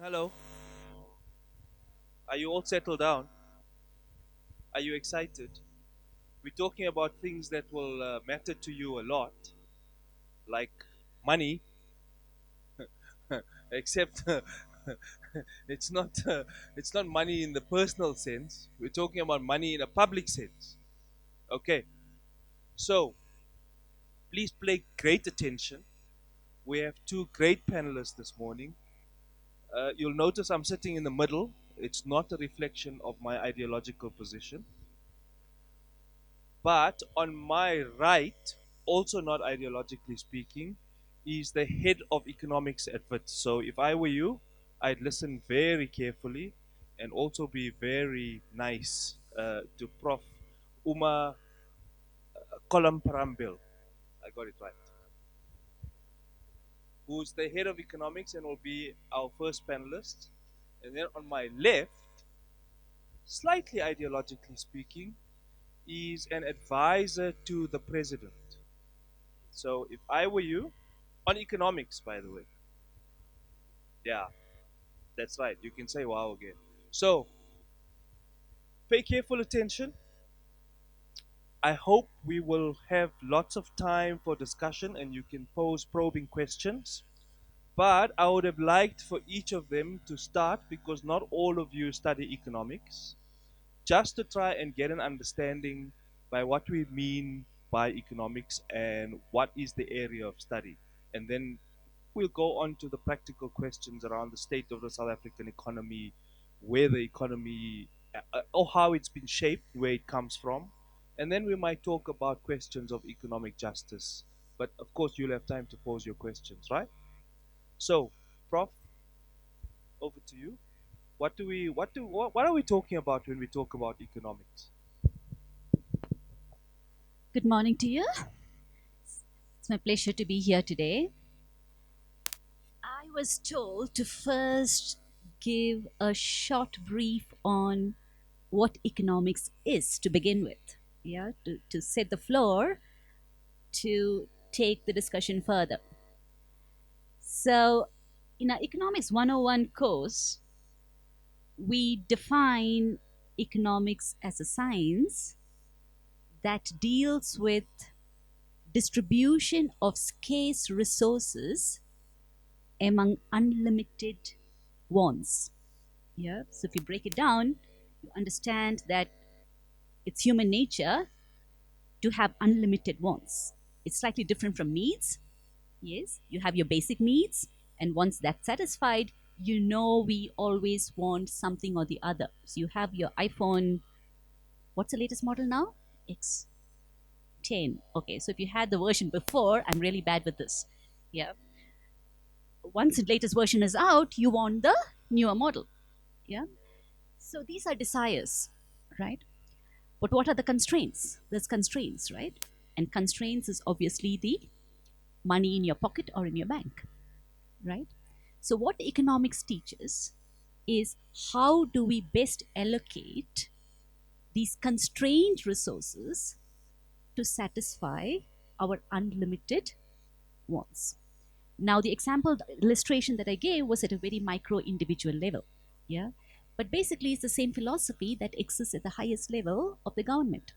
Hello. Are you all settled down? Are you excited? We're talking about things that will matter to you a lot, like money, except it's not it's not money in the personal sense. We're talking about money in a public sense. Okay. So, please pay great attention. We have two great panelists this morning. You'll notice I'm sitting in the middle. It's not a reflection of my ideological position. But on my right, also not ideologically speaking, is the head of economics at Wits. So if I were you, I'd listen very carefully and also be very nice to Prof. Uma Kollam-Parambil. I got it right. Who's the head of economics and will be our first panelist. And then on my left, slightly ideologically speaking, is an advisor to the president. So if I were you, on economics, by the way, yeah, that's right. You can say wow again. So pay careful attention. I hope we will have lots of time for discussion and you can pose probing questions. But I would have liked for each of them to start, because not all of you study economics, just to try and get an understanding by what we mean by economics and what is the area of study. And then we'll go on to the practical questions around the state of the South African economy, where the economy, or how it's been shaped, where it comes from. And then we might talk about questions of economic justice. But of course, you'll have time to pose your questions, right? So, Prof, over to you. What are we talking about when we talk about economics? Good morning to you. It's my pleasure to be here today. I was told to first give a short brief on what economics is to begin with, yeah, to set the floor to take the discussion further. So, in our Economics 101 course, we define economics as a science that deals with distribution of scarce resources among unlimited wants. Yeah. So if you break it down, you understand that it's human nature to have unlimited wants. It's slightly different from needs. Yes, you have your basic needs, and once that's satisfied, you know we always want something or the other. So you have your iPhone. What's the latest model now? X10. Okay, so if you had the version before, I'm really bad with this. Yeah. Once the latest version is out, you want the newer model. Yeah. So these are desires, right? But what are the constraints? There's constraints, right? And constraints is obviously the money in your pocket or in your bank, right? So what economics teaches is how do we best allocate these constrained resources to satisfy our unlimited wants. Now, the example the illustration that I gave was at a very micro individual level. Yeah. But basically, it's the same philosophy that exists at the highest level of the government.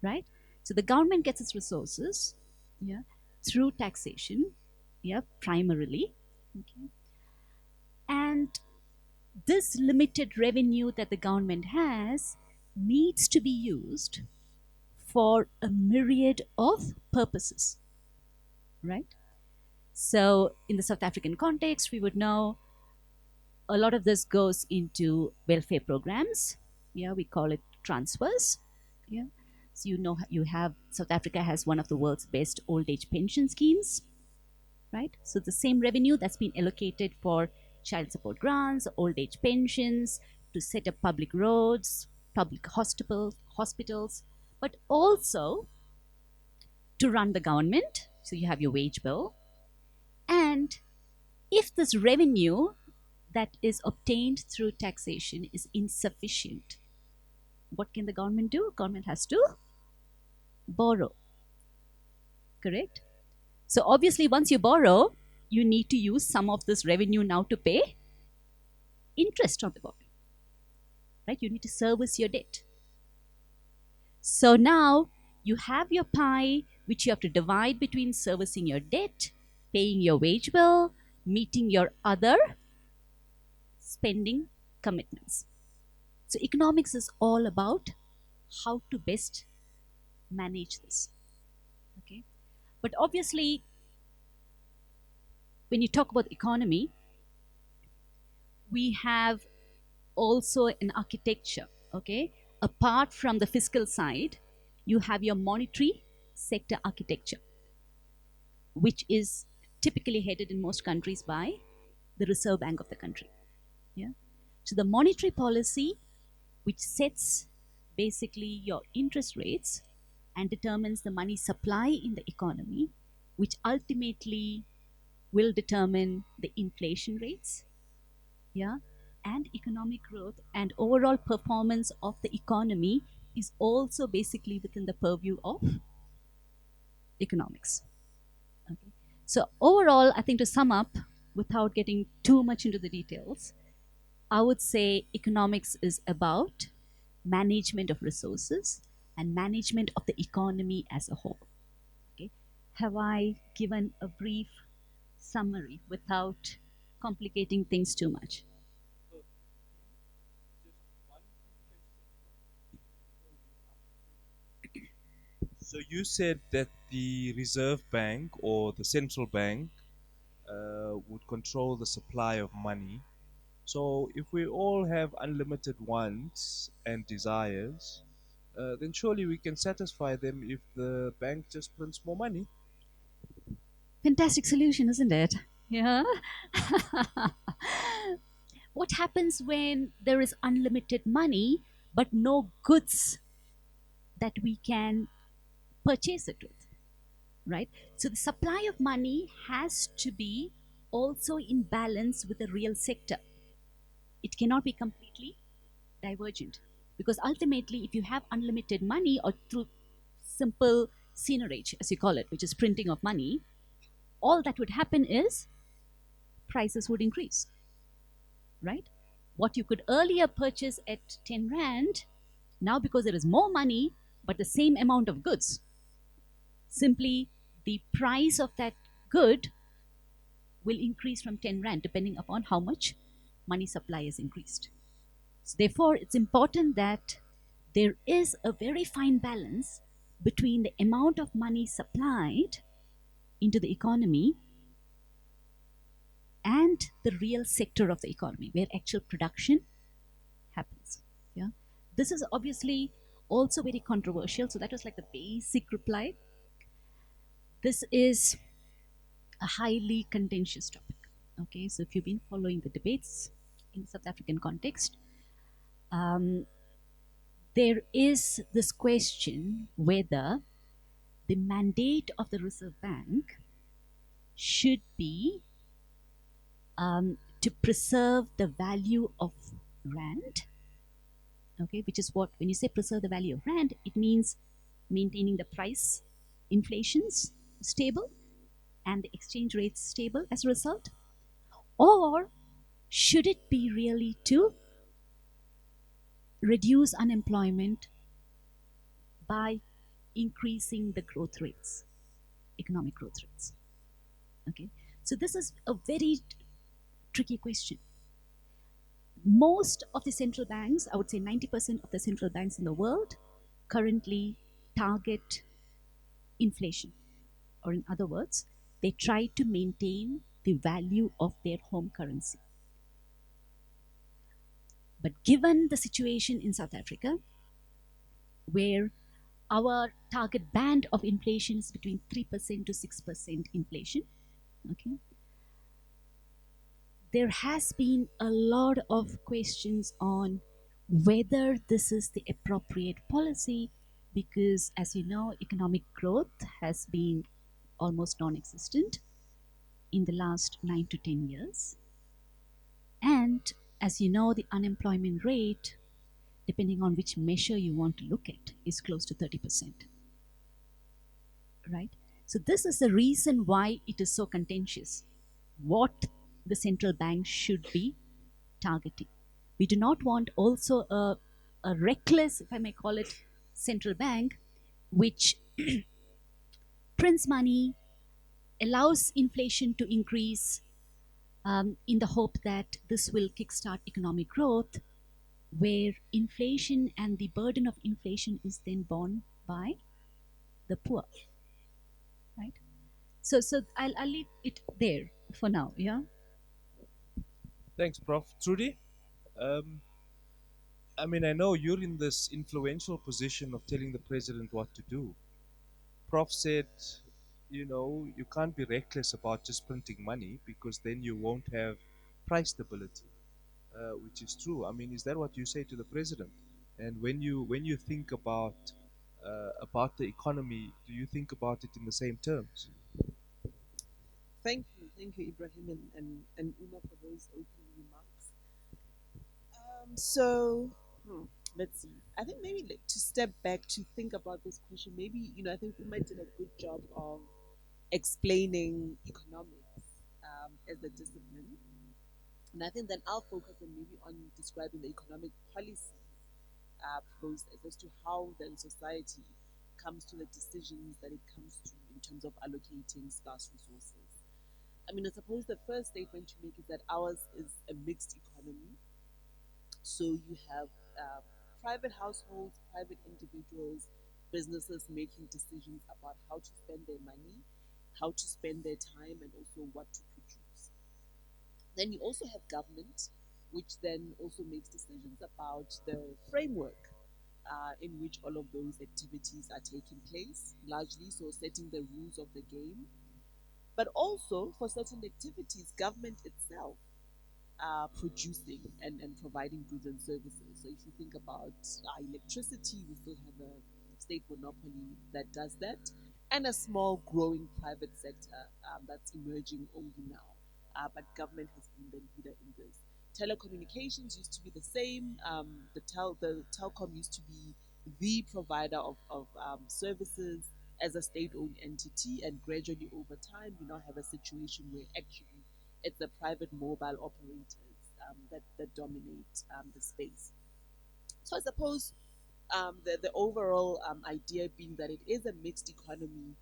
Right? So the government gets its resources, yeah, through taxation, yeah, primarily. Okay. And this limited revenue that the government has needs to be used for a myriad of purposes. Right? So, in the South African context, we would know a lot of this goes into welfare programs. Yeah, we call it transfers. Yeah. So, you know, you have South Africa has one of the world's best old age pension schemes, right? So, the same revenue that's been allocated for child support grants, old age pensions, to set up public roads, public hospitals, but also to run the government. So, you have your wage bill. And if this revenue that is obtained through taxation is insufficient, what can the government do? Government has to borrow. Correct? So obviously, once you borrow, you need to use some of this revenue now to pay interest on the borrowing, right? You need to service your debt. So now you have your pie, which you have to divide between servicing your debt, paying your wage bill, meeting your other spending commitments. So economics is all about how to best manage this. Okay. But obviously, when you talk about economy, we have also an architecture. Okay. Apart from the fiscal side, you have your monetary sector architecture, which is typically headed in most countries by the Reserve Bank of the country. Yeah. So the monetary policy, which sets basically your interest rates and determines the money supply in the economy, which ultimately will determine the inflation rates, yeah, and economic growth and overall performance of the economy is also basically within the purview of economics. Okay. So overall, I think to sum up, without getting too much into the details, I would say economics is about management of resources and management of the economy as a whole. Okay. Have I given a brief summary without complicating things too much? So you said that the Reserve Bank or the central bank would control the supply of money. So if we all have unlimited wants and desires, then surely we can satisfy them if the bank just prints more money. Fantastic solution, isn't it? Yeah. What happens when there is unlimited money but no goods that we can purchase it with, right? So the supply of money has to be also in balance with the real sector. It cannot be completely divergent, because ultimately, if you have unlimited money or through simple seigniorage, as you call it, which is printing of money, all that would happen is prices would increase, right? What you could earlier purchase at 10 rand, now because there is more money but the same amount of goods, simply the price of that good will increase from 10 rand depending upon how much money supply is increased. So therefore, it's important that there is a very fine balance between the amount of money supplied into the economy and the real sector of the economy where actual production happens. Yeah, this is obviously also very controversial. So that was like the basic reply. This is a highly contentious topic. Okay, so if you've been following the debates in South African context, um, there is this question whether the mandate of the Reserve Bank should be to preserve the value of rand. Okay, which is what, when you say preserve the value of rand, it means maintaining the price inflations stable and the exchange rates stable as a result. Or should it be really to reduce unemployment by increasing the growth rates, economic growth rates? Okay, so this is a very tricky question. Most of the central banks, I would say 90% of the central banks in the world, currently target inflation. Or, in other words, they try to maintain the value of their home currency. But given the situation in South Africa, where our target band of inflation is between 3% to 6% inflation, okay, there has been a lot of questions on whether this is the appropriate policy, because, as you know, economic growth has been almost non-existent in the last 9 to 10 years. And as you know, the unemployment rate, depending on which measure you want to look at, is close to 30%. Right? So this is the reason why it is so contentious. What the central bank should be targeting. We do not want also a reckless, if I may call it, central bank, which prints money, allows inflation to increase in the hope that this will kickstart economic growth, where inflation and the burden of inflation is then borne by the poor, right? So I'll leave it there for now. Yeah. Thanks, Prof. Trudi. Um, I mean, I know you're in this influential position of telling the president what to do. Prof said, you can't be reckless about just printing money because then you won't have price stability, which is true. I mean, is that what you say to the president? And when you think about the economy, do you think about it in the same terms? Thank you, Ibrahim and Uma for those opening remarks. So let's see. I think maybe like, to step back to think about this question, maybe I think Uma did a good job of explaining economics as a discipline, and I think then I'll focus on maybe on describing the economic policy process as to how then society comes to the decisions that it comes to in terms of allocating scarce resources. I mean, I suppose the first statement to make is that ours is a mixed economy. So you have uh, private households, private individuals, businesses making decisions about how to spend their money, how to spend their time, and also what to produce. Then you also have government, which then also makes decisions about the framework in which all of those activities are taking place, largely so setting the rules of the game. But also for certain activities, government itself producing and providing goods and services. So if you think about electricity, we still have a state monopoly that does that, and a small growing private sector that's emerging only now. But government has been the leader in this. Telecommunications used to be the same. The telecom used to be the provider of services as a state-owned entity, and gradually over time, we now have a situation where actually it's the private mobile operators that dominate the space. So I suppose the overall idea being that it is a mixed economy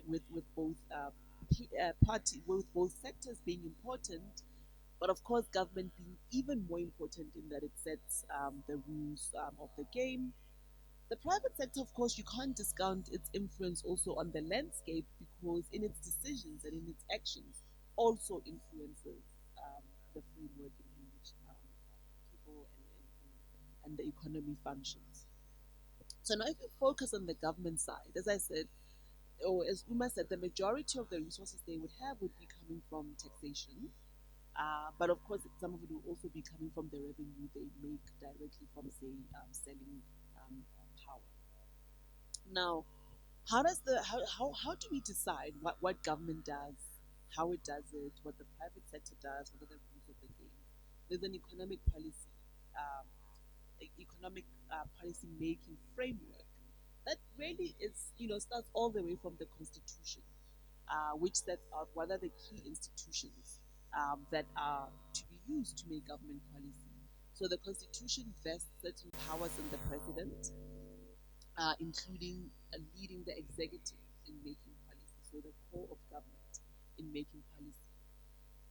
with both with both sectors being important, but of course government being even more important in that it sets the rules of the game. The private sector, of course, you can't discount its influence also on the landscape because in its decisions and in its actions also influences the framework in which people and the economy functions. So now if you focus on the government side, as I said, or as Uma said, the majority of the resources they would have would be coming from taxation. But of course, some of it will also be coming from the revenue they make directly from, say, selling power. Now, how do we decide what government does, how it does it, what the private sector does, what are the rules of the game? There's an economic policy, um, economic policy making framework that really is starts all the way from the constitution, which sets out what are the key institutions that are to be used to make government policy. So the constitution vests certain powers in the president, including leading the executive in making policy, so the core of government in making policy.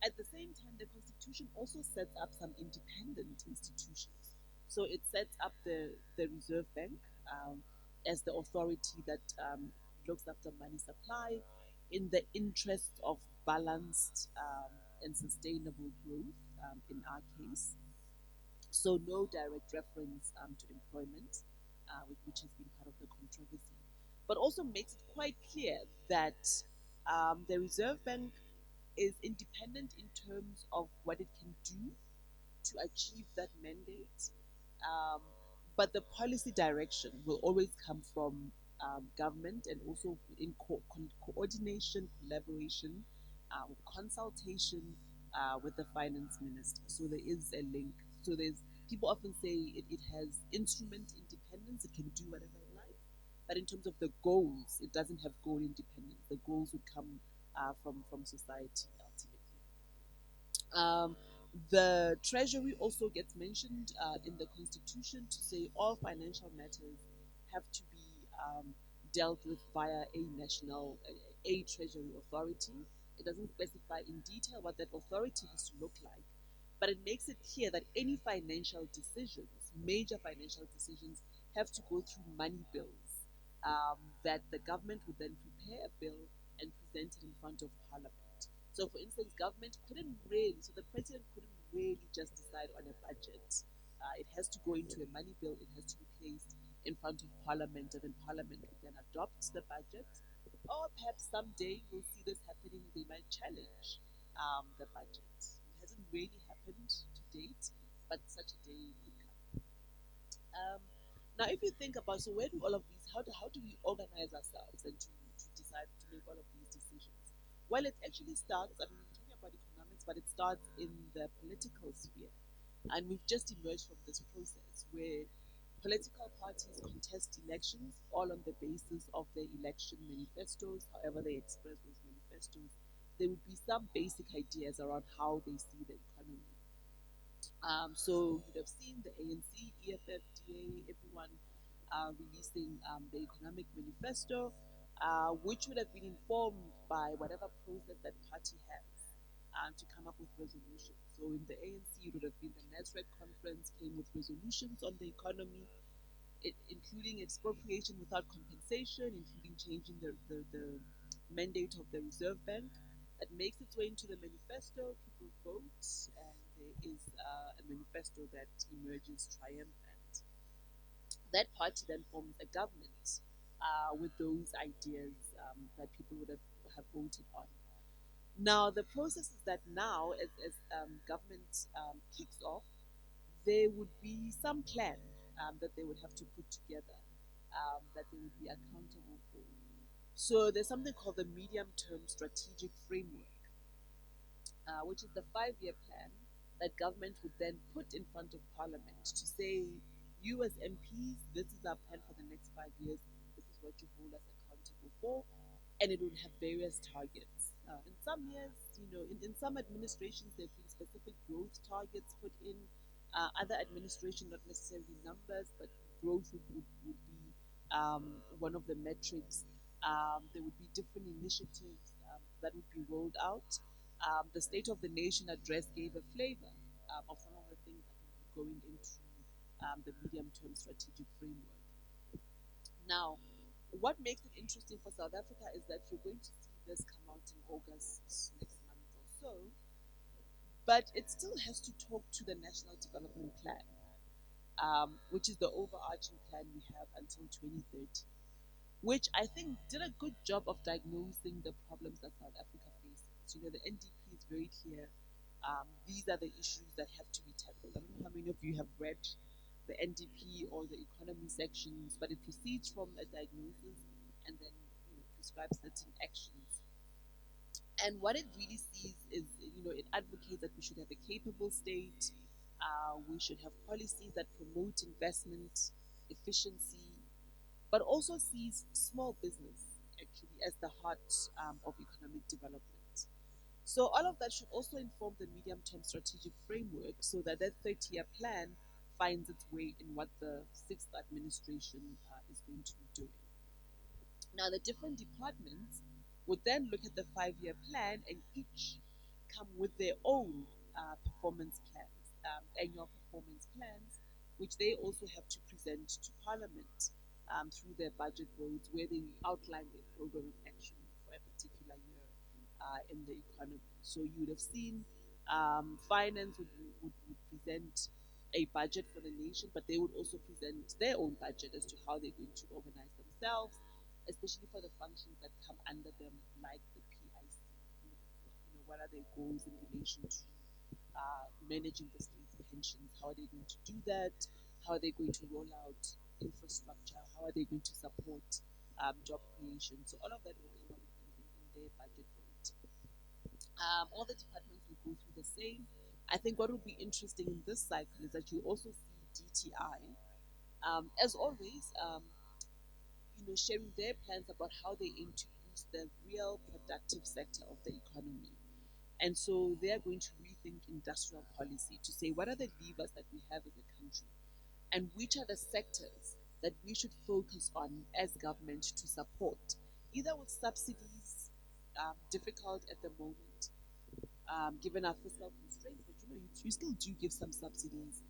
At the same time, the Constitution also sets up some independent institutions. So it sets up the Reserve Bank as the authority that looks after money supply in the interest of balanced and sustainable growth, in our case. So no direct reference to employment, which has been part of the controversy, but also makes it quite clear that the Reserve Bank is independent in terms of what it can do to achieve that mandate. Um, but the policy direction will always come from government and also in coordination, collaboration, consultation with the finance minister. So there is a link. So there's people often say it has instrument independence, it can do whatever it likes. But in terms of the goals, it doesn't have goal independence. The goals would come from society ultimately. Um, The Treasury also gets mentioned in the Constitution to say all financial matters have to be dealt with via a national, a Treasury authority. It doesn't specify in detail what that authority has to look like, but it makes it clear that any financial decisions, major financial decisions, have to go through money bills. That the government would then prepare a bill and present it in front of Parliament. So, for instance, government couldn't really, so the president couldn't really just decide on a budget. It has to go into a money bill, it has to be placed in front of Parliament, and then Parliament would then adopt the budget. Or perhaps someday we'll see this happening, they might challenge the budget. It hasn't really happened to date, but such a day could come. Now, if you think about, so where do all of these, how do we organize ourselves and to decide to make all of these decisions? Well, it actually starts, I mean, we're talking about economics, but it starts in the political sphere. And we've just emerged from this process where political parties contest elections all on the basis of their election manifestos, however they express those manifestos. There would be some basic ideas around how they see the economy. So you'd have seen the ANC, EFF, DA, everyone releasing the economic manifesto, which would have been informed by whatever process that party has to come up with resolutions. So in the ANC, it would have been the NASREC conference came with resolutions on the economy, including expropriation without compensation, including changing the mandate of the Reserve Bank. That makes its way into the manifesto. People vote, and there is a manifesto that emerges triumphant. That party then forms a government with those ideas that people would have voted on. Now, the process is that now, as government kicks off, there would be some plan that they would have to put together that they would be accountable for. So there's something called the medium term strategic framework, which is the 5 year plan that government would then put in front of Parliament to say, you as MPs, this is our plan for the next 5 years, this is what you hold us accountable for, and it would have various targets. In some years, in some administrations, there have been specific growth targets put in. Other administration, not necessarily numbers, but growth would be one of the metrics. There would be different initiatives that would be rolled out. The State of the Nation address gave a flavor of some of the things that would be going into the medium term strategic framework. Now, what makes it interesting for South Africa is that you're going to see this come out in August next month or so, but it still has to talk to the National Development Plan, which is the overarching plan we have until 2030, which I think did a good job of diagnosing the problems that South Africa faces. The NDP is very clear. These are the issues that have to be tackled. I don't know how many of you have read the NDP or the economy sections, but it proceeds from a diagnosis and then prescribes certain actions. And what it really sees is, it advocates that we should have a capable state, we should have policies that promote investment, efficiency, but also sees small business actually as the heart of economic development. So all of that should also inform the medium-term strategic framework so that that 30-year plan finds its way in what the sixth administration is going to be doing. Now, the different departments would then look at the 5 year plan and each come with their own performance plans, annual performance plans, which they also have to present to Parliament through their budget votes, where they outline their program of action for a particular year in the economy. So you would have seen finance would present a budget for the nation, but they would also present their own budget as to how they're going to organize themselves, especially for the functions that come under them, like the PIC. What are their goals in relation to managing the state's pensions? How are they going to do that? How are they going to roll out infrastructure? How are they going to support job creation? So all of that will come up in their budget vote. All the departments will go through the same. I think what will be interesting in this cycle is that you also see DTI, as always, sharing their plans about how they aim to boost the real productive sector of the economy. And so they are going to rethink industrial policy to say what are the levers that we have as a country and which are the sectors that we should focus on as government to support, either with subsidies, difficult at the moment, given our fiscal constraints, but you still do give some subsidies,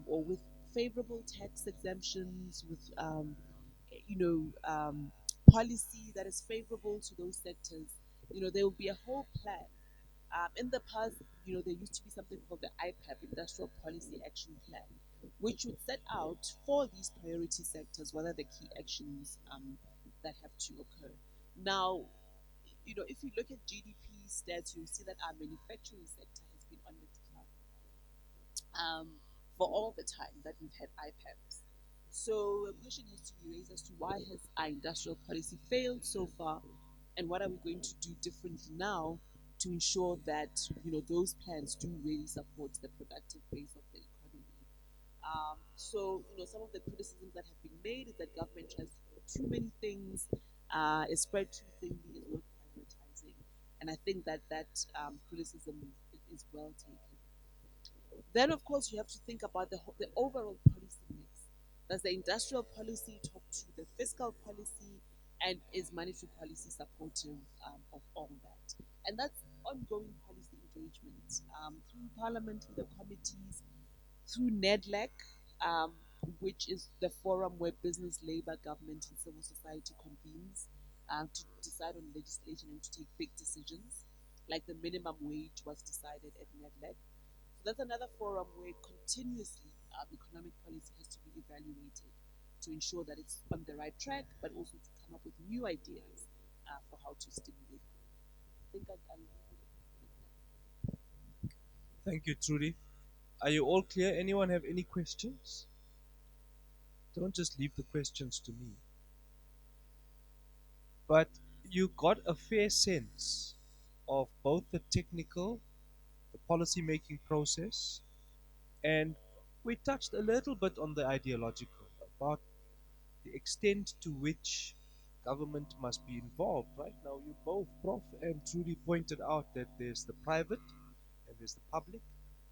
or with favorable tax exemptions, with you know um, policy that is favorable to those sectors. There will be a whole plan. In the past, there used to be something called the IPAP, Industrial Policy Action Plan, which would set out for these priority sectors what are the key actions that have to occur. Now, if you look at GDP stats, you'll see that our manufacturing sector has been on the decline for all the time that we've had IPAPs. So a question has to be raised as to why has our industrial policy failed so far, and what are we going to do differently now to ensure that those plans do really support the productive base of the economy. So, some of the criticisms that have been made is that government tries to do too many things, is spread too thinly, is not prioritizing. And I think that criticism is well taken. Then, of course, you have to think about the overall policy mix. Does the industrial policy talk to the fiscal policy, and is monetary policy supportive of all that? And that's ongoing policy engagement through parliament, through the committees, through NEDLAC, which is the forum where business, labor, government, and civil society convenes to decide on legislation and to take big decisions, like the minimum wage was decided at NEDLAC. So that's another forum where continuously economic policy has to be evaluated to ensure that it's on the right track, but also to come up with new ideas for how to stimulate. I think I'll Thank you, Trudy. Are you all clear? Anyone have any questions? Don't just leave the questions to me. But you got a fair sense of both the technical, the policy making process, and we touched a little bit on the ideological about the extent to which government must be involved. Right now, you both, Prof. and Trudy, pointed out that there's the private and there's the public.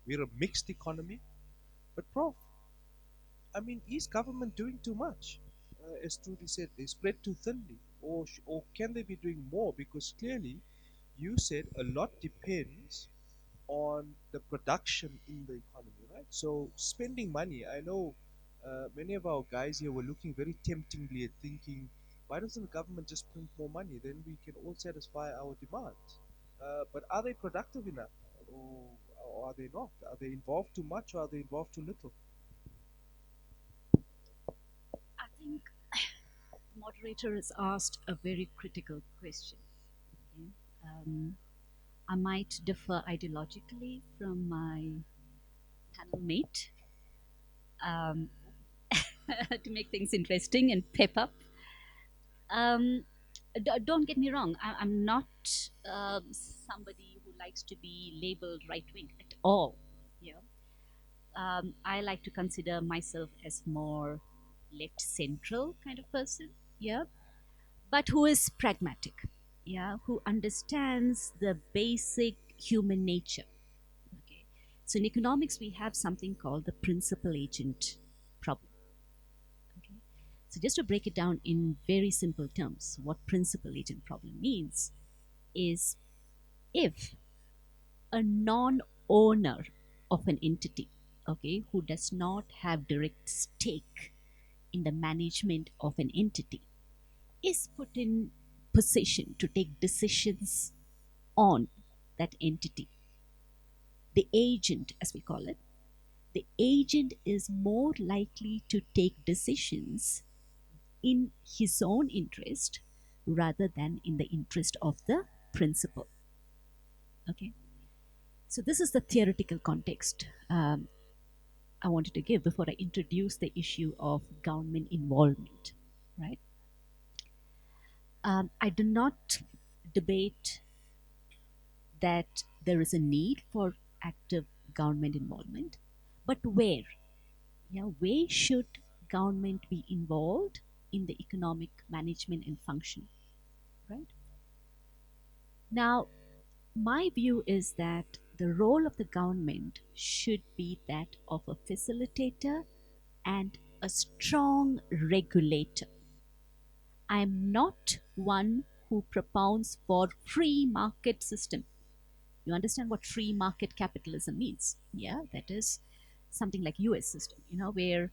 We're a mixed economy. But, Prof, I mean, is government doing too much? As Trudy said, they spread too thinly. Or can they be doing more? Because clearly, you said a lot depends on the production in the economy, right? So spending money, I know many of our guys here were looking very temptingly at thinking, why doesn't the government just print more money? Then we can all satisfy our demands. But are they productive enough? Or are they not? Are they involved too much or are they involved too little? I think the moderator has asked a very critical question. Okay? I might differ ideologically from my panel mate um, to make things interesting and pep up. Um, don't get me wrong, I'm not somebody who likes to be labeled right wing at all. Yeah. I like to consider myself as more left central kind of person. Yeah. But who is pragmatic. Yeah. Who understands the basic human nature. Okay. So in economics, we have something called the principal agent problem. Okay. So just to break it down in very simple terms, what principal agent problem means is if a non-owner of an entity, okay, who does not have direct stake in the management of an entity, is put in position to take decisions on that entity, the agent, as we call it, the agent is more likely to take decisions in his own interest rather than in the interest of the principal. Okay, so this is the theoretical context I wanted to give before I introduce the issue of government involvement. Right? I do not debate that there is a need for active government involvement, but where? Yeah, where should government be involved in the economic management and function? Right? Now, My view is that the role of the government should be that of a facilitator and a strong regulator. I am not one who propounds for free market system. You understand what free market capitalism means? Yeah, that is something like US system, where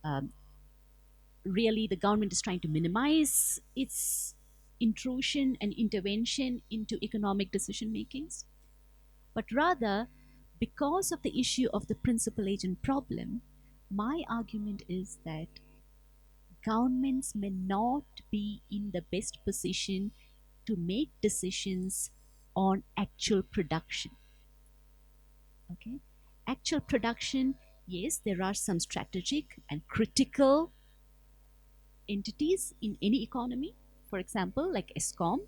um, really the government is trying to minimize its intrusion and intervention into economic decision makings, but rather because of the issue of the principal agent problem, my argument is that governments may not be in the best position to make decisions on actual production. Okay, actual production, yes, there are some strategic and critical entities in any economy, for example like ESCOM,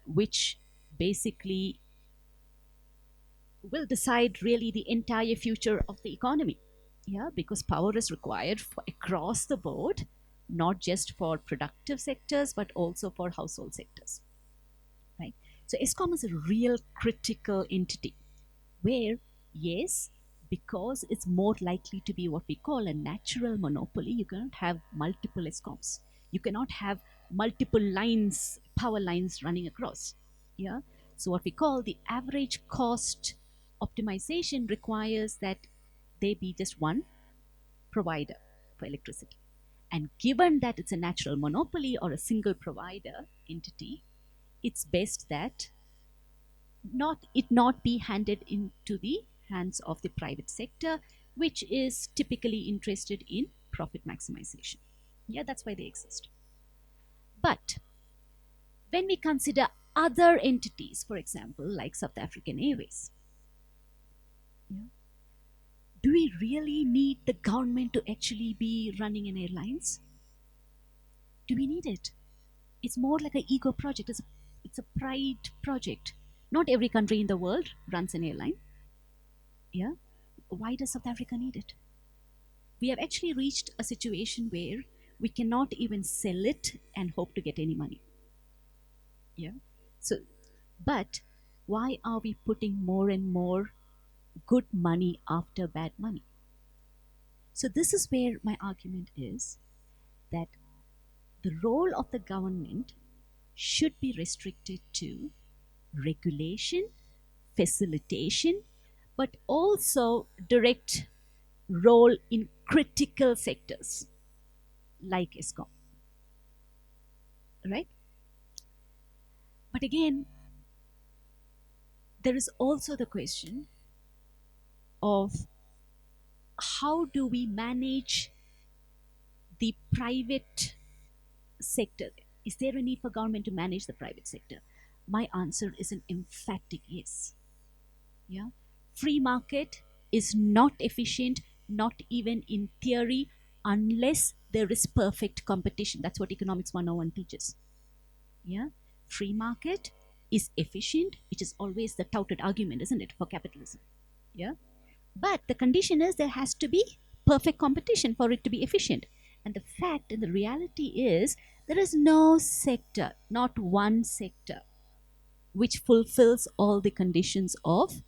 which basically will decide really the entire future of the economy. Yeah, because power is required for across the board, not just for productive sectors but also for household sectors, right? So ESCOM is a real critical entity where, yes, because it's more likely to be what we call a natural monopoly, you cannot have multiple ESCOMs. You cannot have multiple lines, power lines running across. Yeah. So what we call the average cost optimization requires that they be just one provider for electricity. And given that it's a natural monopoly or a single provider entity, it's best that not be handed into the hands of the private sector, which is typically interested in profit maximization. Yeah, that's why they exist. But when we consider other entities, for example, like South African Airways, yeah, do we really need the government to actually be running an airlines? Do we need it? It's more like an ego project. It's a pride project. Not every country in the world runs an airline. Yeah. Why does South Africa need it? We have actually reached a situation where we cannot even sell it and hope to get any money. Yeah. So, but why are we putting more and more good money after bad money? So, this is where my argument is that the role of the government should be restricted to regulation, facilitation, but also direct role in critical sectors like ESCOM, right? But again, there is also the question of how do we manage the private sector? Is there a need for government to manage the private sector? My answer is an emphatic yes. Yeah, free market is not efficient, not even in theory, unless there is perfect competition. That's what economics 101 teaches. Yeah, free market is efficient, which is always the touted argument, isn't it, for capitalism? Yeah, but the condition is there has to be perfect competition for it to be efficient. And the fact and the reality is there is no sector, not one sector, which fulfills all the conditions of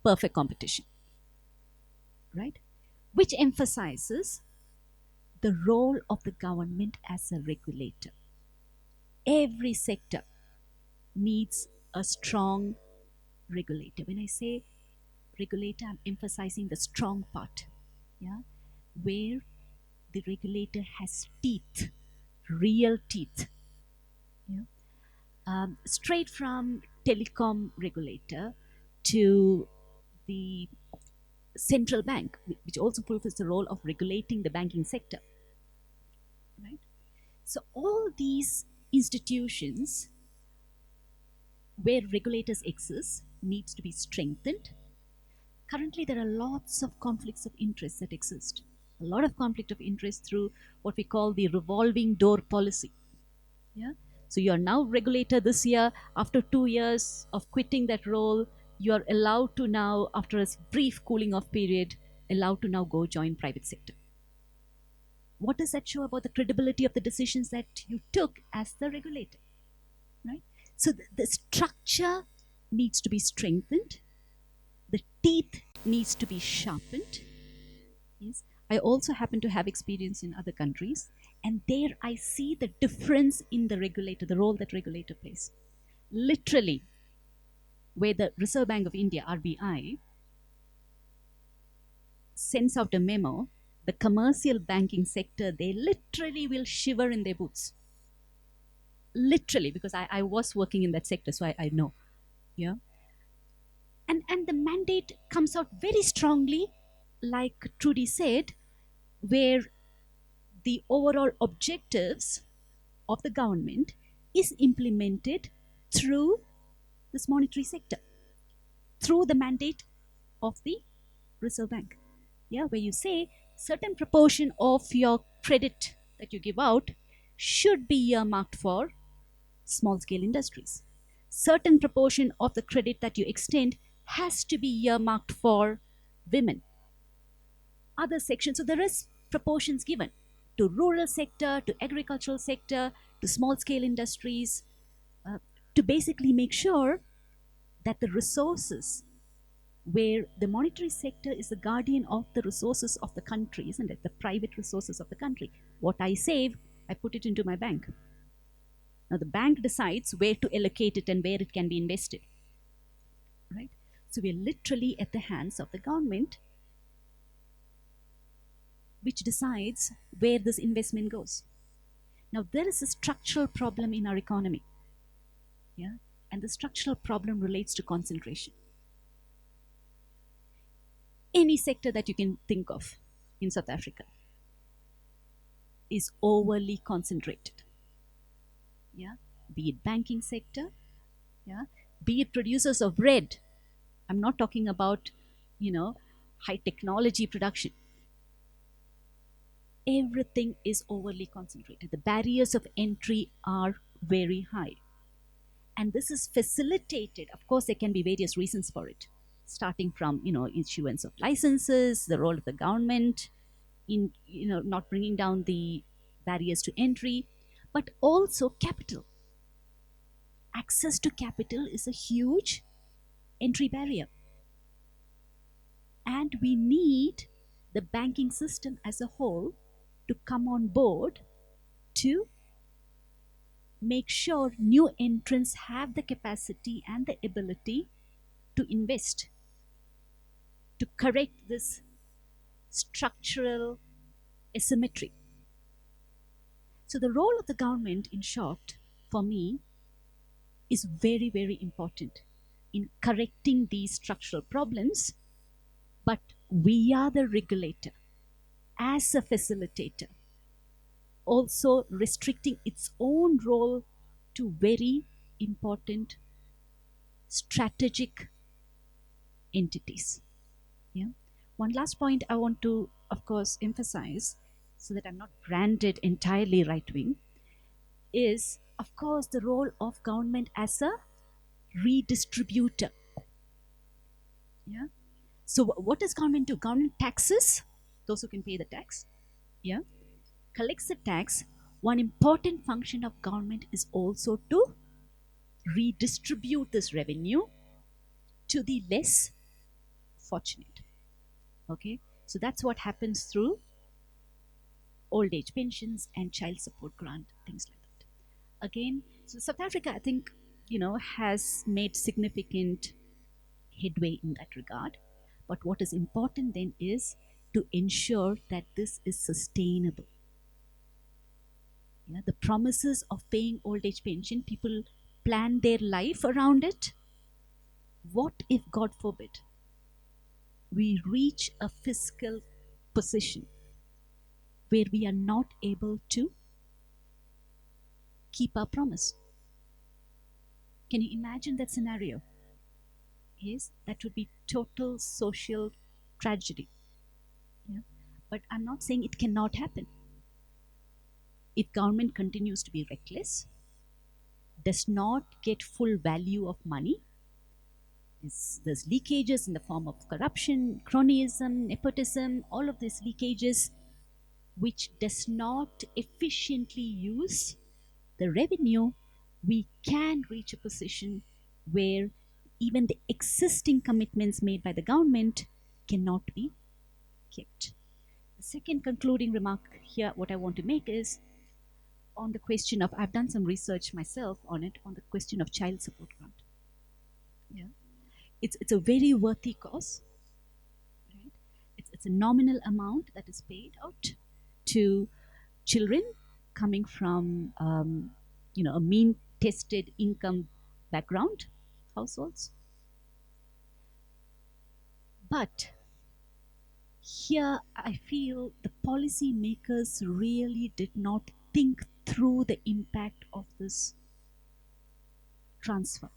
perfect competition, right? Which emphasizes the role of the government as a regulator. Every sector needs a strong regulator. When I say regulator, I'm emphasizing the strong part, yeah, where the regulator has teeth, real teeth. Yeah? Straight from telecom regulator to the central bank, which also fulfills the role of regulating the banking sector. Right? So all these institutions where regulators exist needs to be strengthened. Currently, there are lots of conflicts of interest that exist. A lot of conflict of interest through what we call the revolving door policy. Yeah. So you are now regulator this year. After 2 years of quitting that role, you are allowed to now, after a brief cooling off period, allowed to now go join private sector. What does that show about the credibility of the decisions that you took as the regulator? Right? So the structure needs to be strengthened, the teeth needs to be sharpened. Yes, I also happen to have experience in other countries, and there I see the difference in the regulator, the role that regulator plays. Literally, where the Reserve Bank of India, RBI, sends out a memo, the commercial banking sector, they literally will shiver in their boots. Literally, because I was working in that sector, so I know. Yeah. And the mandate comes out very strongly, like Trudi said, where the overall objectives of the government is implemented through this monetary sector, through the mandate of the Reserve Bank. Yeah, where you say certain proportion of your credit that you give out should be earmarked for small scale industries. Certain proportion of the credit that you extend has to be earmarked for women. Other sections, so there is proportions given to rural sector, to agricultural sector, to small scale industries, uh, to basically make sure that the resources, where the monetary sector is the guardian of the resources of the country, isn't it? The private resources of the country. What I save, I put it into my bank. Now the bank decides where to allocate it and where it can be invested. Right? So we're literally at the hands of the government, which decides where this investment goes. Now there is a structural problem in our economy. Yeah? And the structural problem relates to concentration. Any sector that you can think of in South Africa is overly concentrated. Yeah, be it banking sector, yeah, be it producers of bread. I'm not talking about, high technology production. Everything is overly concentrated. The barriers of entry are very high. And this is facilitated. Of course, there can be various reasons for it, starting from, issuance of licenses, the role of the government in, not bringing down the barriers to entry, but also capital. Access to capital is a huge entry barrier. And we need the banking system as a whole to come on board to make sure new entrants have the capacity and the ability to invest, to correct this structural asymmetry. So the role of the government, in short, for me, is very, very important in correcting these structural problems. But we are the regulator as a facilitator, also restricting its own role to very important strategic entities. Yeah. One last point I want to, of course, emphasize, so that I'm not branded entirely right wing, is, of course, the role of government as a redistributor. Yeah. So what does government do? Government taxes those who can pay the tax. Yeah. Collects the tax. One important function of government is also to redistribute this revenue to the less fortunate. Okay. So that's what happens through old age pensions and child support grant, things like that. Again, so South Africa, I think, has made significant headway in that regard. But what is important then is to ensure that this is sustainable. The promises of paying old age pension, people plan their life around it. What if, God forbid, we reach a fiscal position where we are not able to keep our promise? Can you imagine that scenario? Yes, that would be total social tragedy. Yeah? But I'm not saying it cannot happen. If government continues to be reckless, does not get full value of money, there's leakages in the form of corruption, cronyism, nepotism, all of these leakages, which does not efficiently use the revenue, we can reach a position where even the existing commitments made by the government cannot be kept. The second concluding remark here, what I want to make is on the question of, I've done some research myself on it, on the question of child support grant. Yeah. It's a very worthy cause, right? It's a nominal amount that is paid out to children coming from, a mean tested income background households. But here I feel the policymakers really did not think through the impact of this transfer.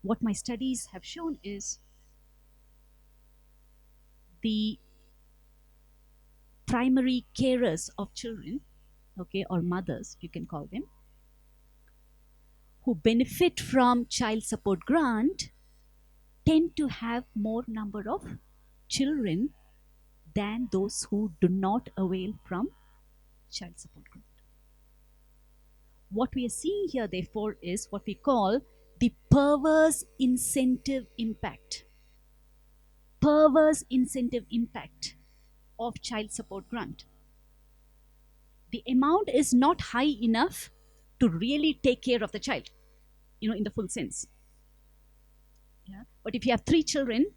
What my studies have shown is the primary carers of children, okay, or mothers, you can call them, who benefit from child support grant tend to have more number of children than those who do not avail from child support grant. What we are seeing here, therefore, is what we call the perverse incentive impact. Perverse incentive impact of child support grant. The amount is not high enough to really take care of the child, in the full sense. Yeah. But if you have 3 children,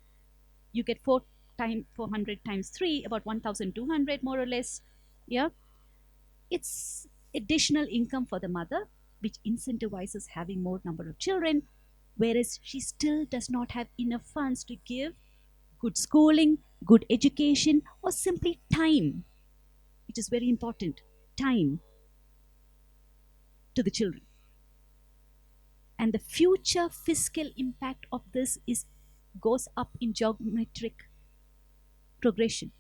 you get 400 times 3, about 1,200 more or less. Yeah. It's additional income for the mother, which incentivizes having more number of children, whereas she still does not have enough funds to give good schooling, good education, or simply time, which is very important, time to the children. And the future fiscal impact of this goes up in geometric progression.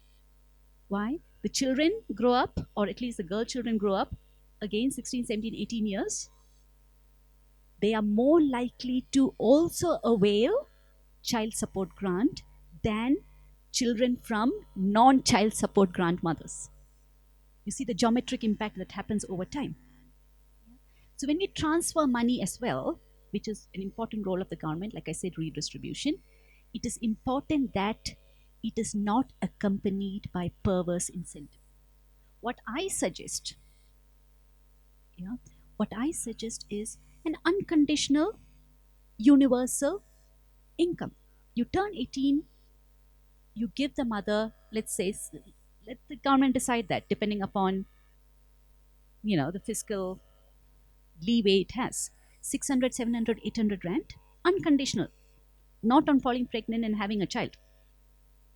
Why? The children grow up, or at least the girl children grow up, again 16, 17, 18 years. They are more likely to also avail child support grant than children from non-child support grant mothers. You see the geometric impact that happens over time. So when we transfer money as well, which is an important role of the government, like I said, redistribution, it is important that it is not accompanied by perverse incentive. What I suggest, yeah, what I suggest is an unconditional universal income. You turn 18, you give the mother, let's say, let the government decide that depending upon, the fiscal leeway it has. 600, 700, 800 rand, unconditional, not on falling pregnant and having a child.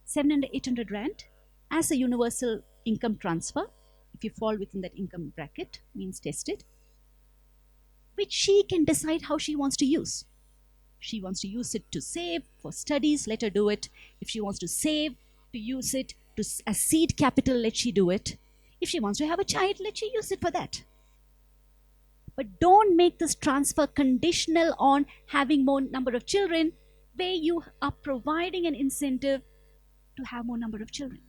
700, 800 rand as a universal income transfer, if you fall within that income bracket, means tested, which she can decide how she wants to use. She wants to use it to save for studies, let her do it. If she wants to save, to use it as seed capital, let she do it. If she wants to have a child, let she use it for that. But don't make this transfer conditional on having more number of children, where you are providing an incentive to have more number of children.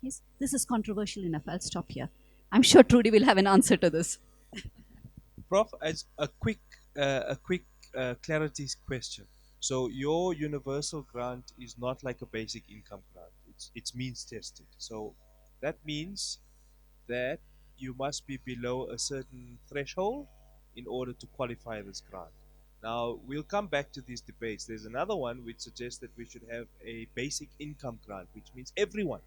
Yes, this is controversial enough. I'll stop here. I'm sure Trudi will have an answer to this. Prof, as a quick clarity question. So your universal grant is not like a basic income grant. It's means tested. So that means that you must be below a certain threshold in order to qualify this grant. Now we'll come back to these debates. There's another one which suggests that we should have a basic income grant, which means everyone,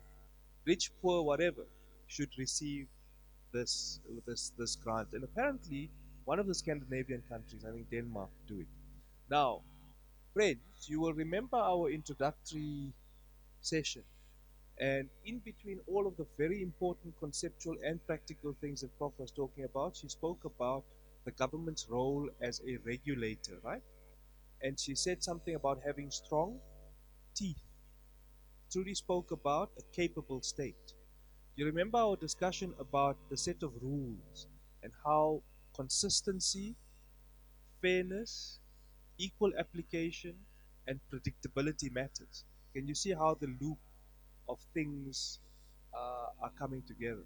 rich, poor, whatever, should receive this grant. And apparently, one of the Scandinavian countries, I think Denmark, do it. Now, friends, you will remember our introductory session, and in between all of the very important conceptual and practical things that Prof was talking about, she spoke about the government's role as a regulator, right? And she said something about having strong teeth. Trudy spoke about a capable state. You remember our discussion about the set of rules and how consistency, fairness, equal application, and predictability matters. Can you see how the loop of things are coming together?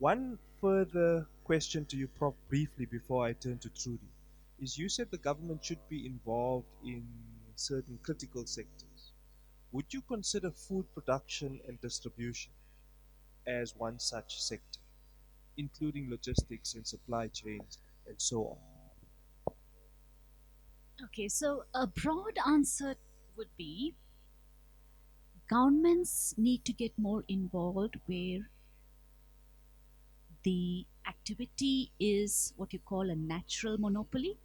One further question to you, Prof, briefly before I turn to Trudi, is you said the government should be involved in certain critical sectors. Would you consider food production and distribution as one such sector, including logistics and supply chains and so on? Okay, so a broad answer would be governments need to get more involved where the activity is what you call a natural monopoly.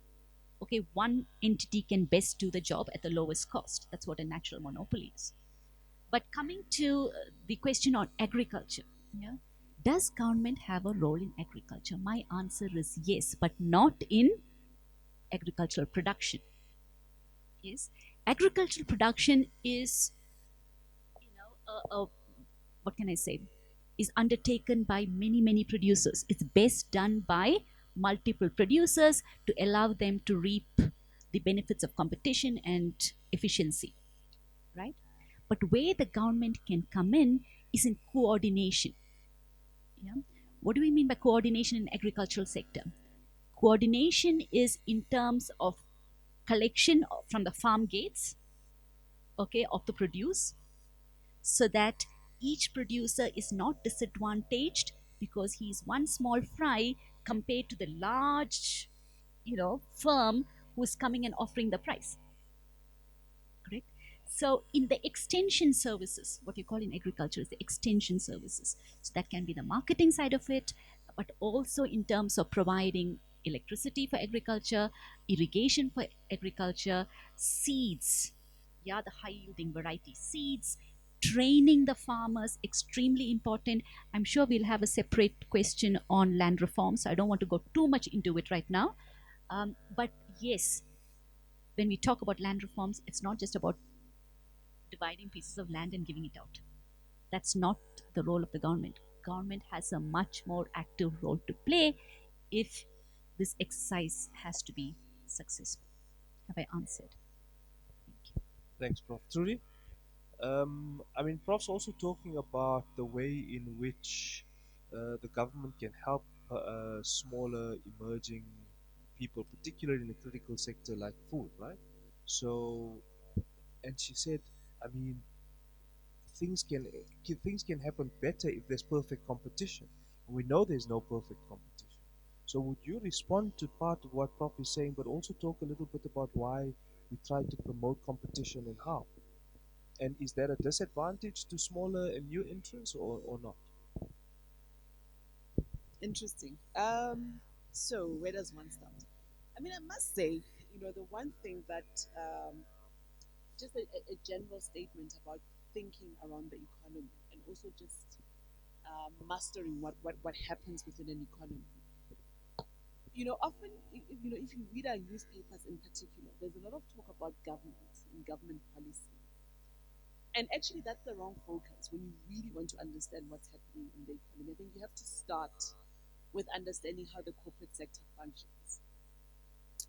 Okay, one entity can best do the job at the lowest cost. That's what a natural monopoly is. But coming to the question on agriculture, yeah, does government have a role in agriculture? My answer is yes, but not in agricultural production. Yes, agricultural production is, what can I say, is undertaken by many producers. It's best done by multiple producers to allow them to reap the benefits of competition and efficiency, right? But where the government can come in is in coordination. Yeah. What do we mean by coordination in agricultural sector? Coordination is in terms of collection from the farm gates, okay, of the produce, so that each producer is not disadvantaged because he's one small fry compared to the large, firm who's coming and offering the price. Correct. So in the extension services, what you call in agriculture is the extension services. So that can be the marketing side of it, but also in terms of providing electricity for agriculture, irrigation for agriculture, seeds, yeah, the high yielding variety seeds, training the farmers, extremely important. I'm sure we'll have a separate question on land reform, so I don't want to go too much into it right now. But yes, when we talk about land reforms, it's not just about dividing pieces of land and giving it out. That's not the role of the government. Government has a much more active role to play if this exercise has to be successful. Have I answered? Thank you. Thanks, Prof. Trudi? I mean, Prof's also talking about the way in which the government can help smaller emerging people, particularly in a critical sector like food, right? So, and she said, I mean, things can things can happen better if there's perfect competition. We know there's no perfect competition. So, would you respond to part of what Prof is saying, but also talk a little bit about why we try to promote competition and how? And is that a disadvantage to smaller and new entrants or not? Interesting. So where does one start? I mean, I must say, the one thing that just a general statement about thinking around the economy and also just mastering what happens within an economy. Often, if you read our newspapers in particular, there's a lot of talk about government and government policy. And actually, that's the wrong focus when you really want to understand what's happening in the economy. I think you have to start with understanding how the corporate sector functions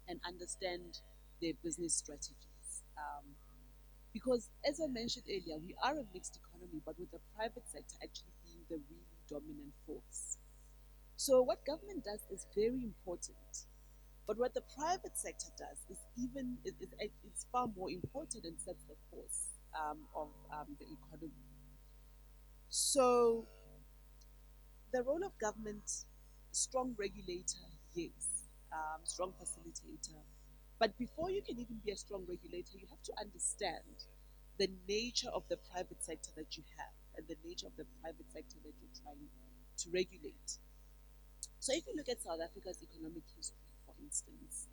and understand their business strategies. Because, as I mentioned earlier, we are a mixed economy, but with the private sector actually being the really dominant force. So, what government does is very important. But what the private sector does is far more important and sets the course of the economy. So, the role of government, strong regulator, yes, strong facilitator. But before you can even be a strong regulator, you have to understand the nature of the private sector that you have and the nature of the private sector that you're trying to regulate. So if you look at South Africa's economic history, for instance,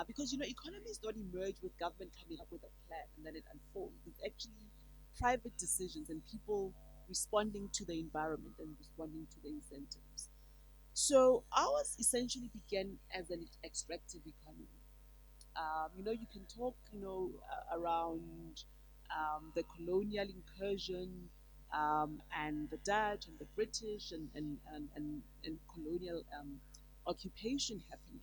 because economies don't emerge with government coming up with a plan and then it unfolds. It's actually private decisions and people responding to the environment and responding to the incentives. So ours essentially began as an extractive economy. You can talk, around the colonial incursion and the Dutch and the British and colonial occupation happening.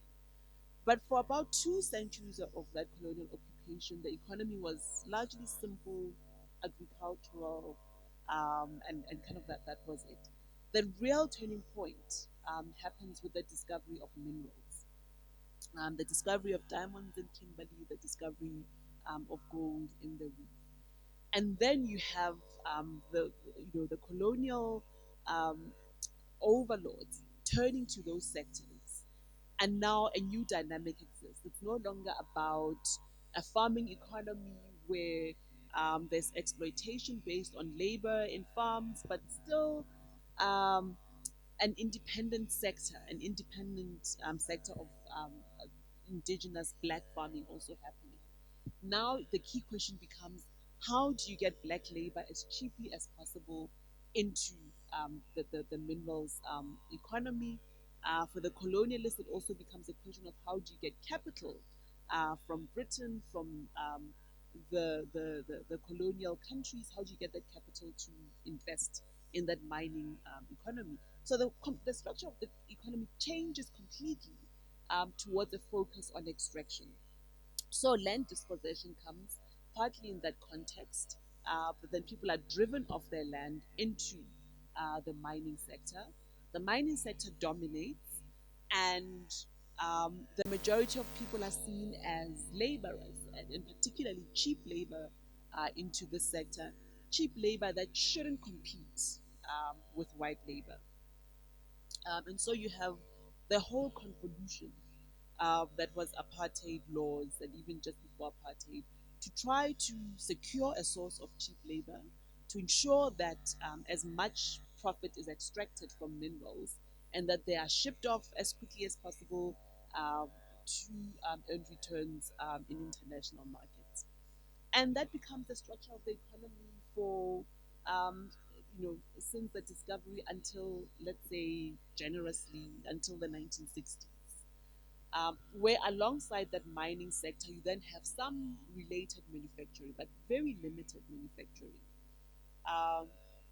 But for about 2 centuries of that colonial occupation, the economy was largely simple, agricultural, and kind of that was it. the real turning point happens with the discovery of minerals, the discovery of diamonds in Kimberley, the discovery of gold in the reef, and then you have the the colonial um, overlords turning to those sectors, and now a new dynamic exists. It's no longer about a farming economy where there's exploitation based on labor in farms, but still um, an independent sector, an independent sector of um, indigenous black farming also happening. Now the key question becomes, how do you get black labor as cheaply as possible into the minerals economy? For the colonialists, it also becomes a question of how do you get capital from Britain, from the colonial countries, how do you get that capital to invest in that mining economy? So the structure of the economy changes completely towards a focus on extraction. So land dispossession comes partly in that context, but then people are driven off their land into the mining sector. The mining sector dominates, and the majority of people are seen as laborers, and particularly cheap labor into this sector. Cheap labor that shouldn't compete with white labor. And so you have the whole convolution that was apartheid laws and even just before apartheid to try to secure a source of cheap labor to ensure that as much profit is extracted from minerals and that they are shipped off as quickly as possible um, to earn returns in international markets. And that becomes the structure of the economy for um, since the discovery until, let's say, generously until the 1960s, where alongside that mining sector, you then have some related manufacturing, but very limited manufacturing. Um,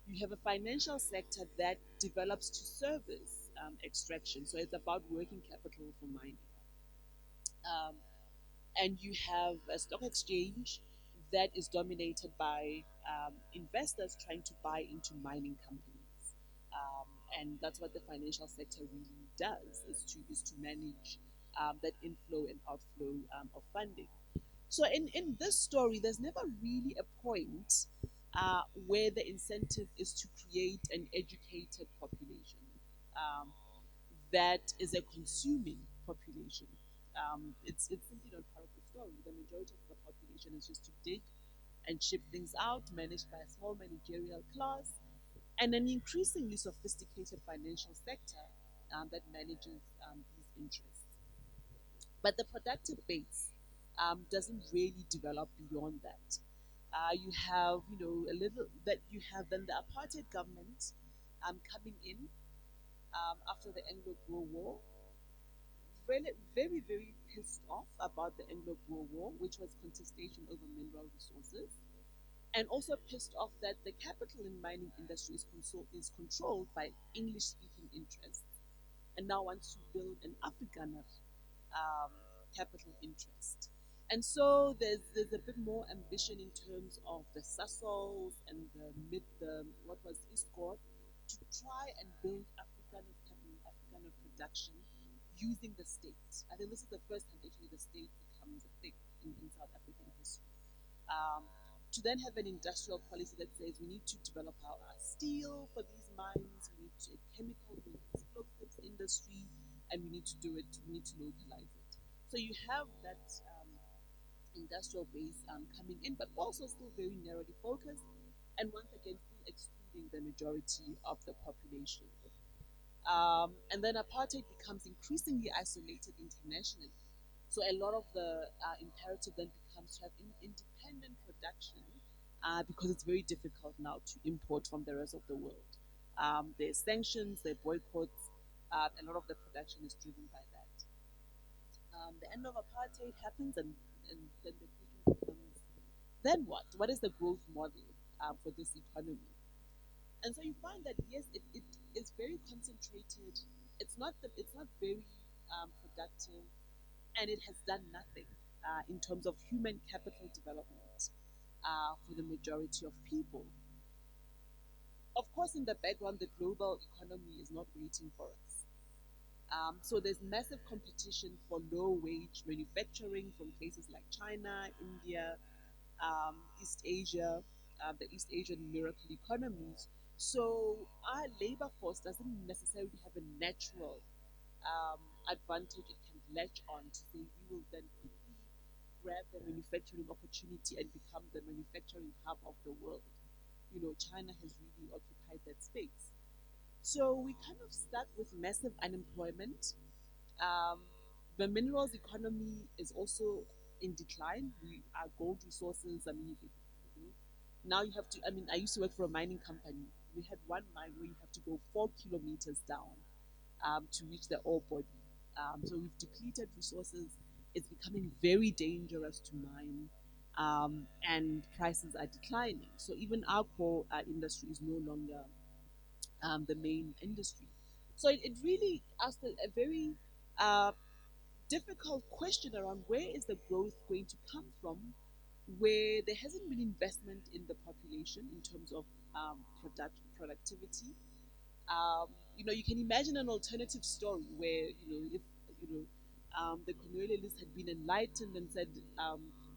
you have a financial sector that develops to service extraction, so it's about working capital for mining. Um, and you have a stock exchange that is dominated by investors trying to buy into mining companies. Um, and that's what the financial sector really does, is to manage that inflow and outflow of funding. So in this story, there's never really a point where the incentive is to create an educated population. That is a consuming population. It's simply not part of the story. The majority of the population is just to dig and ship things out, managed by a small managerial class, and an increasingly sophisticated financial sector that manages these interests. But the productive base doesn't really develop beyond that. You have, a little that you have then the apartheid government coming in after the Anglo-Boer War, really, very, very pissed off about the Anglo-Boer War, which was contestation over mineral resources, and also pissed off that the capital in mining industry is controlled by English-speaking interests, and now wants to build an Afrikaner um, capital interest. And so there's a bit more ambition in terms of the Sasols and the what was Iscor to try and build Afrikaner capital, Afrikaner production using the state. I think this is the first time actually the state becomes a thing in South African history. Um, to then have an industrial policy that says we need to develop our steel for these mines, we need to chemical and explosives industry, and we need to do it, we need to localize it. So you have that industrial base coming in, but also still very narrowly focused, and once again still excluding the majority of the population. And then apartheid becomes increasingly isolated internationally. So a lot of the imperative then becomes to have independent production because it's very difficult now to import from the rest of the world. There's sanctions, there are boycotts, a lot of the production is driven by that. The end of apartheid happens, and then the question becomes, then what? What is the growth model for this economy? And so you find that yes, it is very concentrated. It's not very productive, and it has done nothing in terms of human capital development for the majority of people. Of course, in the background, the global economy is not waiting for us. So there's massive competition for low wage manufacturing from places like China, India, East Asia, the East Asian miracle economies. So our labor force doesn't necessarily have a natural advantage it can latch on to say we will then quickly grab the manufacturing opportunity and become the manufacturing hub of the world. China has really occupied that space. So we kind of stuck with massive unemployment. Um, the minerals economy is also in decline. Our gold resources. I mean, you know, now you have to. I mean, I used to work for a mining company. We had one mine where you have to go 4 kilometers down to reach the ore body. So we've depleted resources. It's becoming very dangerous to mine, and prices are declining. So even our core industry is no longer the main industry. So it really asked a very uh, difficult question around where is the growth going to come from, where there hasn't been investment in the population in terms of productivity. um, you can imagine an alternative story where, if you know the colonialists had been enlightened and said,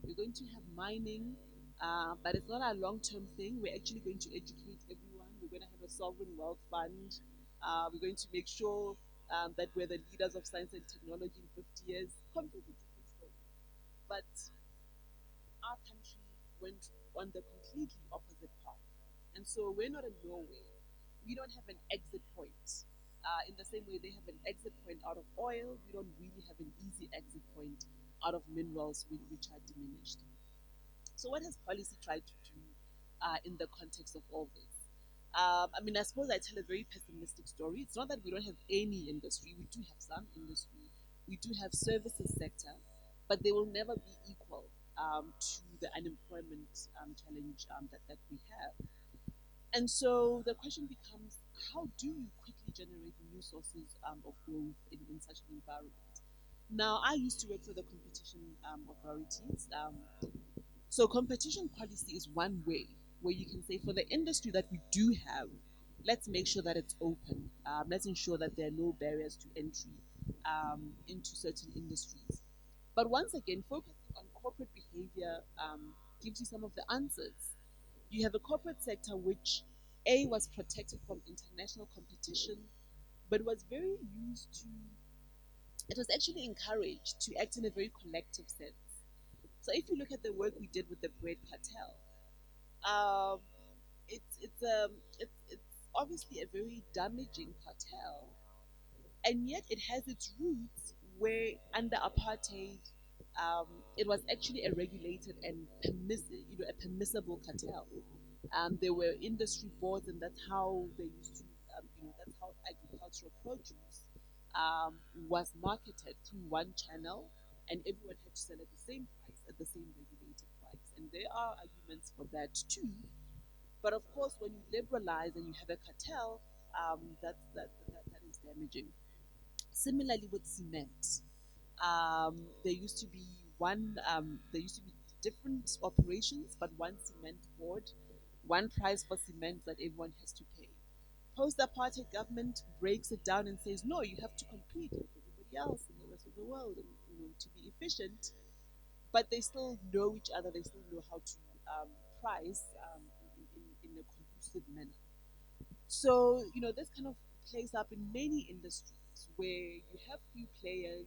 we're going to have mining, but it's not a long-term thing. We're actually going to educate everyone. We're going to have a sovereign wealth fund. We're going to make sure that we're the leaders of science and technology in 50 years. Completely different story. But our country went on the completely opposite path. And so we're not in Norway. We don't have an exit point. In the same way they have an exit point out of oil, we don't really have an easy exit point out of minerals, which are diminished. So, what has policy tried to do in the context of all this? I mean, I suppose I tell a very pessimistic story. It's not that we don't have any industry. We do have some industry. We do have services sector, but they will never be equal to the unemployment challenge that we have. And so the question becomes, how do you quickly generate new sources of growth in such an environment? Now, I used to work for the competition authorities. So competition policy is one way where you can say, for the industry that we do have, let's make sure that it's open. Let's ensure that there are no barriers to entry into certain industries. But once again, focusing on corporate behavior gives you some of the answers. You have a corporate sector which A was protected from international competition, but was very used to, it was actually encouraged to act in a very collective sense. So if you look at the work we did with the bread cartel, um, it's obviously a very damaging cartel, and yet it has its roots where under apartheid, it was actually a regulated and a permissible cartel. There were industry boards, and that's how they used to, that's how agricultural produce was marketed through one channel, and everyone had to sell at the same price, at the same regulated price. And there are arguments for that too. But of course, when you liberalize and you have a cartel, that is damaging. Similarly with cement, there used to be there used to be different operations, but one cement board, one price for cement that everyone has to pay. Post-apartheid government breaks it down and says, no, you have to compete with everybody else in the rest of the world, and to be efficient. But they still know each other. They still know how to price in a conducive manner. So, this kind of plays up in many industries where you have few players.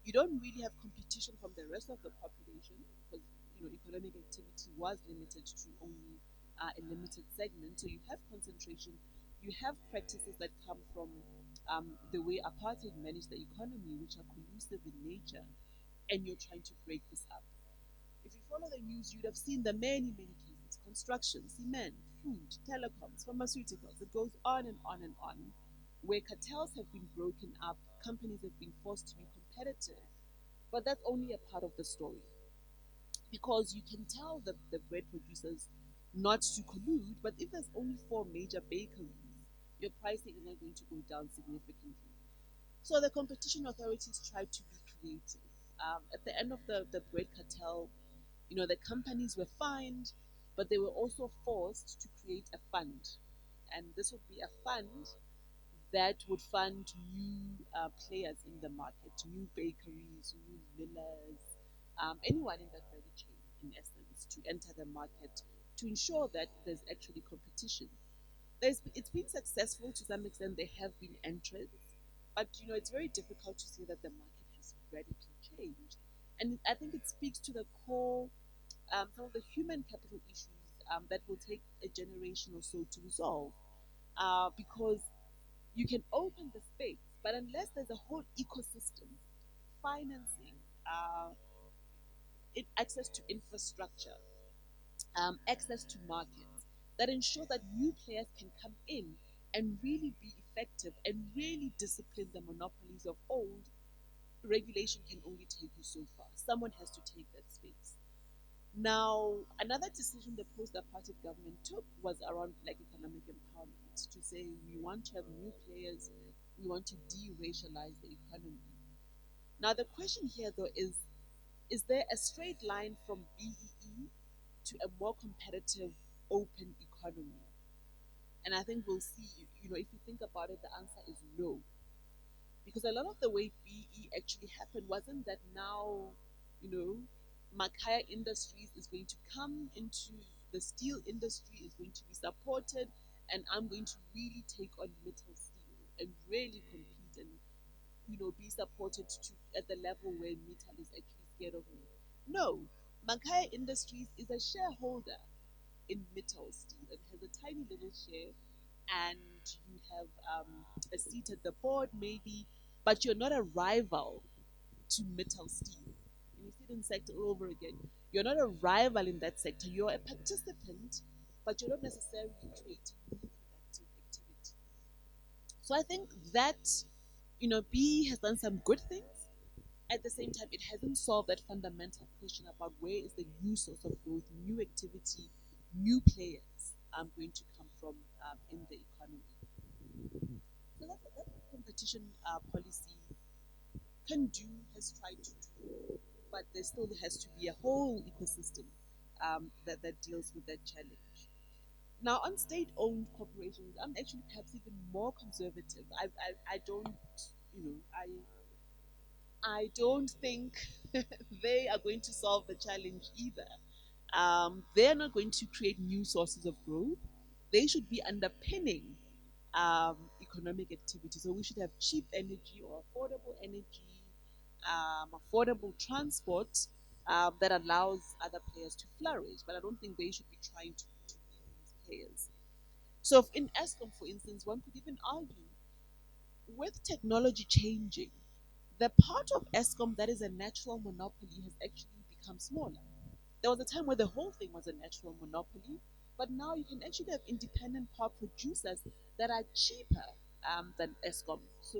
You don't really have competition from the rest of the population because, economic activity was limited to only a limited segment. So you have concentration. You have practices that come from the way apartheid managed the economy, which are collusive in nature, and you're trying to break this up. If you follow the news, you'd have seen the many, many cases: construction, cement, food, telecoms, pharmaceuticals. It goes on and on and on, where cartels have been broken up, companies have been forced to be competitive. But that's only a part of the story, because you can tell the bread producers not to collude, but if there's only four major bakeries, your pricing is not going to go down significantly. So the competition authorities tried to be creative. At the end of the bread cartel, the companies were fined, but they were also forced to create a fund. and this would be a fund that would fund new players in the market, new bakeries, new millers, anyone in that value chain, in essence, to enter the market to ensure that there's actually competition. It's been successful to some extent. There have been entrants, but it's very difficult to see that the market has radically changed. And I think it speaks to the core, some of the human capital issues that will take a generation or so to resolve. Because you can open the space, but unless there's a whole ecosystem, financing, access to infrastructure, access to markets that ensure that new players can come in and really be effective and really discipline the monopolies of old, regulation can only take you so far. Someone has to take that space. Now, another decision the post-apartheid government took was around like economic empowerment to say we want to have new players, we want to de-racialize the economy. Now, the question here though is there a straight line from BEE to a more competitive, open economy? And I think we'll see, if you think about it, the answer is no. Because a lot of the way BE actually happened wasn't that now, you know, Makhaya Industries is going to come into the steel industry, is going to be supported, and I'm going to really take on metal steel and really compete and be supported to at the level where metal is actually scared of me. No, Makhaya Industries is a shareholder in metal steel and has a tiny little share, and you have a seat at the board maybe, but you're not a rival to metal steel. And you see it in sector all over again. You're not a rival in that sector. You're a participant, but you're not necessarily creating new productive activity. So I think that B has done some good things. At the same time, it hasn't solved that fundamental question about where is the new source of growth, new activity, new players going to come from in the economy. So that's what competition policy can do, has tried to do, but there still has to be a whole ecosystem that deals with that challenge. Now, on state-owned corporations, I'm actually perhaps even more conservative. I don't, you know, I don't think they are going to solve the challenge either. They're not going to create new sources of growth. They should be underpinning economic activity. So we should have cheap energy or affordable energy, affordable transport that allows other players to flourish. But I don't think they should be trying to be these players. So in ESCOM, for instance, one could even argue with technology changing, the part of ESCOM that is a natural monopoly has actually become smaller. There was a time where the whole thing was a natural monopoly, but now you can actually have independent power producers that are cheaper than ESCOM. So,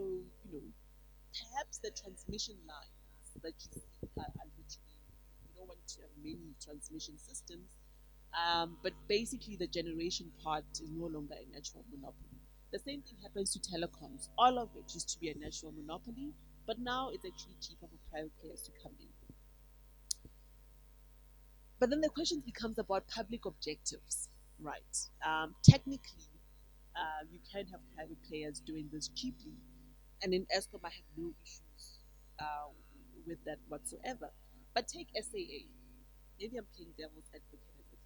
perhaps the transmission lines that you see are literally, you don't want to have many transmission systems, but basically the generation part is no longer a natural monopoly. The same thing happens to telecoms. All of it used to be a natural monopoly, but now it's actually cheaper for private players to come in. But then the question becomes about public objectives, right? Technically, you can have private players doing this cheaply, and in ESCOM, I have no issues with that whatsoever. But take SAA. Maybe I'm playing devil's advocate a little.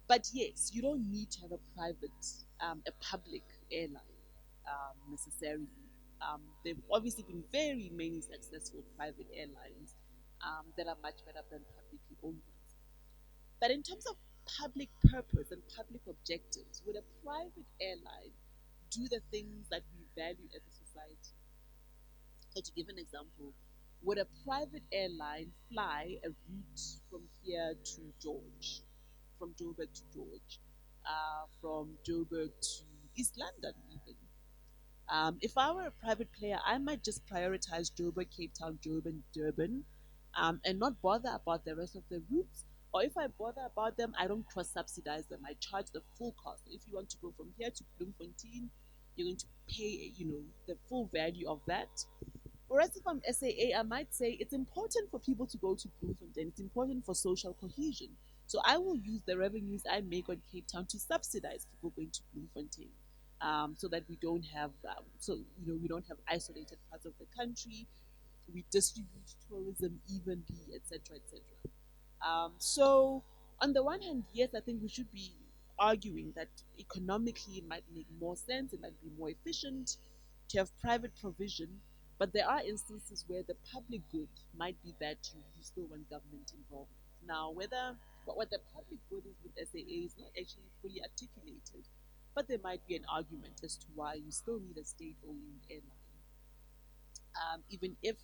But yes, you don't need to have a private, a public airline necessarily. There've obviously been very many successful private airlines that are much better than publicly owned ones. But in terms of public purpose and public objectives, would a private airline do the things that we value as a society? So, to give an example, would a private airline fly a route from here to George, from Joburg to George, from Joburg to East London, even? If I were a private player, I might just prioritize Joburg, Cape Town, Durban, and not bother about the rest of the routes. Or if I bother about them, I don't cross subsidize them. I charge the full cost. If you want to go from here to Bloemfontein, you're going to pay, the full value of that. Whereas if I'm SAA, I might say it's important for people to go to Bloemfontein. It's important for social cohesion. So I will use the revenues I make on Cape Town to subsidize people going to Bloemfontein, so that we don't have we don't have isolated parts of the country. We distribute tourism evenly, etc., etc. So, on the one hand, yes, I think we should be arguing that economically it might make more sense, it might be more efficient to have private provision, but there are instances where the public good might be that you still want government involvement. Now, whether what the public good is with SAA is not actually fully articulated, but there might be an argument as to why you still need a state-owned airline, even if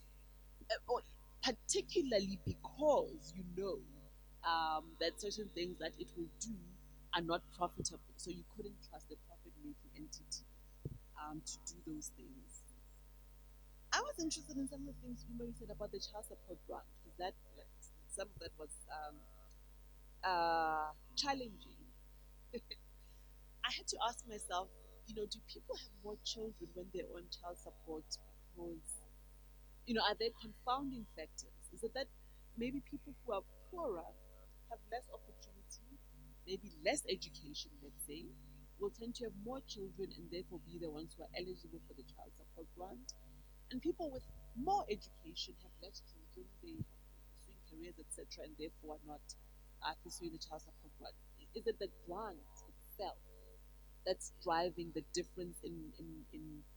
or particularly because you know that certain things that it will do are not profitable. So you couldn't trust a profit making entity to do those things. I was interested in some of the things you said about the child support grant because some of that was challenging. I had to ask myself, do people have more children when they're on child support because are there confounding factors? Is it that maybe people who are poorer have less opportunity, maybe less education, let's say, will tend to have more children and therefore be the ones who are eligible for the child support grant? And people with more education have less children, they have pursuing careers, etc., and therefore are not pursuing the child support grant. Is it the grant itself that's driving the difference in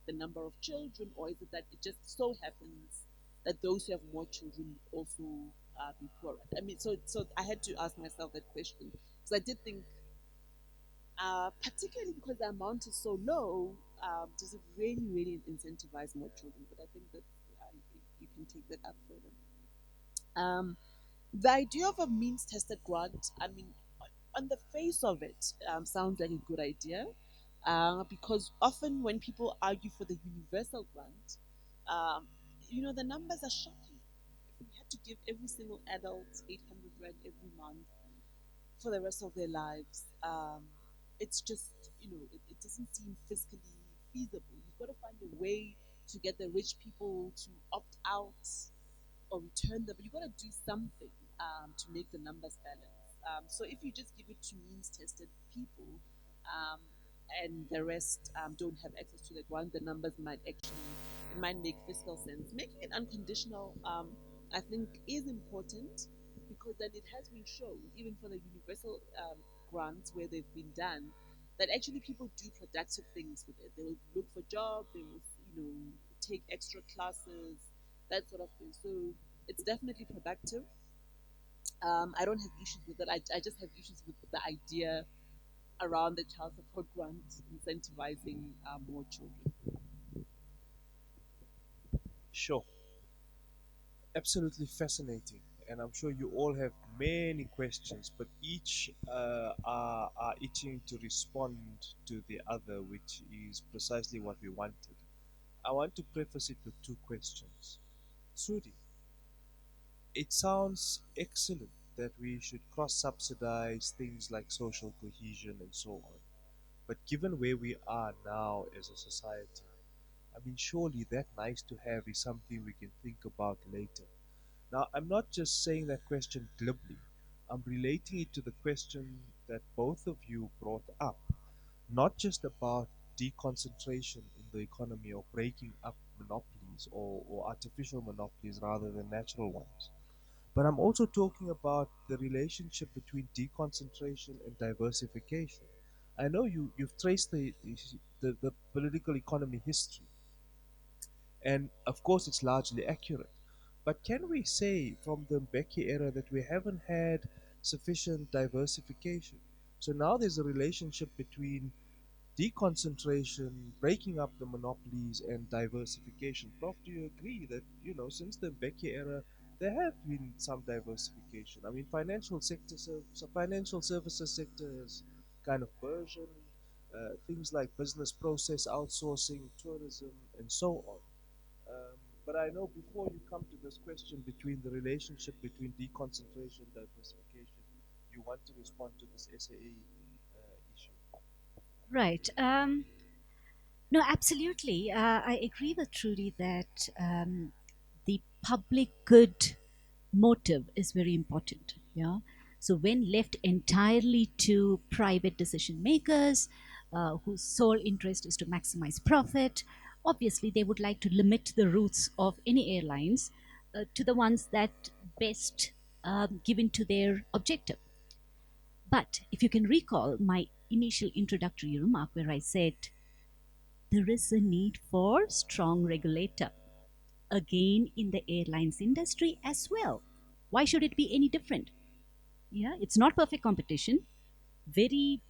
the number of children, or is it that it just so happens that those who have more children also be poorer? I mean, so I had to ask myself that question because I did think, particularly because the amount is so low, does it really, really incentivize more children? But I think that you can take that up further. The idea of a means tested grant, I mean, on the face of it, sounds like a good idea because often when people argue for the universal grant, um, the numbers are shocking. If we had to give every single adult 800 rand every month for the rest of their lives, it's just, it doesn't seem fiscally feasible. You've got to find a way to get the rich people to opt out or return them, but you've got to do something to make the numbers balance. So if you just give it to means tested people um, and the rest don't have access to the grant, the numbers might actually, it might make fiscal sense. Making it unconditional, I think, is important because then it has been shown, even for the universal grants where they've been done, that actually people do productive things with it. They will look for jobs, they will, take extra classes, that sort of thing. So it's definitely productive. I don't have issues with it. I just have issues with the idea around the child support grant incentivizing more children. Sure. Absolutely fascinating. And I'm sure you all have many questions, but each are itching to respond to the other, which is precisely what we wanted. I want to preface it with two questions. Trudi, it sounds excellent that we should cross subsidize things like social cohesion and so on. But given where we are now as a society, I mean, surely that nice to have is something we can think about later. Now, I'm not just saying that question glibly, I'm relating it to the question that both of you brought up, not just about deconcentration in the economy or breaking up monopolies or artificial monopolies rather than natural ones. But I'm also talking about the relationship between deconcentration and diversification. I know you've traced the political economy history, and of course it's largely accurate. But can we say from the Mbeki era that we haven't had sufficient diversification? So now there's a relationship between deconcentration, breaking up the monopolies, and diversification. Prof, do you agree that since the Mbeki era, there have been some diversification? I mean, financial services sector has kind of burgeoned. Things like business process outsourcing, tourism, and so on. Um, but I know before you come to this question between the relationship between deconcentration and diversification, you want to respond to this SAA issue. Right. No, absolutely. I agree with Trudy that the public good motive is very important. Yeah. So when left entirely to private decision makers, whose sole interest is to maximize profit, obviously they would like to limit the routes of any airlines to the ones that best given to their objective. But if you can recall my initial introductory remark where I said there is a need for strong regulator, again in the airlines industry as well. Why should it be any different? Yeah, it's not perfect competition. Very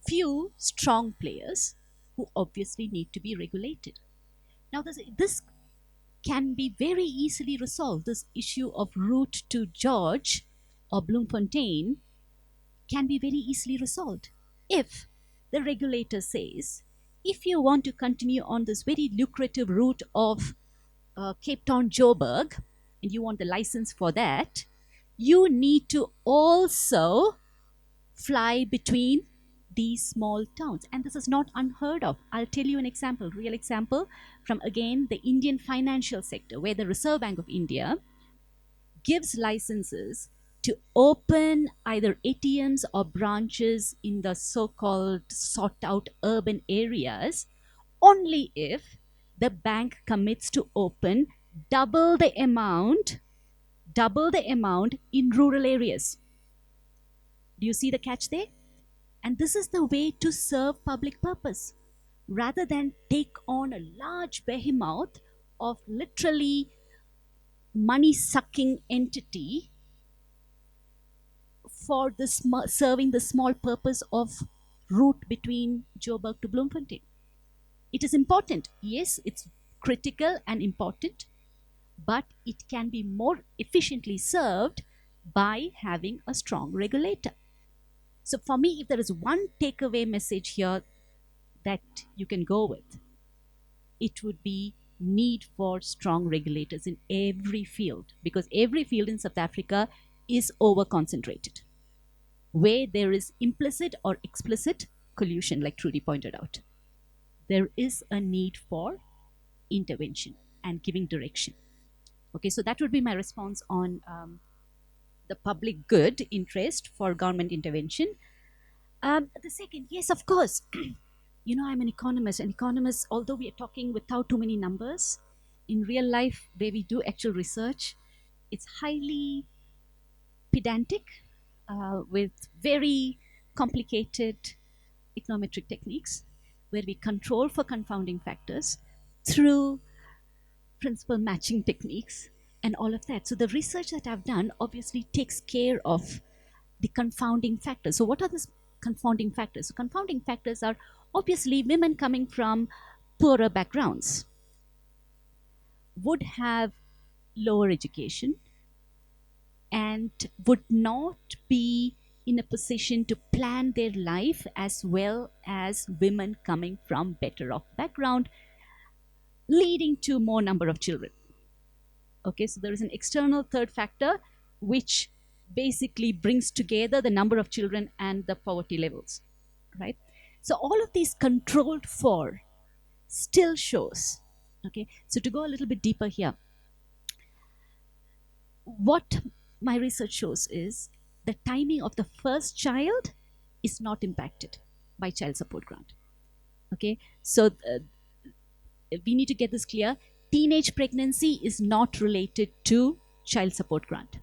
few strong players who obviously need to be regulated. Now, this can be very easily resolved. This issue of route to George or Bloemfontein can be very easily resolved if the regulator says, if you want to continue on this very lucrative route of Cape Town Joburg and you want the license for that, you need to also fly between these small towns. And this is not unheard of. I'll tell you an example, real example from again the Indian financial sector, where the Reserve Bank of India gives licenses to open either ATMs or branches in the so-called sought out urban areas only if the bank commits to open double the amount in rural areas. Do you see the catch there? And this is the way to serve public purpose rather than take on a large behemoth of literally money sucking entity for the serving the small purpose of route between Joburg to Bloemfontein. It is important. Yes, it's critical and important, but it can be more efficiently served by having a strong regulator. So for me, if there is one takeaway message here that you can go with, it would be need for strong regulators in every field, because every field in South Africa is over concentrated, where there is implicit or explicit collusion, like Trudi pointed out. There is a need for intervention and giving direction. Okay, so that would be my response on the public good interest for government intervention. The second, yes, of course. You know, I'm an economist. And economists, although we are talking without too many numbers, in real life, where we do actual research, it's highly pedantic with very complicated econometric techniques where we control for confounding factors through principal matching techniques and all of that. So the research that I've done obviously takes care of the confounding factors. So what are these confounding factors? So confounding factors are obviously women coming from poorer backgrounds would have lower education and would not be in a position to plan their life as well as women coming from better off background, leading to more number of children. Okay, so there is an external third factor which basically brings together the number of children and the poverty levels, right? So all of these controlled for still shows. Okay, so to go a little bit deeper here, what my research shows is the timing of the first child is not impacted by child support grant. Okay, so we need to get this clear. Teenage pregnancy is not related to child support grant.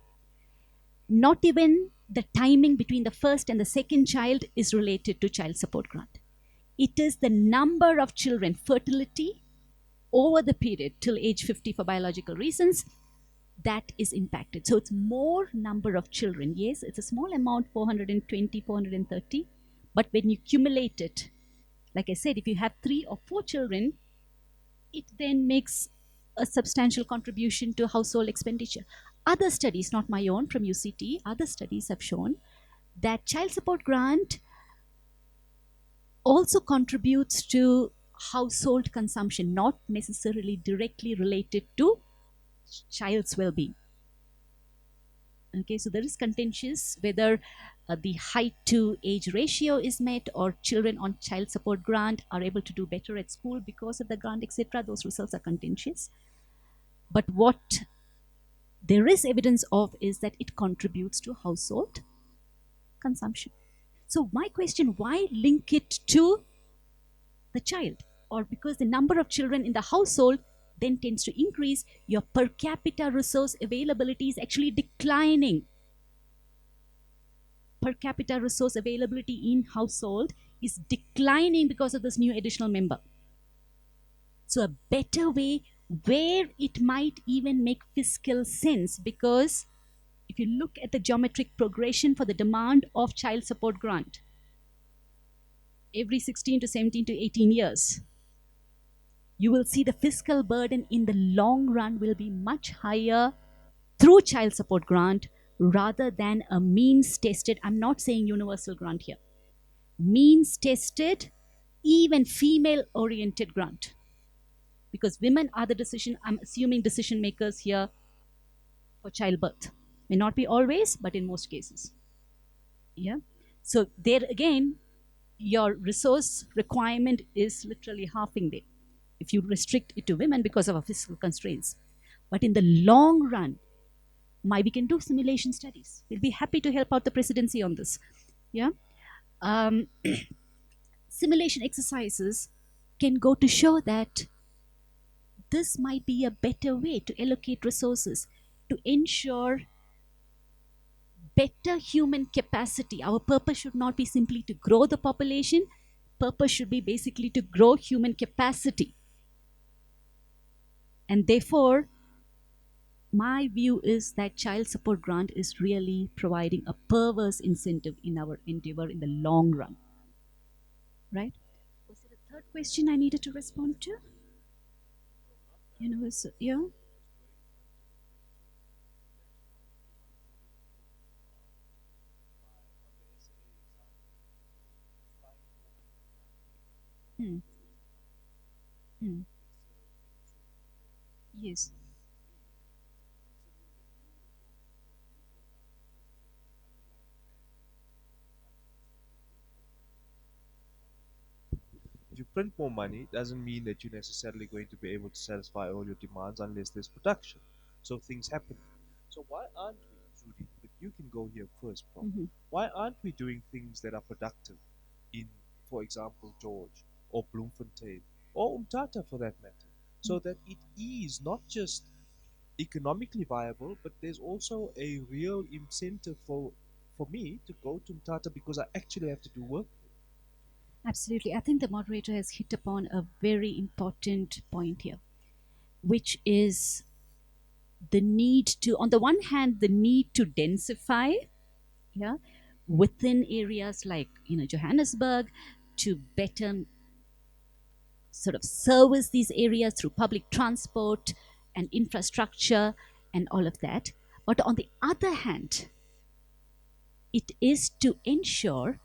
Not even the timing between the first and the second child is related to child support grant. It is the number of children, fertility over the period till age 50 for biological reasons, that is impacted. So it's more number of children. Yes, it's a small amount, 420, 430. But when you accumulate it, like I said, if you have 3 or 4 children, it then makes a substantial contribution to household expenditure. Other studies, not my own from UCT, other studies have shown that child support grant also contributes to household consumption, not necessarily directly related to child's well-being. Okay, so there is contentious whether the height to age ratio is met or children on child support grant are able to do better at school because of the grant, etc. Those results are contentious. But what there is evidence of is that it contributes to household consumption. So my question, why link it to the child? Or because the number of children in the household then tends to increase, your per capita resource availability is actually declining. Per capita resource availability in household is declining because of this new additional member. So a better way where it might even make fiscal sense, because if you look at the geometric progression for the demand of child support grant, every 16 to 17 to 18 years, you will see the fiscal burden in the long run will be much higher through child support grant rather than a means tested, I'm not saying universal grant here, means tested, even female oriented grant. Because women are the decision, I'm assuming, decision makers here for childbirth. May not be always, but in most cases. Yeah. So there again, your resource requirement is literally halving there if you restrict it to women because of our fiscal constraints. But in the long run, we can do simulation studies. We'll be happy to help out the presidency on this. Yeah. Um, simulation exercises can go to show that this might be a better way to allocate resources to ensure better human capacity. Our purpose should not be simply to grow the population. Purpose should be basically to grow human capacity. And therefore, my view is that child support grant is really providing a perverse incentive in our endeavor in the long run. Right? Was there a third question I needed to respond to? Universal, yeah? Hmm. Hmm. Yes. If you print more money, it doesn't mean that you're necessarily going to be able to satisfy all your demands unless there's production. So things happen. So why aren't we, Trudi, but you can go here first, Paul. Mm-hmm. Why aren't we doing things that are productive in, for example, George or Bloemfontein or Umtata for that matter, so that it is not just economically viable, but there's also a real incentive for me to go to Umtata because I actually have to do work. Absolutely. I think the moderator has hit upon a very important point here, which is the need to, on the one hand, the need to densify, yeah, within areas like Johannesburg, to better sort of service these areas through public transport and infrastructure and all of that. But on the other hand, it is to ensure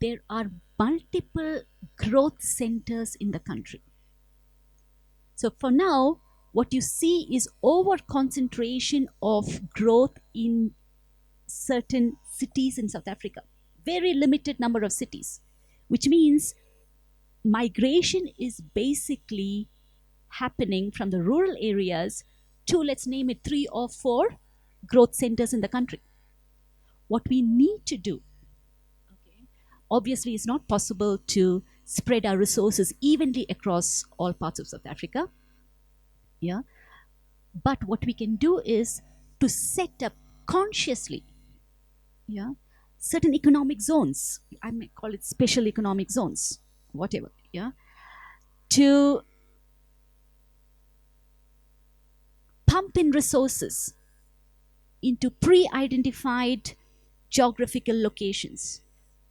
there are multiple growth centers in the country. So for now, what you see is over concentration of growth in certain cities in South Africa. Very limited number of cities, which means migration is basically happening from the rural areas to, let's name it, 3 or 4 growth centers in the country. What we need to do, okay, obviously, it's not possible to spread our resources evenly across all parts of South Africa. Yeah. But what we can do is to set up consciously, yeah, certain economic zones. I may call it special economic zones, whatever, yeah, to pump in resources into pre-identified geographical locations,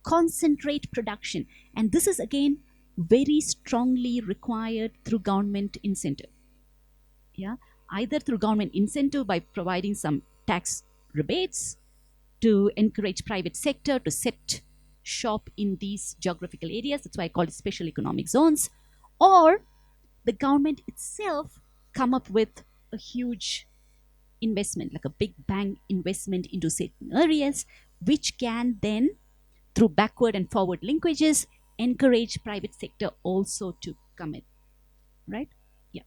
concentrate production, and this is again very strongly required through government incentive. Yeah, either through government incentive by providing some tax rebates to encourage private sector to set shop in these geographical areas. That's why I call it special economic zones. Or the government itself come up with a huge investment, like a big bang investment into certain areas, which can then, through backward and forward linkages, encourage private sector also to come in. Right? Yeah.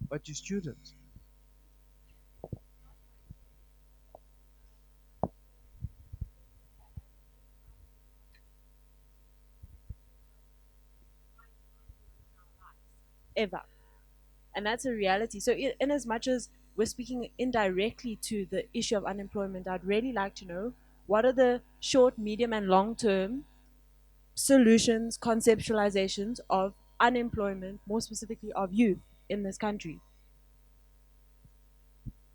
but you students. Ever. And that's a reality. So, in as much as we're speaking indirectly to the issue of unemployment, I'd really like to know what are the short, medium, and long term solutions, conceptualizations of unemployment, more specifically of youth in this country.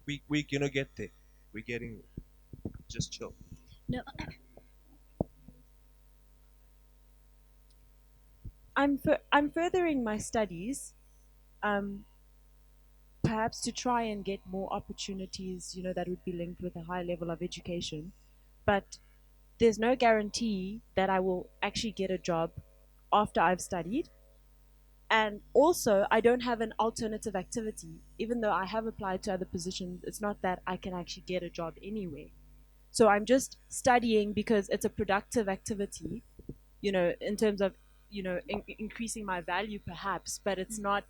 We're gonna get there. We're getting there. Just chill. No, I'm furthering my studies, um, perhaps to try and get more opportunities, that would be linked with a high level of education. But there's no guarantee that I will actually get a job after I've studied. And also, I don't have an alternative activity. Even though I have applied to other positions, it's not that I can actually get a job anywhere. So I'm just studying because it's a productive activity, in terms of, increasing my value perhaps, but it's not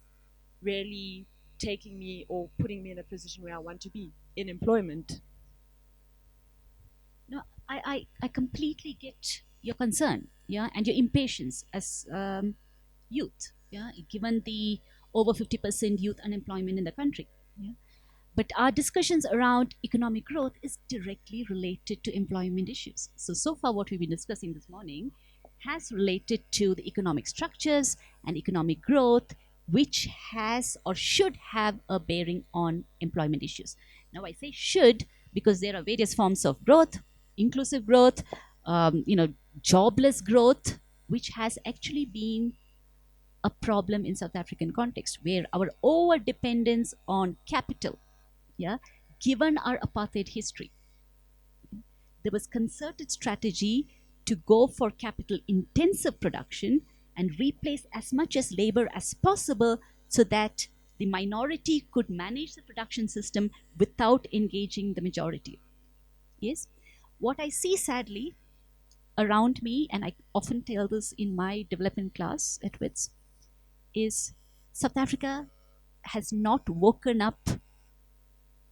really taking me or putting me in a position where I want to be in employment. no, I completely get your concern, yeah, and your impatience as youth, yeah, given the over 50% youth unemployment in the country, yeah. But our discussions around economic growth is directly related to employment issues. So far, what we've been discussing this morning has related to the economic structures and economic growth, which has or should have a bearing on employment issues. Now, I say should because there are various forms of growth, inclusive growth, jobless growth, which has actually been a problem in South African context, where our over dependence on capital, yeah, given our apartheid history, there was concerted strategy to go for capital intensive production and replace as much as labor as possible so that the minority could manage the production system without engaging the majority. Yes, what I see sadly around me, and I often tell this in my development class at Wits, is South Africa has not woken up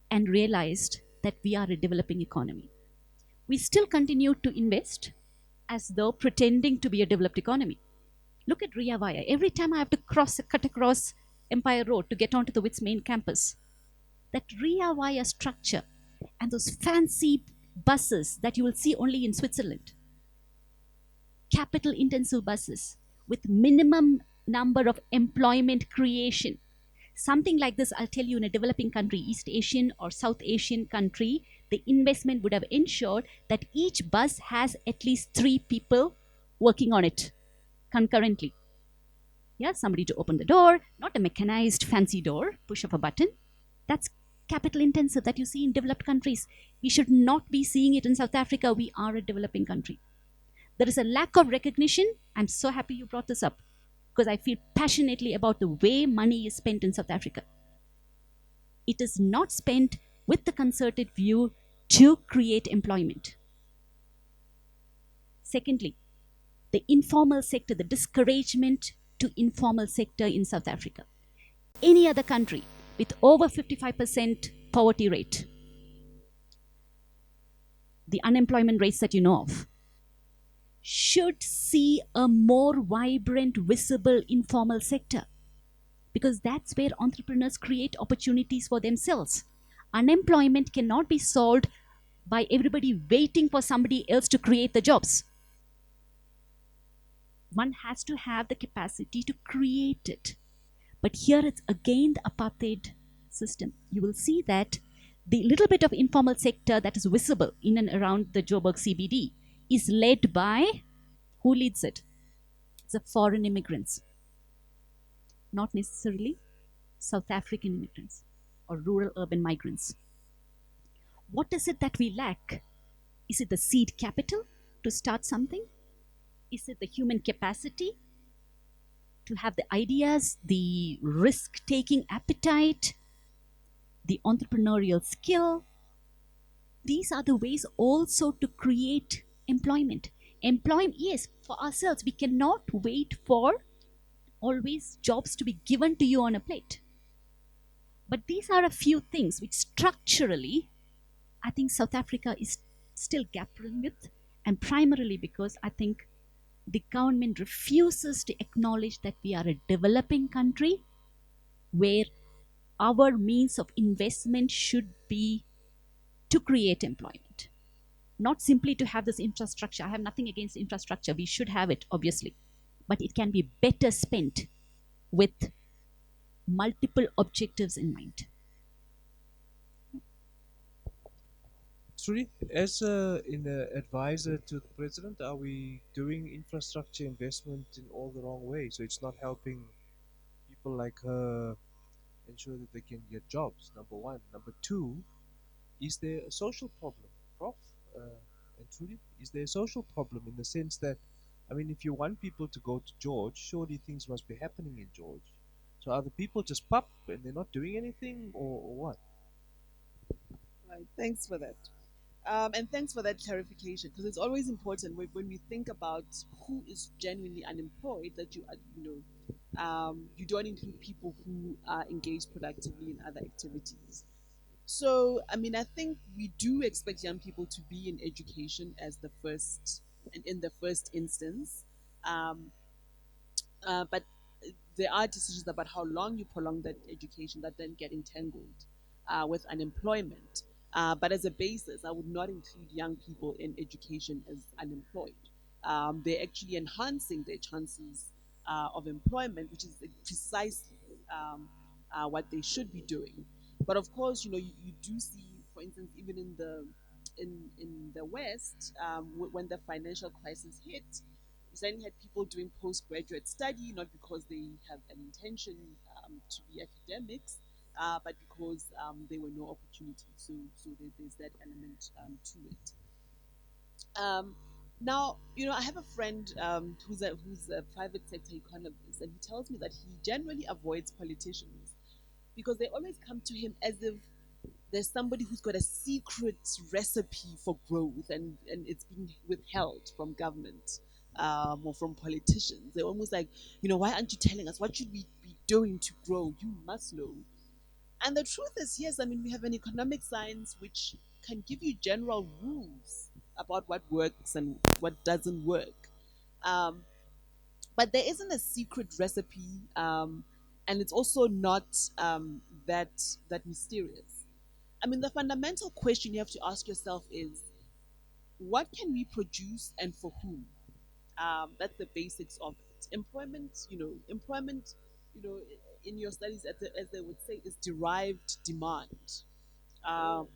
and realized that we are a developing economy. We still continue to invest as though pretending to be a developed economy. Look at Ria Vaya. Every time I have to cut across Empire Road to get onto the Wits main campus, that Ria Vaya structure and those fancy buses that you will see only in Switzerland, capital intensive buses with minimum number of employment creation. Something like this, I'll tell you, in a developing country, East Asian or South Asian country, the investment would have ensured that each bus has at least 3 people working on it concurrently. Yeah, somebody to open the door, not a mechanized fancy door, push of a button. That's capital intensive that you see in developed countries. We should not be seeing it in South Africa. We are a developing country. There is a lack of recognition. I'm so happy you brought this up because I feel passionately about the way money is spent in South Africa. It is not spent with the concerted view to create employment. Secondly, the informal sector, the discouragement to informal sector in South Africa. Any other country with over 55% poverty rate, the unemployment rates that you know of, should see a more vibrant, visible informal sector because that's where entrepreneurs create opportunities for themselves. Unemployment cannot be solved by everybody waiting for somebody else to create the jobs. One has to have the capacity to create it. But here it's again the apartheid system. You will see that the little bit of informal sector that is visible in and around the Joburg CBD is led by, who leads it? It's the foreign immigrants. Not necessarily South African immigrants or rural urban migrants. What is it that we lack? Is it the seed capital to start something? Is it the human capacity to have the ideas, the risk-taking appetite, the entrepreneurial skill? These are the ways also to create employment. Employment, yes, for ourselves. We cannot wait for always jobs to be given to you on a plate. But these are a few things which structurally, I think South Africa is still grappling with, and primarily because I think the government refuses to acknowledge that we are a developing country where our means of investment should be to create employment, not simply to have this infrastructure. I have nothing against infrastructure, we should have it, obviously, but it can be better spent with multiple objectives in mind. Trudi, as an advisor to the president, are we doing infrastructure investment in all the wrong way? So it's not helping people like her ensure that they can get jobs, number one. Number two, is there a social problem, Prof? And Trudy, is there a social problem in the sense that, I mean, if you want people to go to George, surely things must be happening in George. So are the people just pop and they're not doing anything, or what? Right. Thanks for that. And thanks for that clarification, because it's always important when we think about who is genuinely unemployed that you don't include people who are engaged productively in other activities. So, I mean, I think we do expect young people to be in education as the first and in the first instance. Um, but there are decisions about how long you prolong that education that then get entangled with unemployment. But as a basis, I would not include young people in education as unemployed. They're actually enhancing their chances of employment, which is precisely what they should be doing. But of course, you do see, for instance, even in the West, when the financial crisis hit, we certainly had people doing postgraduate study, not because they have an intention to be academics, but because there were no opportunities. So there's that element to it. Um, Now, I have a friend who's a private sector economist, and he tells me that he generally avoids politicians because they always come to him as if there's somebody who's got a secret recipe for growth, and it's being withheld from government or from politicians. They're almost like, why aren't you telling us? What should we be doing to grow? You must know. And the truth is, yes, I mean, we have an economic science which can give you general rules about what works and what doesn't work. Um, but there isn't a secret recipe, and it's also not that mysterious. I mean, the fundamental question you have to ask yourself is, what can we produce and for whom? That's the basics of it. Employment, you know, in your studies, as they would say, is derived demand. Um,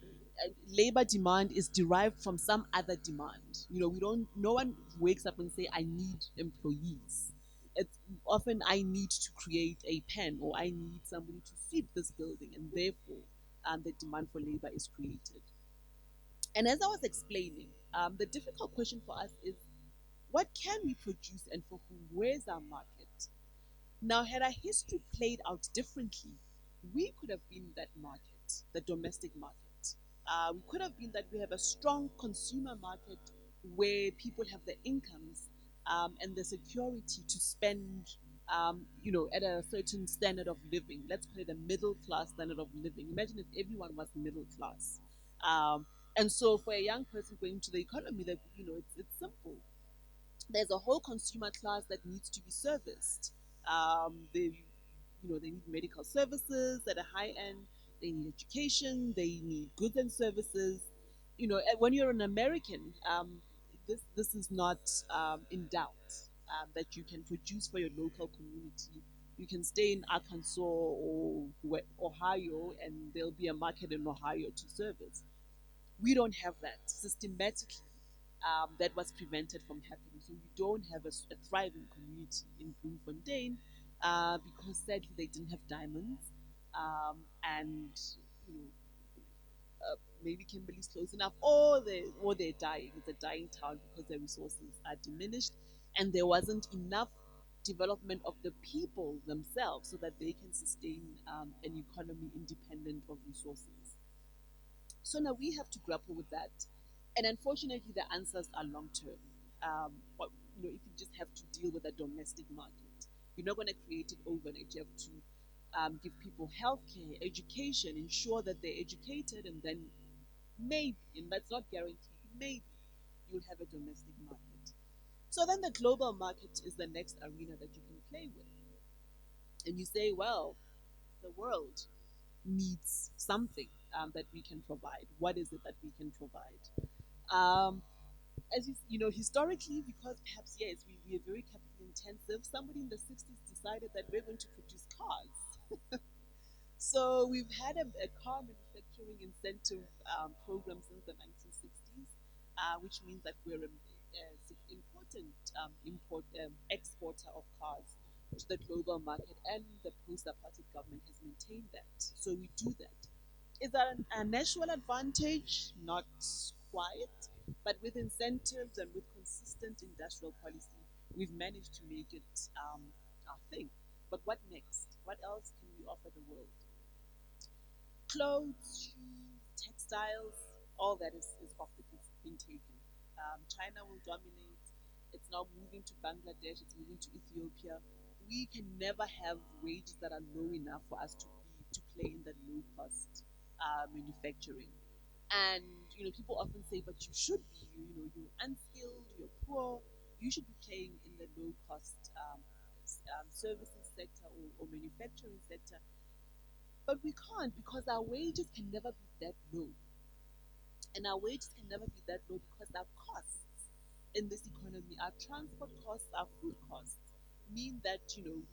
Labor demand is derived from some other demand. No one wakes up and say, I need employees. It's often, I need to create a pen, or I need somebody to sweep this building, and therefore the demand for labor is created. And as I was explaining, the difficult question for us is, what can we produce and for whom? Where's our market? Now, had our history played out differently, we could have been that market, the domestic market. We could have been that we have a strong consumer market where people have the incomes and the security to spend, at a certain standard of living. Let's call it a middle class standard of living. Imagine if everyone was middle class. And so, for a young person going to the economy, that it's simple. There's a whole consumer class that needs to be serviced. They need medical services at a high end. They need education. They need goods and services. When you're an American, this is not in doubt that you can produce for your local community. You can stay in Arkansas or Ohio, and there'll be a market in Ohio to service. We don't have that systematically. That was prevented from happening. So we don't have a thriving community in Bloemfontein because sadly they didn't have diamonds, and you know, maybe Kimberley's close enough, or they're dying. It's a dying town because the resources are diminished, and there wasn't enough development of the people themselves so that they can sustain an economy independent of resources. So now we have to grapple with that, and unfortunately, the answers are long term. But if you just have to deal with a domestic market, you're not going to create it overnight. You have to give people healthcare, education, ensure that they're educated, and then maybe, and that's not guaranteed, maybe you'll have a domestic market. So then the global market is the next arena that you can play with. And you say, well, the world needs something that we can provide. What is it that we can provide? Um, as you know, historically, because perhaps, yes, we are very capital intensive, somebody in the 60s decided that we're going to produce cars. So we've had a car manufacturing incentive program since the 1960s, which means that we're an important exporter of cars to the global market, and the post-apartheid government has maintained that. So we do that. Is that a national advantage? Not quite, but with incentives and with consistent industrial policy, we've managed to make it our thing. But what next? What else can we offer the world? Clothes, shoes, textiles, all that is off the being taken. China will dominate. It's now moving to Bangladesh. It's moving to Ethiopia. We can never have wages that are low enough for us to play in the low cost manufacturing. And people often say, but you should be. You're unskilled. You're poor. You should be playing in the low cost services sector or manufacturing sector, but we can't because our wages can never be that low. And our wages can never be that low because our costs in this economy, our transport costs, our food costs, mean that, we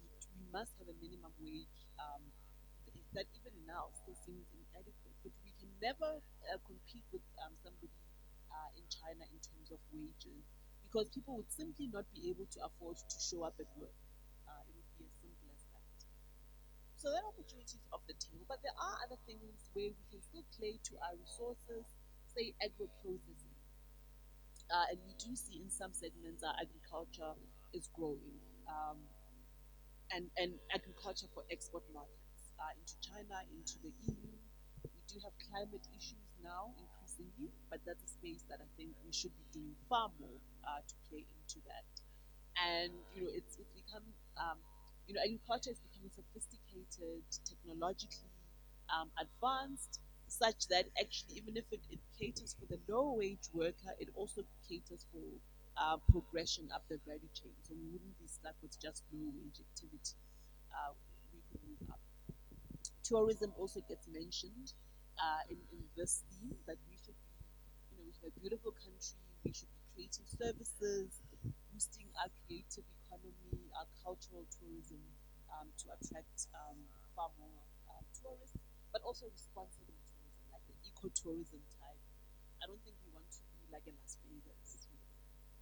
must have a minimum wage that even now still seems inadequate. But we can never compete with somebody in China in terms of wages because people would simply not be able to afford to show up at work. It would be as simple as that. So there are opportunities off the table, but there are other things where we can still play to our resources, say agro processing. And we do see in some segments our agriculture is growing, and agriculture for export markets into China, into the EU. We do have climate issues now increasingly, but that's a space that I think we should be doing far more to play into that. And it's become agriculture is becoming sophisticated, technologically advanced, such that actually even if it caters for the low wage worker, it also caters for progression up the value chain. So we wouldn't be stuck with just low wage activity. We could move up. Tourism also gets mentioned in this theme, that we should be, we have a beautiful country, we should be creating services, boosting our creative economy, our cultural tourism to attract far more tourists, but also responsible tourism, like the ecotourism type. I don't think we want to be like in Las Vegas.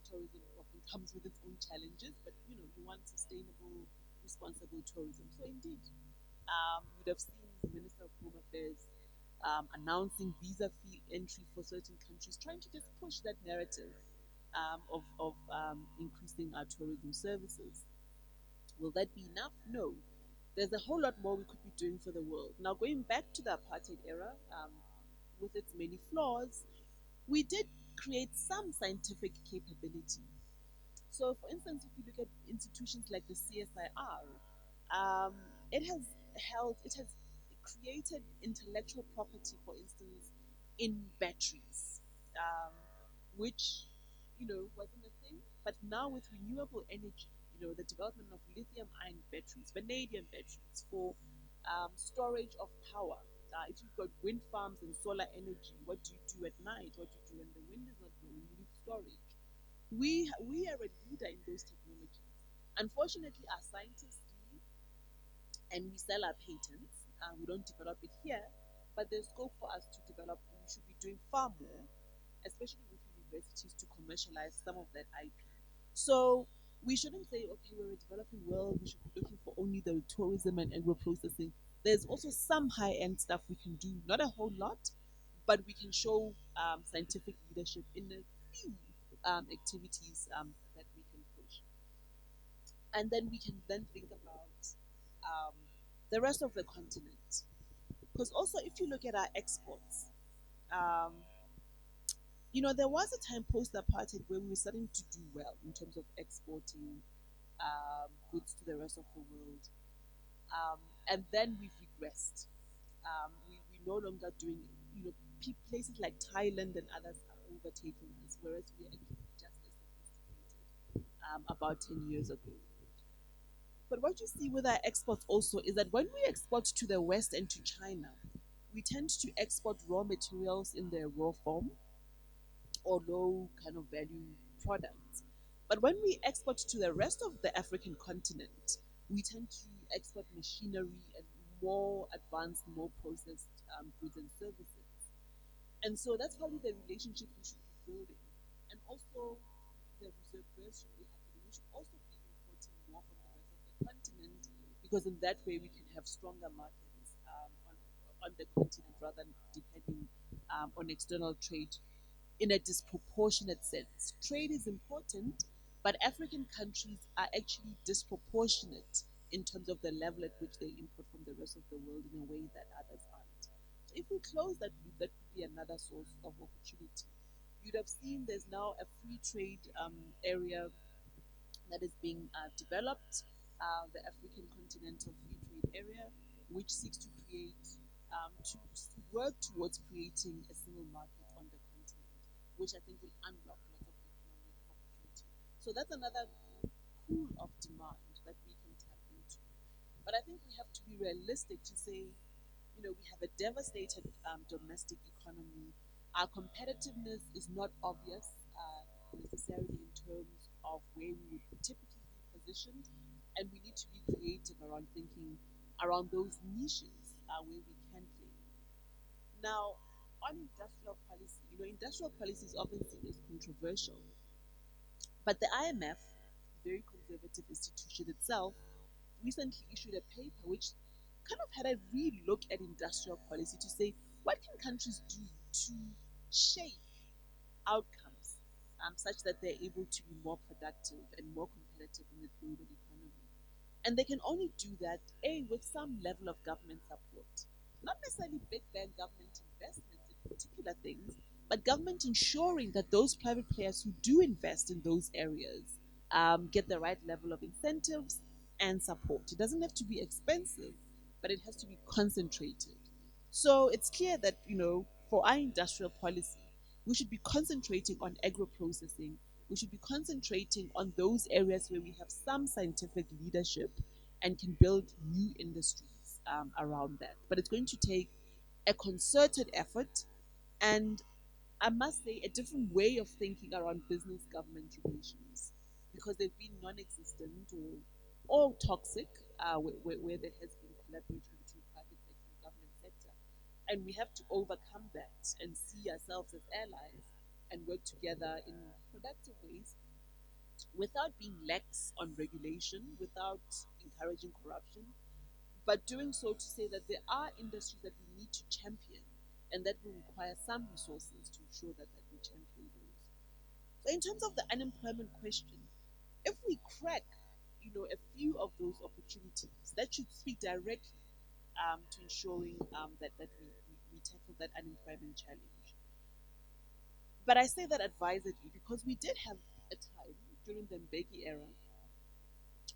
Tourism often comes with its own challenges, but you want sustainable, responsible tourism. So indeed, you would have seen the Minister of Home Affairs announcing visa fee entry for certain countries, trying to just push that narrative of increasing our tourism services. Will that be enough? No. There's a whole lot more we could be doing for the world. Now, going back to the apartheid era, with its many flaws, we did create some scientific capability. So, for instance, if you look at institutions like the CSIR, um, it has created intellectual property, for instance, in batteries, which wasn't a thing. But now with renewable energy, the development of lithium-ion batteries, vanadium batteries for storage of power. If you've got wind farms and solar energy, what do you do at night? What do you do when the wind is not blowing? You need storage. We are a leader in those technologies. Unfortunately, our scientists leave and we sell our patents. We don't develop it here, but there's scope for us to develop. We should be doing far more, especially with universities, to commercialize some of that IP. So we shouldn't say, okay, we're a developing world, we should be looking for only the tourism and agro processing. There's also some high end stuff we can do, not a whole lot, but we can show scientific leadership in a few activities that we can push. And then we can then think about um, the rest of the continent. Because also, if you look at our exports, um, there was a time post apartheid where we were starting to do well in terms of exporting goods to the rest of the world. and then we've regressed. We're no longer doing, places like Thailand and others are overtaking us, whereas we are actually just as sophisticated about 10 years ago. But what you see with our exports also is that when we export to the West and to China, we tend to export raw materials in their raw form or low kind of value products. But when we export to the rest of the African continent, we tend to export machinery and more advanced, more processed goods and services. And so that's probably the relationship we should be building. And also the reserve growth should be happening. We should also be importing more from the rest of the continent because in that way we can have stronger markets on the continent rather than depending on external trade in a disproportionate sense. Trade is important, but African countries are actually disproportionate in terms of the level at which they import from the rest of the world in a way that others aren't. So if we close that loop, that could be another source of opportunity. You'd have seen there's now a free trade area that is being developed, the African Continental Free Trade Area, which seeks to create, to work towards creating a single market on the continent, which I think will unlock lots of economic opportunity. So that's another pool of demand that we can tap into. But I think we have to be realistic to say, we have a devastated domestic economy. Our competitiveness is not obvious necessarily in terms of where we would typically be positioned, and we need to be creative around thinking around those niches where we can play. Now, on industrial policy, industrial policy is often seen as controversial, but the IMF, very conservative institution itself, recently issued a paper which kind of had a real look at industrial policy to say what can countries do to shape outcomes such that they're able to be more productive and more competitive in the global economy. And they can only do that, A, with some level of government support. Not necessarily big bang government investments in particular things, but government ensuring that those private players who do invest in those areas get the right level of incentives and support. It doesn't have to be expensive, but it has to be concentrated. So it's clear that, for our industrial policy, we should be concentrating on agro processing. We should be concentrating on those areas where we have some scientific leadership and can build new industries around that. But it's going to take a concerted effort and, I must say, a different way of thinking around business government relations because they've been non existent or toxic where there has been collaboration between private sector and government sector. And we have to overcome that and see ourselves as allies and work together in productive ways without being lax on regulation, without encouraging corruption, but doing so to say that there are industries that we need to champion and that will require some resources to ensure that we champion those. So in terms of the unemployment question, if we crack, a few of those opportunities, that should speak directly to ensuring that we tackle that unemployment challenge. But I say that advisedly because we did have a time during the Mbeki era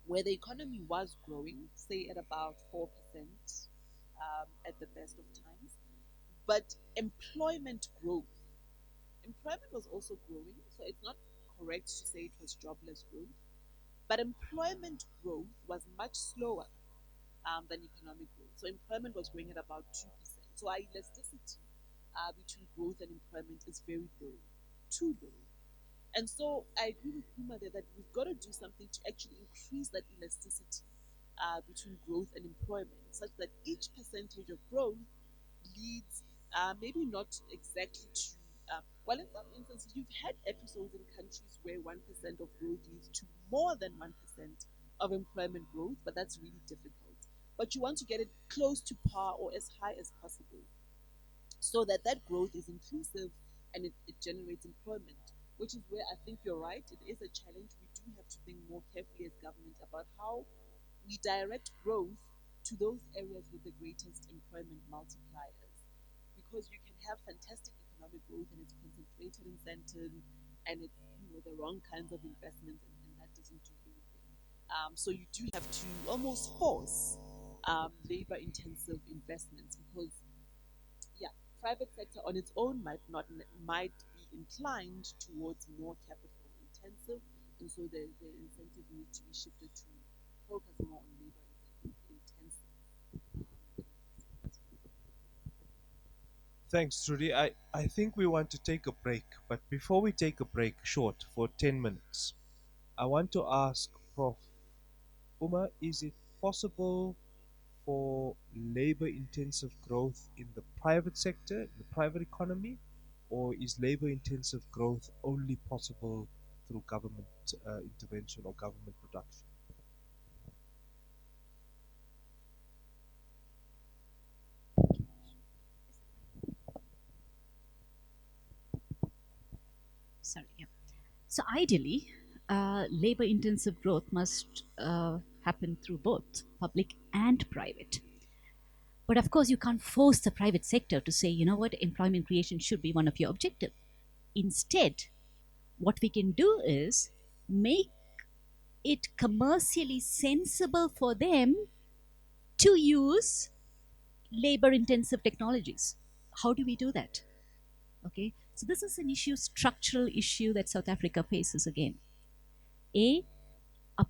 where the economy was growing, say at about 4% at the best of times, but employment was also growing, so it's not correct to say it was jobless growth, but employment growth was much slower than economic growth. So employment was growing at about 2%. So our elasticity between growth and employment is very low, too low. And so I agree with Uma there that we've got to do something to actually increase that elasticity between growth and employment, such that each percentage of growth leads maybe not exactly to, well, in some instances, you've had episodes in countries where 1% of growth leads to more than 1% of employment growth, but that's really difficult. But you want to get it close to par or as high as possible so that that growth is inclusive and it generates employment, which is where I think you're right. It is a challenge. We do have to think more carefully as government about how we direct growth to those areas with the greatest employment multipliers. Because you can have fantastic economic growth and it's concentrated and centered and it's the wrong kinds of investments and that doesn't do anything. So you do have to almost force labor intensive investments, because yeah, private sector on its own might be inclined towards more capital intensive, and so the incentive needs to be shifted to focus more on labor intensive. Thanks, Trudy. I think we want to take a break, but before we take a break, short, for 10 minutes, I want to ask Prof. Uma, is it possible for labor intensive growth in the private sector, in the private economy, or is labor intensive growth only possible through government intervention or government production? Sorry, yeah. So ideally, labor intensive growth must happen through both public and private. But of course, you can't force the private sector to say, you know what, employment creation should be one of your objectives. Instead, what we can do is make it commercially sensible for them to use labor intensive technologies. How do we do that? Okay, so this is an issue, structural issue that South Africa faces again. A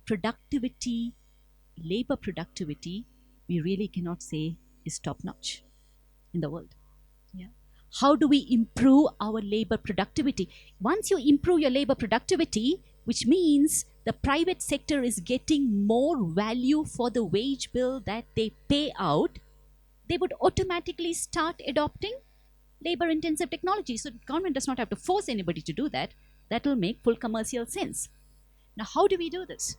productivity, labor productivity, we really cannot say is top notch in the world. Yeah. How do we improve our labor productivity? Once you improve your labor productivity, which means the private sector is getting more value for the wage bill that they pay out, they would automatically start adopting labor intensive technology. So government does not have to force anybody to do that. That will make full commercial sense. Now, how do we do this?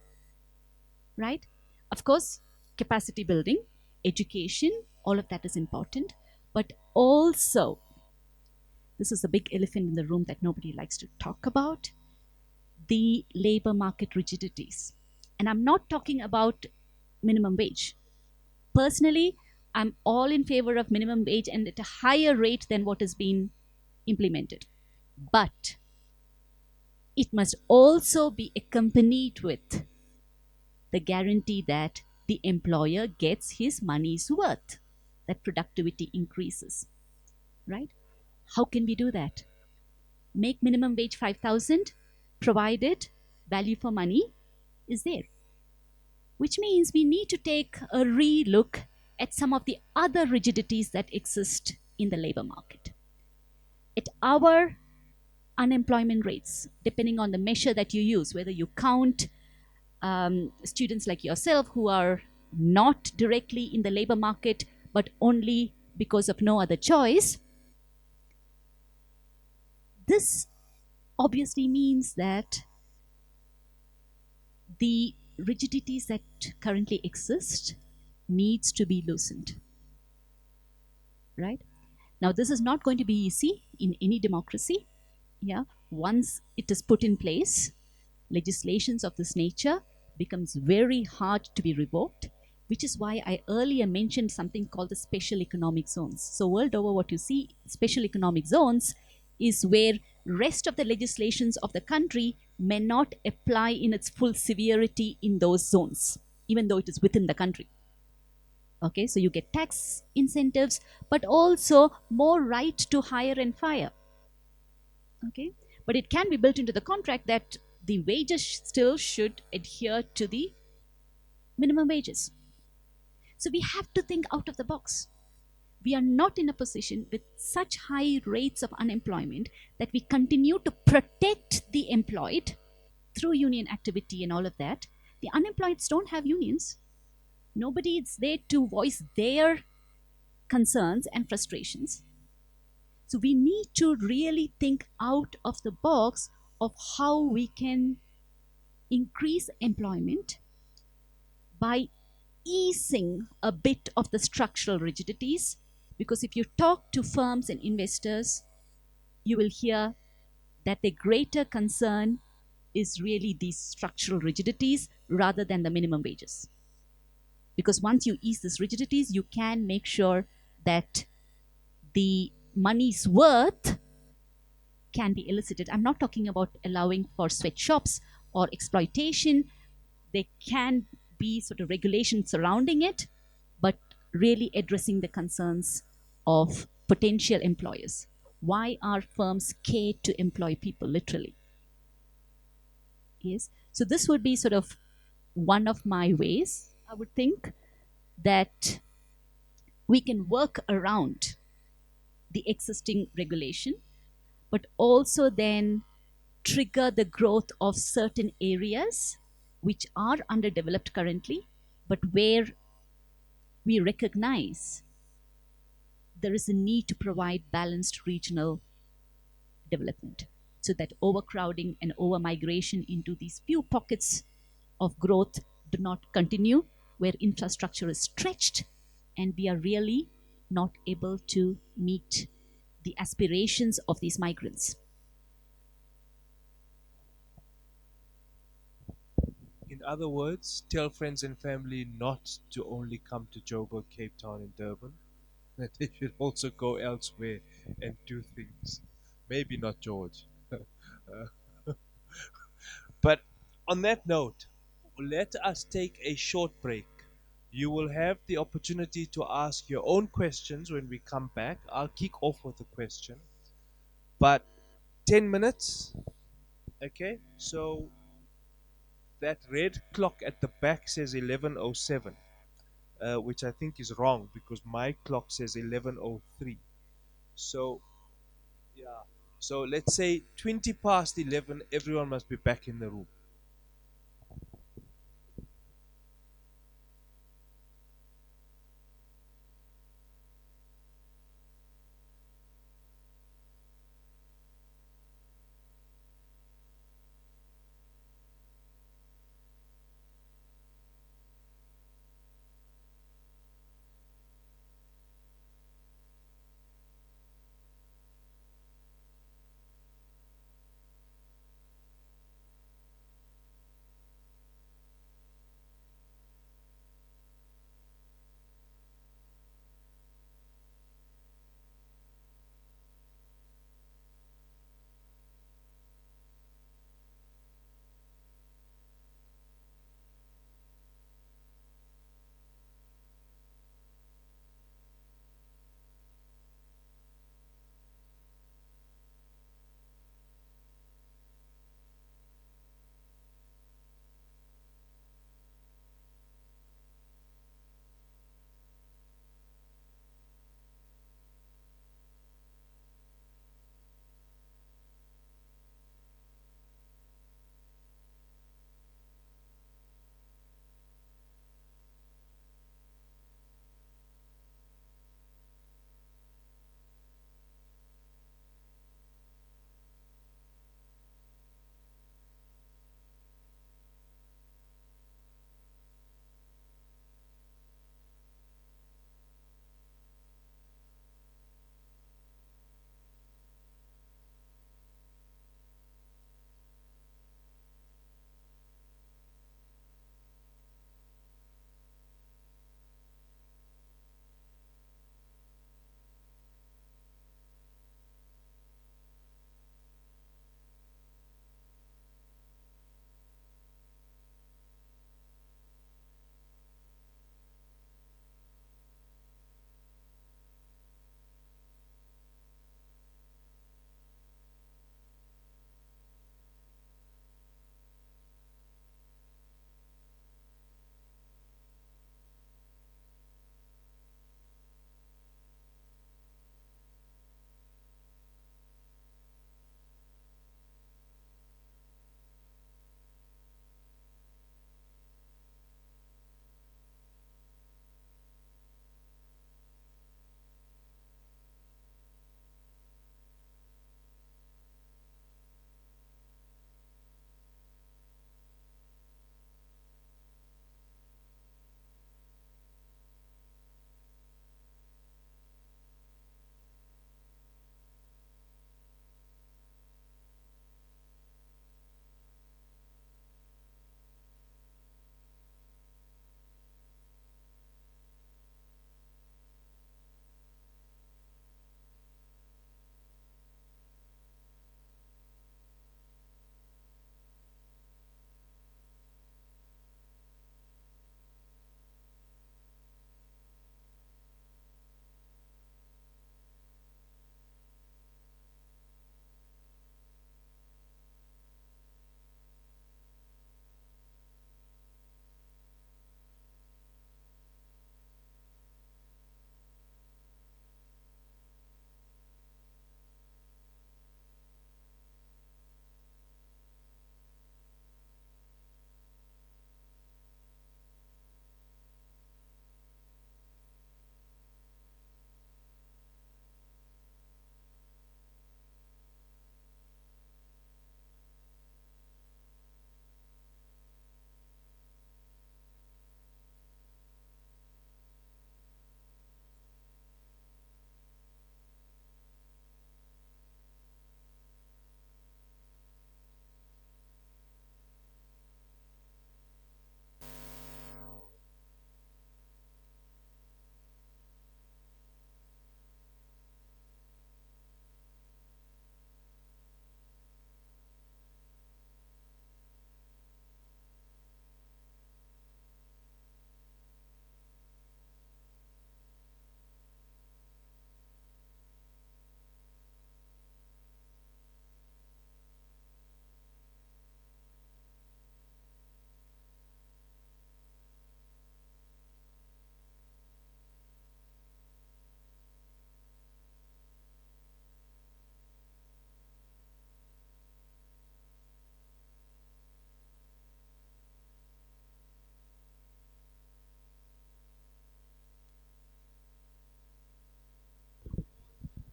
Right? Of course, capacity building, education, all of that is important. But also, this is a big elephant in the room that nobody likes to talk about, the labor market rigidities. And I'm not talking about minimum wage. Personally, I'm all in favor of minimum wage and at a higher rate than what is being implemented. But it must also be accompanied with the guarantee that the employer gets his money's worth, that productivity increases, right? How can we do that? Make minimum wage 5,000, provided value for money is there. Which means we need to take a re-look at some of the other rigidities that exist in the labor market. At our unemployment rates, depending on the measure that you use, whether you count students like yourself who are not directly in the labor market but only because of no other choice, this obviously means that the rigidities that currently exist needs to be loosened, right? Now, this is not going to be easy in any democracy. Yeah, once it is put in place, legislations of this nature becomes very hard to be revoked, which is why I earlier mentioned something called the special economic zones. So world over, what you see, special economic zones is where rest of the legislations of the country may not apply in its full severity in those zones, even though it is within the country. Okay, so you get tax incentives, but also more right to hire and fire. Okay, but it can be built into the contract that the wages still should adhere to the minimum wages. So we have to think out of the box. We are not in a position with such high rates of unemployment that we continue to protect the employed through union activity and all of that. The unemployed don't have unions. Nobody is there to voice their concerns and frustrations. So we need to really think out of the box of how we can increase employment by easing a bit of the structural rigidities. Because if you talk to firms and investors, you will hear that the greater concern is really these structural rigidities rather than the minimum wages. Because once you ease these rigidities, you can make sure that the money's worth can be elicited. I'm not talking about allowing for sweatshops or exploitation. There can be sort of regulation surrounding it, but really addressing the concerns of potential employers. Why are firms scared to employ people, literally? Yes. So this would be sort of one of my ways, I would think, that we can work around the existing regulation, but also then trigger the growth of certain areas which are underdeveloped currently, but where we recognize there is a need to provide balanced regional development so that overcrowding and over migration into these few pockets of growth do not continue, where infrastructure is stretched and we are really not able to meet the aspirations of these migrants. In other words, tell friends and family not to only come to Joburg, Cape Town, and Durban, that they should also go elsewhere and do things. Maybe not George. But on that note, let us take a short break. You will have the opportunity to ask your own questions when we come back. I'll kick off with a question, but 10 minutes. Okay, so that red clock at the back says 11:07, which I think is wrong because my clock says 11:03. So, yeah. So let's say 20 past 11, everyone must be back in the room.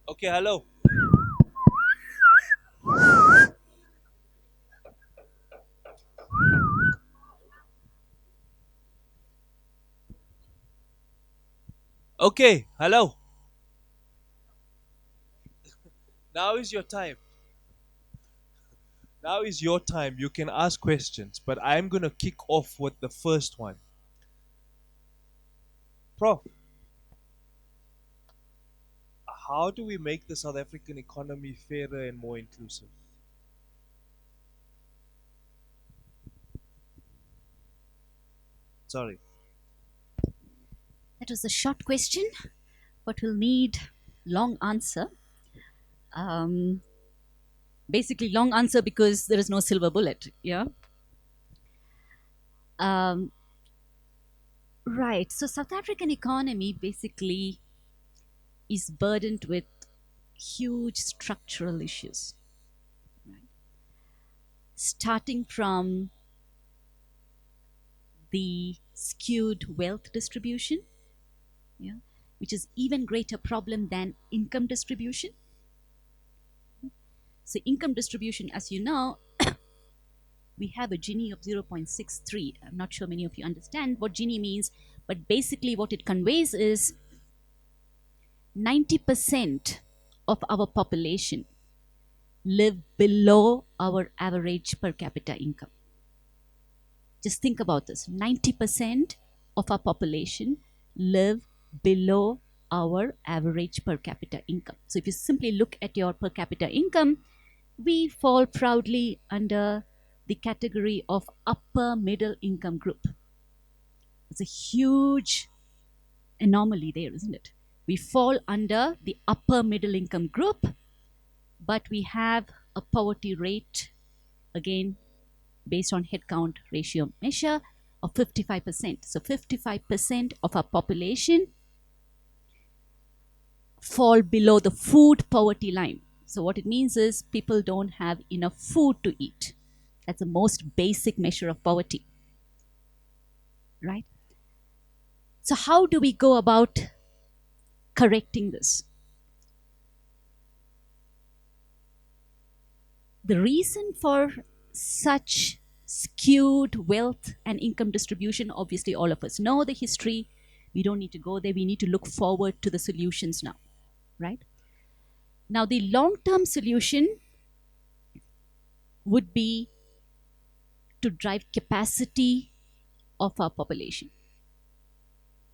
Okay, hello. Okay, hello. Now is your time. Now is your time. You can ask questions, but I'm going to kick off with the first one. Prof, how do we make the South African economy fairer and more inclusive? Sorry. That was a short question, but we'll need long answer. Um, Basically, long answer because there is no silver bullet. Yeah. Um, right. So South African economy basically is burdened with huge structural issues, right? Starting from the skewed wealth distribution, yeah, which is even greater problem than income distribution. So income distribution, as you know, we have a Gini of 0.63. I'm not sure many of you understand what Gini means, but basically what it conveys is 90% of our population live below our average per capita income. Just think about this. 90% of our population live below our average per capita income. So if you simply look at your per capita income, we fall proudly under the category of upper middle income group. It's a huge anomaly there, isn't it? We fall under the upper middle income group, but we have a poverty rate, again, based on headcount ratio measure, of 55%. So 55% of our population fall below the food poverty line. So what it means is people don't have enough food to eat. That's the most basic measure of poverty, right? So how do we go about correcting this? The reason for such skewed wealth and income distribution, obviously all of us know the history. We don't need to go there. We need to look forward to the solutions now, right? Now, the long-term solution would be to drive capacity of our population,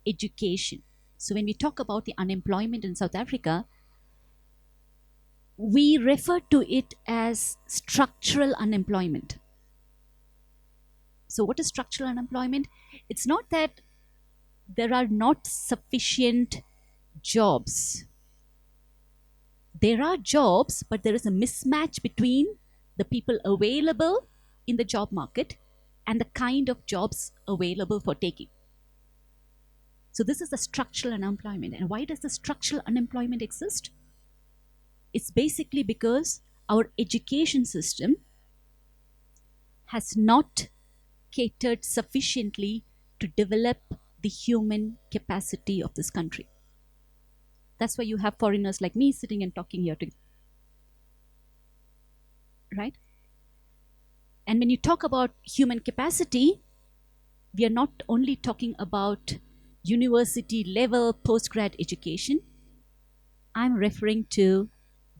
education. So when we talk about the unemployment in South Africa, we refer to it as structural unemployment. So what is structural unemployment? It's not that there are not sufficient jobs. There are jobs, but there is a mismatch between the people available in the job market and the kind of jobs available for taking. So this is the structural unemployment. And why does the structural unemployment exist? It's basically because our education system has not catered sufficiently to develop the human capacity of this country. That's why you have foreigners like me sitting and talking here today, right? And when you talk about human capacity, we are not only talking about university level postgrad education. I'm referring to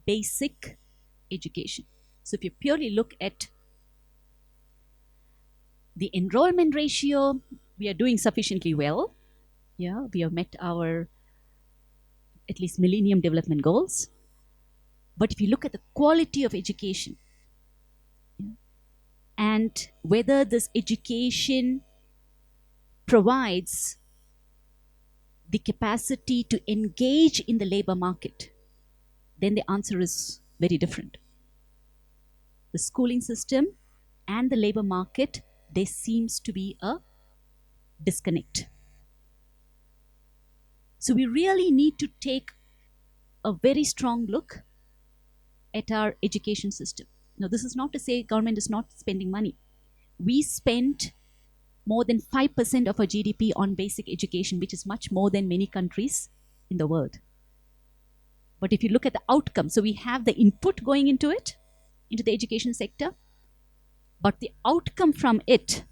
basic education. So if you purely look at the enrollment ratio, we are doing sufficiently well. Yeah, we have met our at least Millennium Development Goals. But if you look at the quality of education, yeah, and whether this education provides the capacity to engage in the labor market, then the answer is very different. The schooling system and the labor market, there seems to be a disconnect. So we really need to take a very strong look at our education system. Now, this is not to say government is not spending money. We spend more than 5% of our GDP on basic education, which is much more than many countries in the world. But if you look at the outcome, so we have the input going into it, into the education sector, but the outcome from it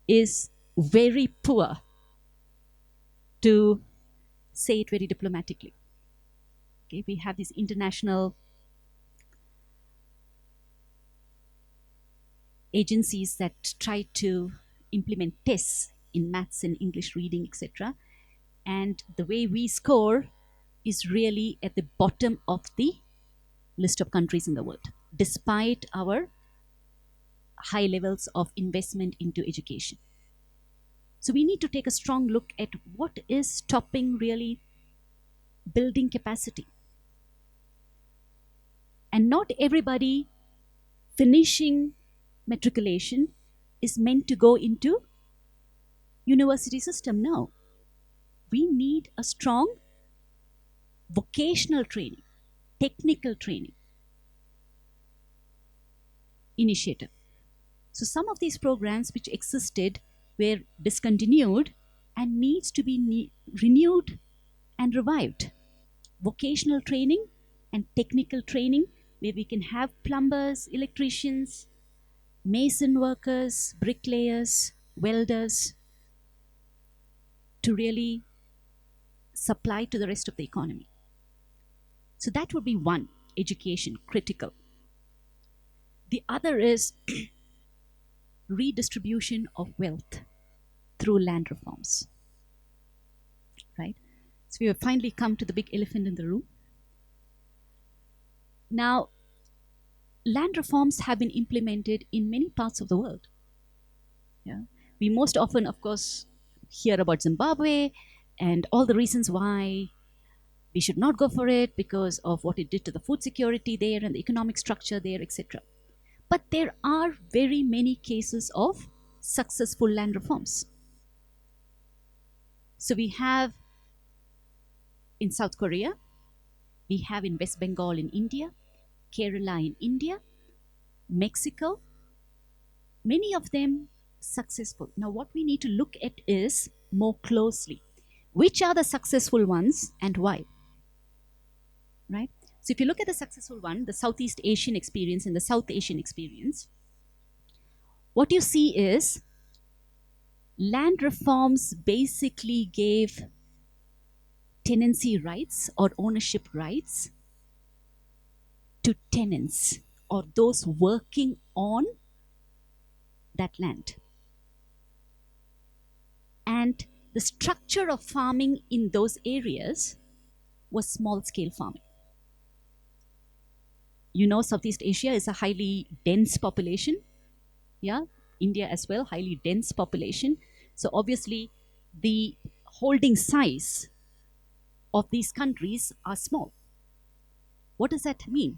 is very poor, to say it very diplomatically. Okay, we have these international agencies that try to implement tests in maths and English reading, etc. And the way we score is really at the bottom of the list of countries in the world, despite our high levels of investment into education. So we need to take a strong look at what is stopping really building capacity. And not everybody finishing matriculation is meant to go into university system. No. We need a strong vocational training, technical training initiative. So some of these programs which existed were discontinued and needs to be renewed and revived. Vocational training and technical training, where we can have plumbers, electricians, mason workers, bricklayers, welders, to really supply to the rest of the economy. So that would be one, education, critical. The other is redistribution of wealth through land reforms. Right? So we have finally come to the big elephant in the room. Now, land reforms have been implemented in many parts of the world. Yeah? We most often, of course, hear about Zimbabwe and all the reasons why we should not go for it because of what it did to the food security there and the economic structure there, etc. But there are very many cases of successful land reforms. So we have in South Korea, we have in West Bengal in India, Kerala in India, Mexico, many of them successful. Now what we need to look at is more closely, which are the successful ones and why, right? So if you look at the successful one, the Southeast Asian experience and the South Asian experience, what you see is land reforms basically gave tenancy rights or ownership rights to tenants or those working on that land. And the structure of farming in those areas was small scale farming. You know, Southeast Asia is a highly dense population. Yeah, India as well, highly dense population. So obviously the holding size of these countries are small. What does that mean?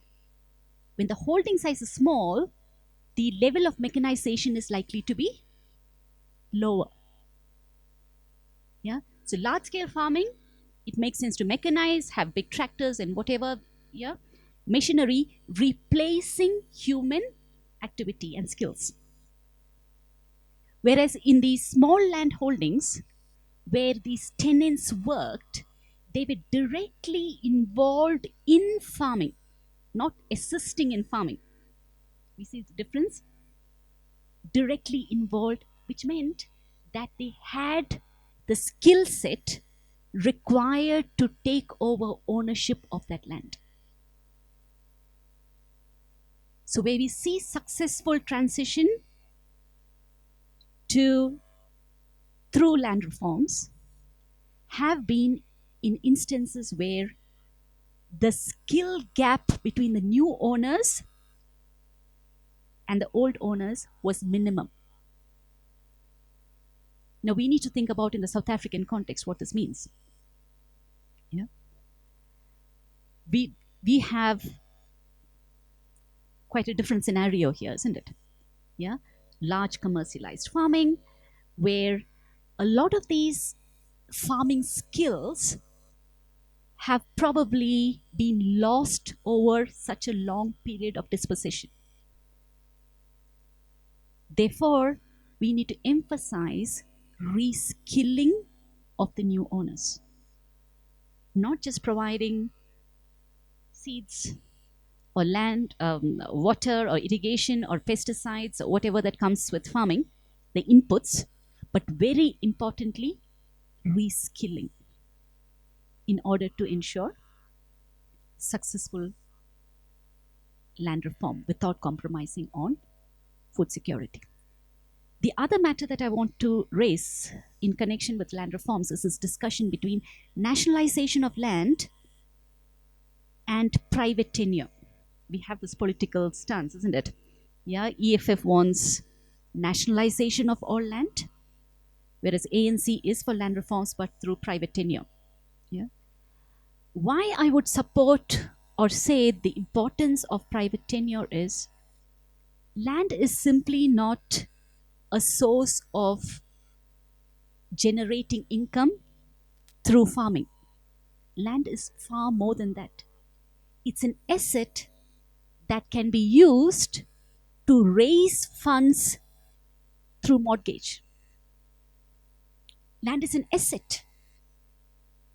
When the holding size is small, the level of mechanization is likely to be lower. Yeah, so large scale farming, it makes sense to mechanize, have big tractors and whatever, yeah, machinery replacing human activity and skills. Whereas in these small land holdings, where these tenants worked, they were directly involved in farming, not assisting in farming. We see the difference? Directly involved, which meant that they had the skill set required to take over ownership of that land. So where we see successful transition to through land reforms have been in instances where the skill gap between the new owners and the old owners was minimum. Now we need to think about in the South African context what this means. Yeah. We have quite a different scenario here, isn't it? Yeah. Large commercialized farming, where a lot of these farming skills have probably been lost over such a long period of dispossession. Therefore, we need to emphasize reskilling of the new owners. not just providing seeds or land, water or irrigation or pesticides or whatever that comes with farming, the inputs, but very importantly, reskilling in order to ensure successful land reform without compromising on food security. The other matter that I want to raise in connection with land reforms is this discussion between nationalization of land and private tenure. We have this political stance, isn't it? Yeah, EFF wants nationalization of all land, whereas ANC is for land reforms but through private tenure. Yeah. Why I would support or say the importance of private tenure is land is simply not a source of generating income through farming. Land is far more than that. It's an asset that can be used to raise funds through mortgage. Land is an asset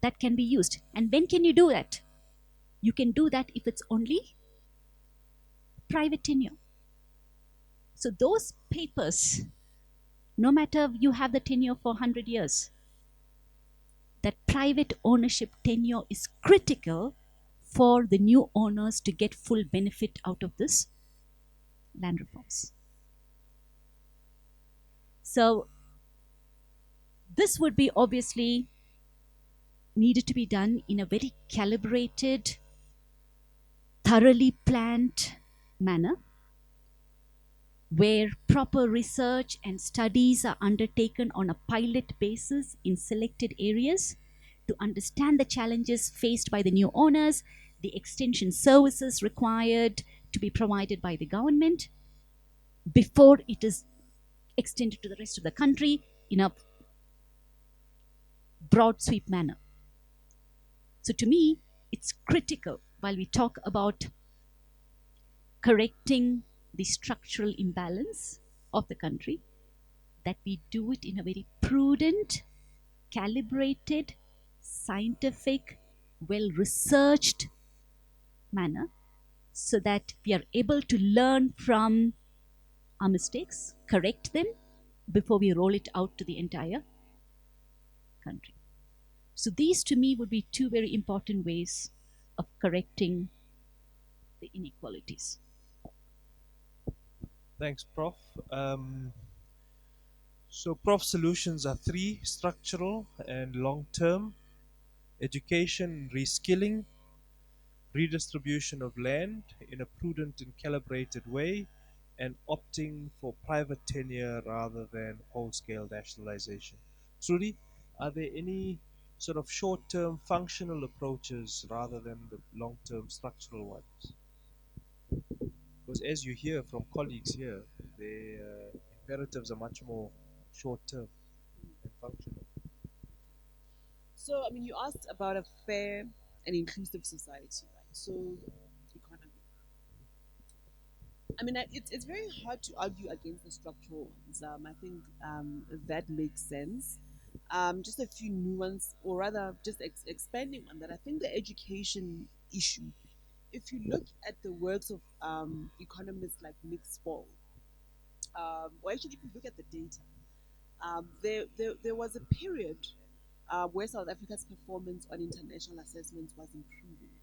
that can be used. And when can you do that? You can do that if it's only private tenure. So those papers, no matter you have the tenure for 100 years, that private ownership tenure is critical for the new owners to get full benefit out of this land reforms. So this would be obviously needed to be done in a very calibrated, thoroughly planned manner where proper research and studies are undertaken on a pilot basis in selected areas to understand the challenges faced by the new owners, the extension services required to be provided by the government before it is extended to the rest of the country in a broad sweep manner. So to me, it's critical while we talk about correcting the structural imbalance of the country that we do it in a very prudent, calibrated, scientific, well researched manner so that we are able to learn from our mistakes, correct them before we roll it out to the entire country. So these to me would be two very important ways of correcting the inequalities. Thanks, Prof. Prof, solutions are three: structural and long-term, education, reskilling, redistribution of land in a prudent and calibrated way, and opting for private tenure rather than whole-scale nationalization. Trudi, are there any sort of short-term functional approaches rather than the long-term structural ones? Because as you hear from colleagues here, the imperatives are much more short-term and functional. So, I mean, you asked about a fair and inclusive society, right? So, economy. I mean, it's very hard to argue against the structural ones. I think that makes sense. Just a few nuance, or rather, just expanding on that. I think the education issue. If you look at the works of economists like Nick Spall, or actually, if you look at the data, there was a period where South Africa's performance on international assessments was improving.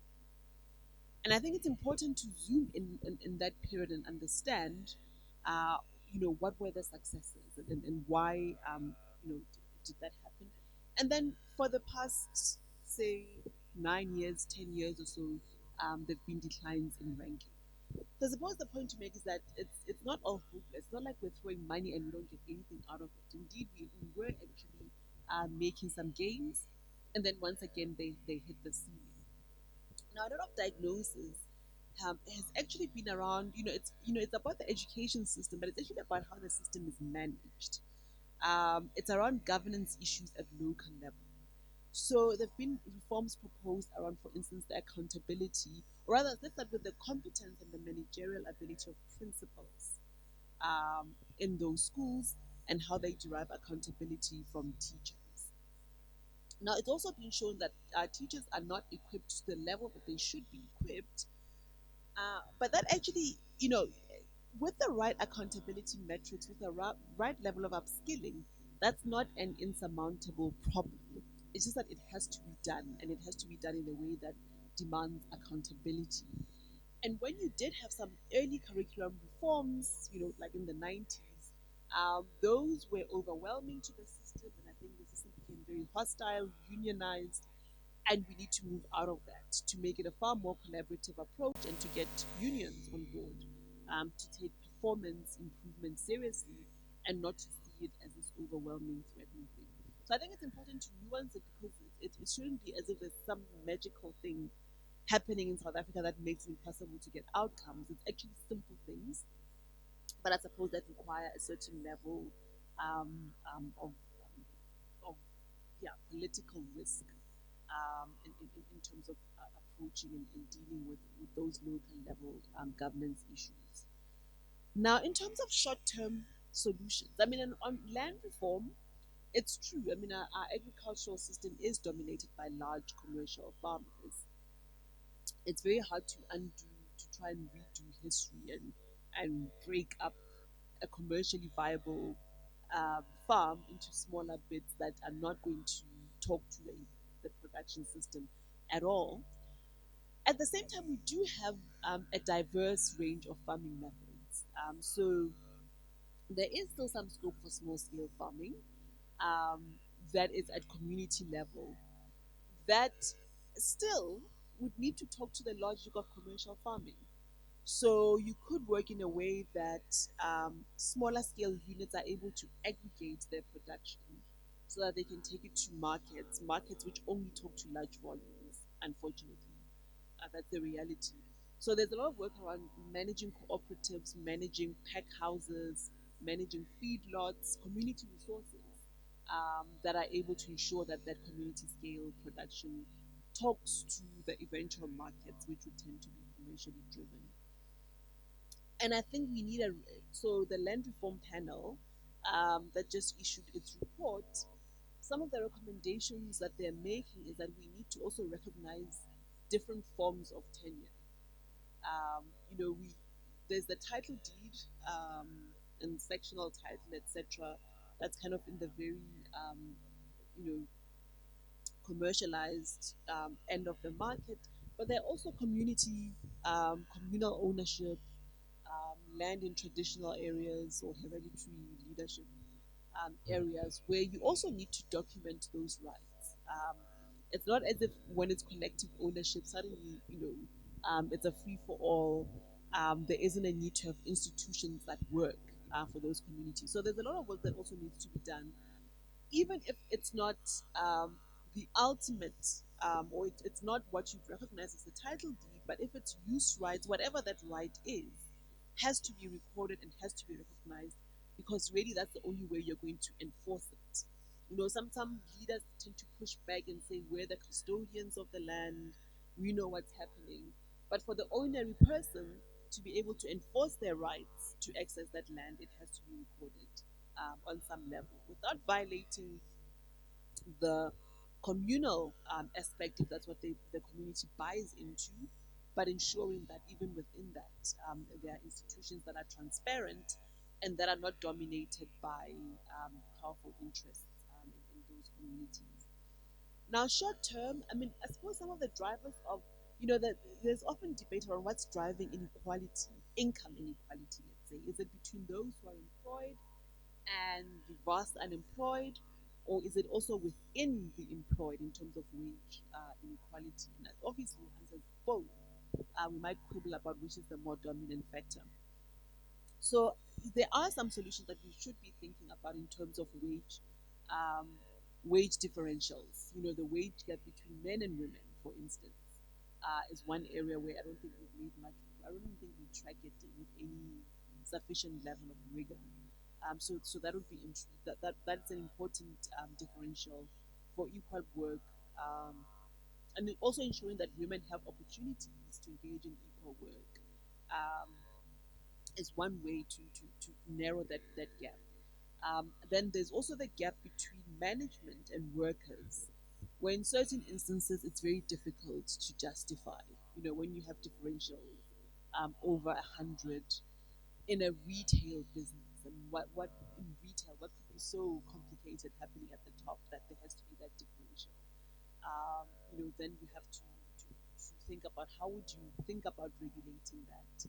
And I think it's important to zoom in that period and understand, uh, what were the successes and why, did that happen? And then for the past, say, 9 years, 10 years or so, there've been declines in ranking. So I suppose the point to make is that it's not all hopeless. It's not like we're throwing money and we don't get anything out of it. Indeed, we were actually making some gains, and then once again they hit the ceiling. Now, a lot of diagnosis has actually been around. It's about the education system, but it's actually about how the system is managed. It's around governance issues at local level. So there've been reforms proposed around, for instance, the accountability, or rather, let's start with the competence and the managerial ability of principals in those schools and how they derive accountability from teachers. Now, it's also been shown that teachers are not equipped to the level that they should be equipped, but that actually, with the right accountability metrics, with the right level of upskilling, that's not an insurmountable problem. It's just that it has to be done, and it has to be done in a way that demands accountability. And when you did have some early curriculum reforms, like in the 90s, those were overwhelming to the system, and I think the system became very hostile, unionized, and we need to move out of that to make it a far more collaborative approach and to get unions on board, to take performance improvement seriously and not to see it as this overwhelming, threatening thing. So I think it's important to nuance it because it shouldn't be as if there's some magical thing happening in South Africa that makes it impossible to get outcomes. It's actually simple things, but I suppose that require a certain level of yeah, political risk in terms of approaching and dealing with those local level governance issues. Now, in terms of short term solutions, I mean, on land reform, it's true. I mean, our agricultural system is dominated by large commercial farmers. It's very hard to undo, to try and redo history and break up a commercially viable farm into smaller bits that are not going to talk to the production system at all. At the same time, we do have a diverse range of farming methods. So there is still some scope for small scale farming um, that is at community level that still would need to talk to the logic of commercial farming. So you could work in a way that smaller scale units are able to aggregate their production so that they can take it to markets which only talk to large volumes, unfortunately. That's the reality. So there's a lot of work around managing cooperatives, managing pack houses, managing feedlots, community resources that are able to ensure that that community scale production talks to the eventual markets, which would tend to be commercially driven. And I think we need so the land reform panel that just issued its report. Some of the recommendations that they're making is that we need to also recognize different forms of tenure. We there's the title deed and sectional title, etc. That's kind of in the very you know commercialized end of the market, but there are also communal ownership, land in traditional areas or hereditary leadership areas where you also need to document those rights. It's not as if when it's collective ownership, suddenly, it's a free for all. There isn't a need to have institutions that work for those communities. So there's a lot of work that also needs to be done even if it's not the ultimate or it's not what you recognize as the title deed, but if it's use rights, whatever that right is, has to be recorded and has to be recognized because really that's the only way you're going to enforce it. Some leaders tend to push back and say we're the custodians of the land, we know what's happening. But for the ordinary person to be able to enforce their rights to access that land, it has to be recorded on some level without violating the communal aspect, if that's what the community buys into, but ensuring that even within that, there are institutions that are transparent and that are not dominated by powerful interests in those communities. Now, short term, I mean, I suppose some of the drivers of, that there's often debate around what's driving inequality, income inequality, let's say. Is it between those who are employed and the vast unemployed, or is it also within the employed in terms of wage inequality? And obviously, the answer is both. We might quibble about which is the more dominant factor. So there are some solutions that we should be thinking about in terms of um, wage differentials. The wage gap between men and women, for instance, is one area where I don't think we've made much. I don't think we track it with any sufficient level of rigor. So that would be that's an important differential for equal work, and also ensuring that women have opportunities to engage in equal work um, is one way to narrow that gap. Then there's also the gap between management and workers, where in certain instances it's very difficult to justify. When you have differentials over 100 in a retail business, and what in retail, what could be so complicated happening at the top that there has to be that differential? Then you have to think about how would you think about regulating that,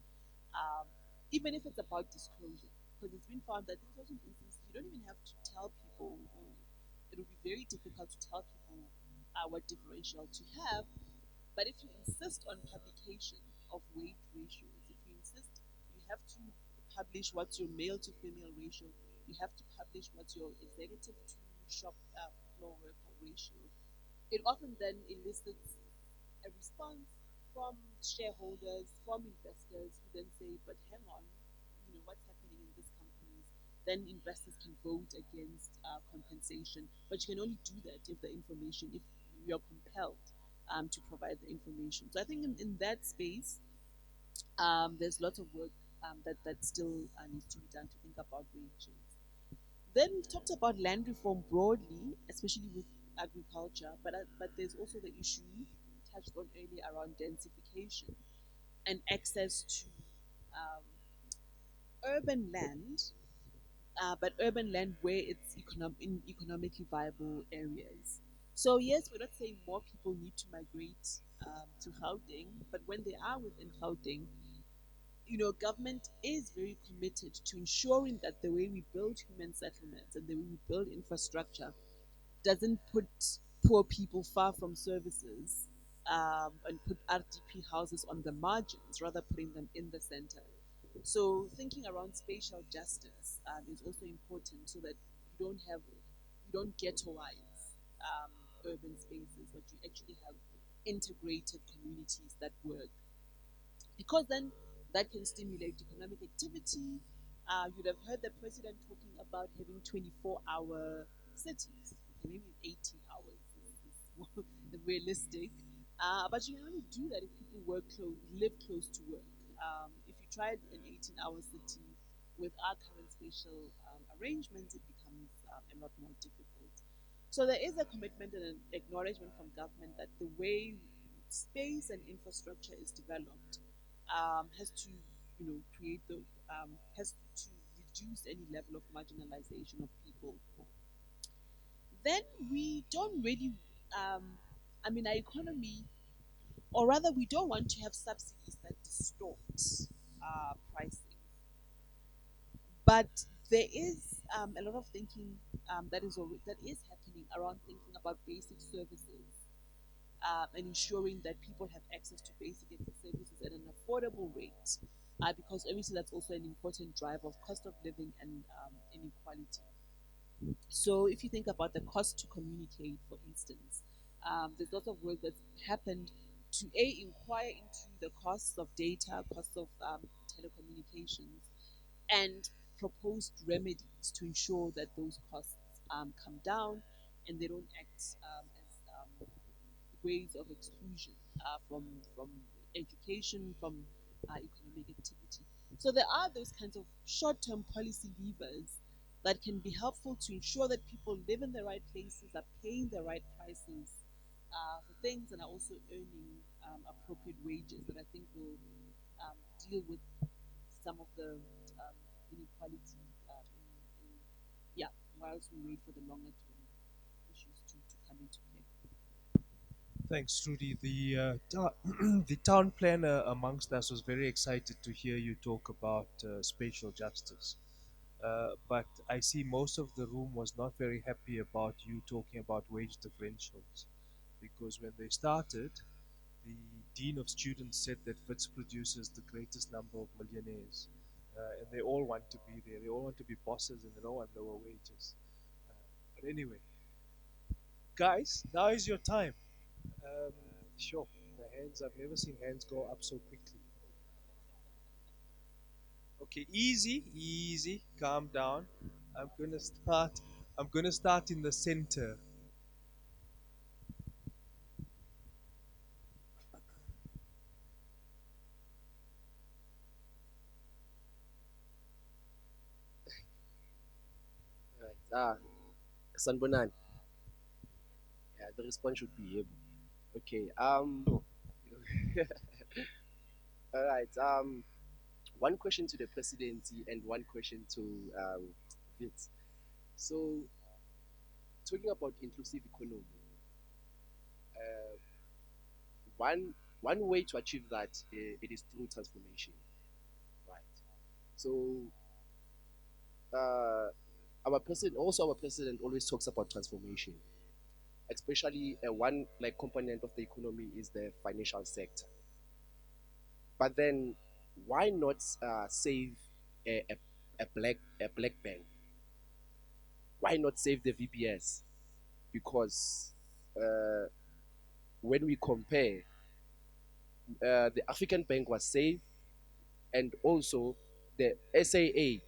um, even if it's about disclosure, because it's been found that in certain instances you don't even have to tell people, or it will be very difficult to tell people what differential to have. But if you insist on publication of weight ratios, if you insist you have to publish what's your male to female ratio, you have to publish what's your executive to shop floor worker ratio, it often then elicits a response from shareholders, from investors, who then say, but hang on, what's happening in this company? Then investors can vote against compensation, but you can only do that if you're compelled to provide the information. So I think in that space, there's lots of work that still needs to be done to think about ranges. Then we've talked about land reform broadly, especially with agriculture, but there's also the issue touched on earlier around densification and access to um, urban land, but urban land where it's in economically viable areas. So yes, we're not saying more people need to migrate to Gauteng, but when they are within Gauteng, government is very committed to ensuring that the way we build human settlements and the way we build infrastructure doesn't put poor people far from services, and put RDP houses on the margins, rather putting them in the center. So thinking around spatial justice is also important, so that you don't ghettoize urban spaces, but you actually have integrated communities that work, because then that can stimulate economic activity. You'd have heard the president talking about having 24-hour cities. Okay, maybe 18 hours is more realistic. But you can only do that if people live close to work. If you tried an 18-hour city with our current spatial arrangements, it becomes a lot more difficult. So there is a commitment and an acknowledgement from government that the way space and infrastructure is developed has to, create has to reduce any level of marginalization of people. Then we don't really, our economy, or rather, we don't want to have subsidies that distort pricing. But there is a lot of thinking that is happening around thinking about basic services, and ensuring that people have access to basic services at an affordable rate, because obviously that's also an important driver of cost of living and inequality. So if you think about the cost to communicate, for instance, there's lots of work that's happened to inquire into the costs of data, costs of telecommunications, and proposed remedies to ensure that those costs come down and they don't act as ways of exclusion from education, from economic activity. So there are those kinds of short-term policy levers that can be helpful to ensure that people live in the right places, are paying the right prices for things, and are also earning appropriate wages that I think will deal with some of the inequality in yeah, whilst we wait for the longer term issues to come into play. Thanks, Trudi. The town planner amongst us was very excited to hear you talk about spatial justice. But I see most of the room was not very happy about you talking about wage differentials, because when they started, the dean of students said that Wits produces the greatest number of millionaires, and they all want to be there. They all want to be bosses, and they don't want lower wages. But anyway, guys, now is your time. Um, sure, the hands. I've never seen hands go up so quickly. Okay, easy, easy. Calm down. I'm gonna start. I'm gonna start in the center. Right. Sanbonan. Yeah, The response should be able. Okay. All right. One question to the presidency and one question to Wits. So, talking about inclusive economy, uh, one way to achieve that it is through transformation, right? So, our president always talks about transformation, especially one like component of the economy is the financial sector. But then, why not save a black bank? Why not save the VPS? Because uh, when we compare, the African Bank was saved, and also the SAA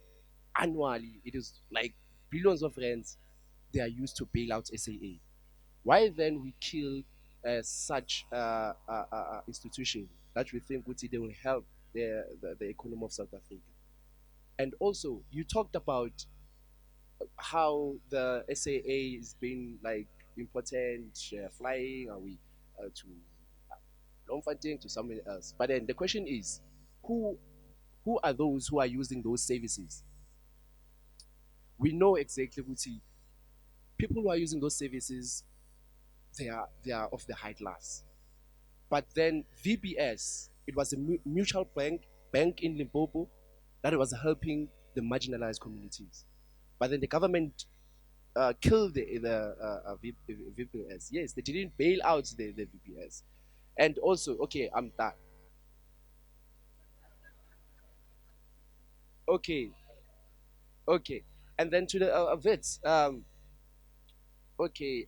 annually it is like billions of rands they are used to bail out SAA. Why then we kill such institution that we think would they will help the economy of South Africa? And also, you talked about how the SAA is being like important, flying away to Bloemfontein to somewhere else. But then the question is, who who are those who are using those services? We know exactly who people who are using those services. They are of the high class. But then VBS, it was a mutual bank in Limpopo that was helping the marginalized communities. But then the government killed the VPS. Yes, they didn't bail out the VPS. And also, okay, I'm done. Okay, okay. And then to the Wits, okay,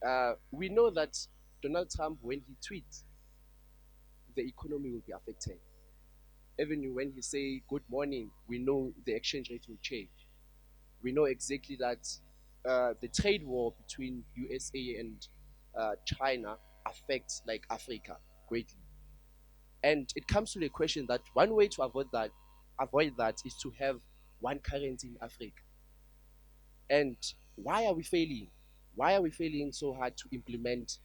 we know that Donald Trump, when he tweets, the economy will be affected. Even when he say good morning, we know the exchange rate will change. We know exactly that the trade war between USA and China affects like Africa greatly. And it comes to the question that one way to avoid that is to have one currency in Africa. And why are we failing? Why are we failing so hard to implement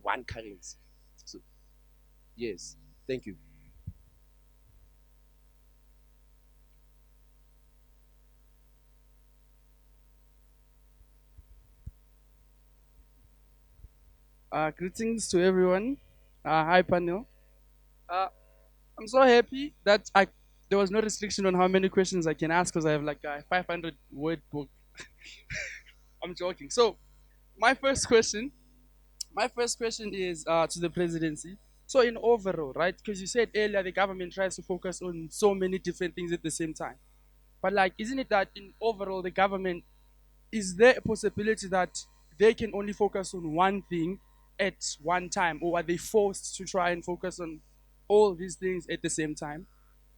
one currency? So yes, thank you. Greetings to everyone. Hi, panel. Uh, I'm so happy that there was no restriction on how many questions I can ask because I have like a 500 word book. I'm joking. So, my first question, my first question is to the presidency. So, in overall, right? Because you said earlier the government tries to focus on so many different things at the same time. But like, isn't it that in overall the government is there a possibility that they can only focus on one thing at one time, or are they forced to try and focus on all these things at the same time?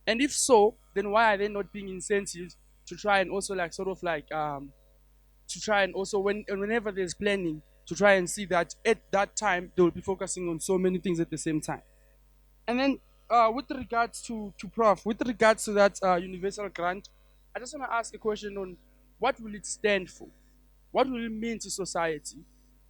And if so, then why are they not being incentivized to try and also like sort of like to try and also whenever there's planning to try and see that at that time they will be focusing on so many things at the same time. And then with regards to Prof, with regards to that universal grant, I just want to ask a question on what will it stand for? What will it mean to society?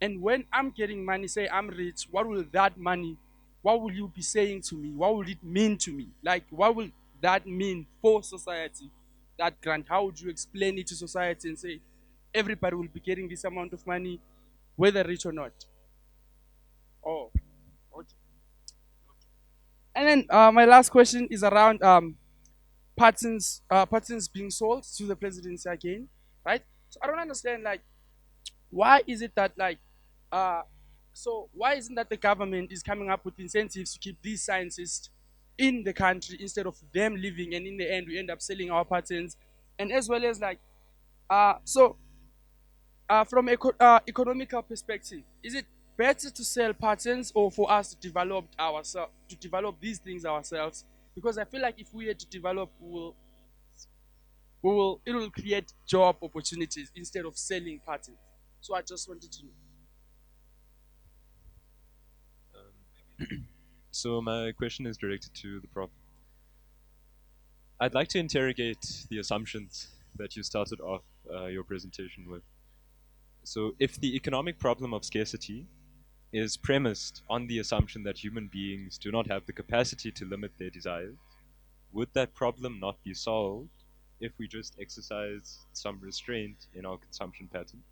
And when I'm getting money, say I'm rich, what will that money, what will you be saying to me? What will it mean to me? Like, what will that mean for society? That grant, how would you explain it to society and say everybody will be getting this amount of money, whether rich or not? Oh, okay. And then my last question is around patents being sold to the presidency again, right? So I don't understand, like, why is it that like uh so why isn't that the government is coming up with incentives to keep these scientists in the country instead of them leaving, and in the end we end up selling our patents? And as well as like so from economical perspective, is it better to sell patents or for us to develop ourselves, to develop these things ourselves? Because I feel like if we had to develop, it will create job opportunities instead of selling patents. So I just wanted to know. So my question is directed to the prof. I'd like to interrogate the assumptions that you started off your presentation with. So if the economic problem of scarcity is premised on the assumption that human beings do not have the capacity to limit their desires, would that problem not be solved if we just exercise some restraint in our consumption patterns?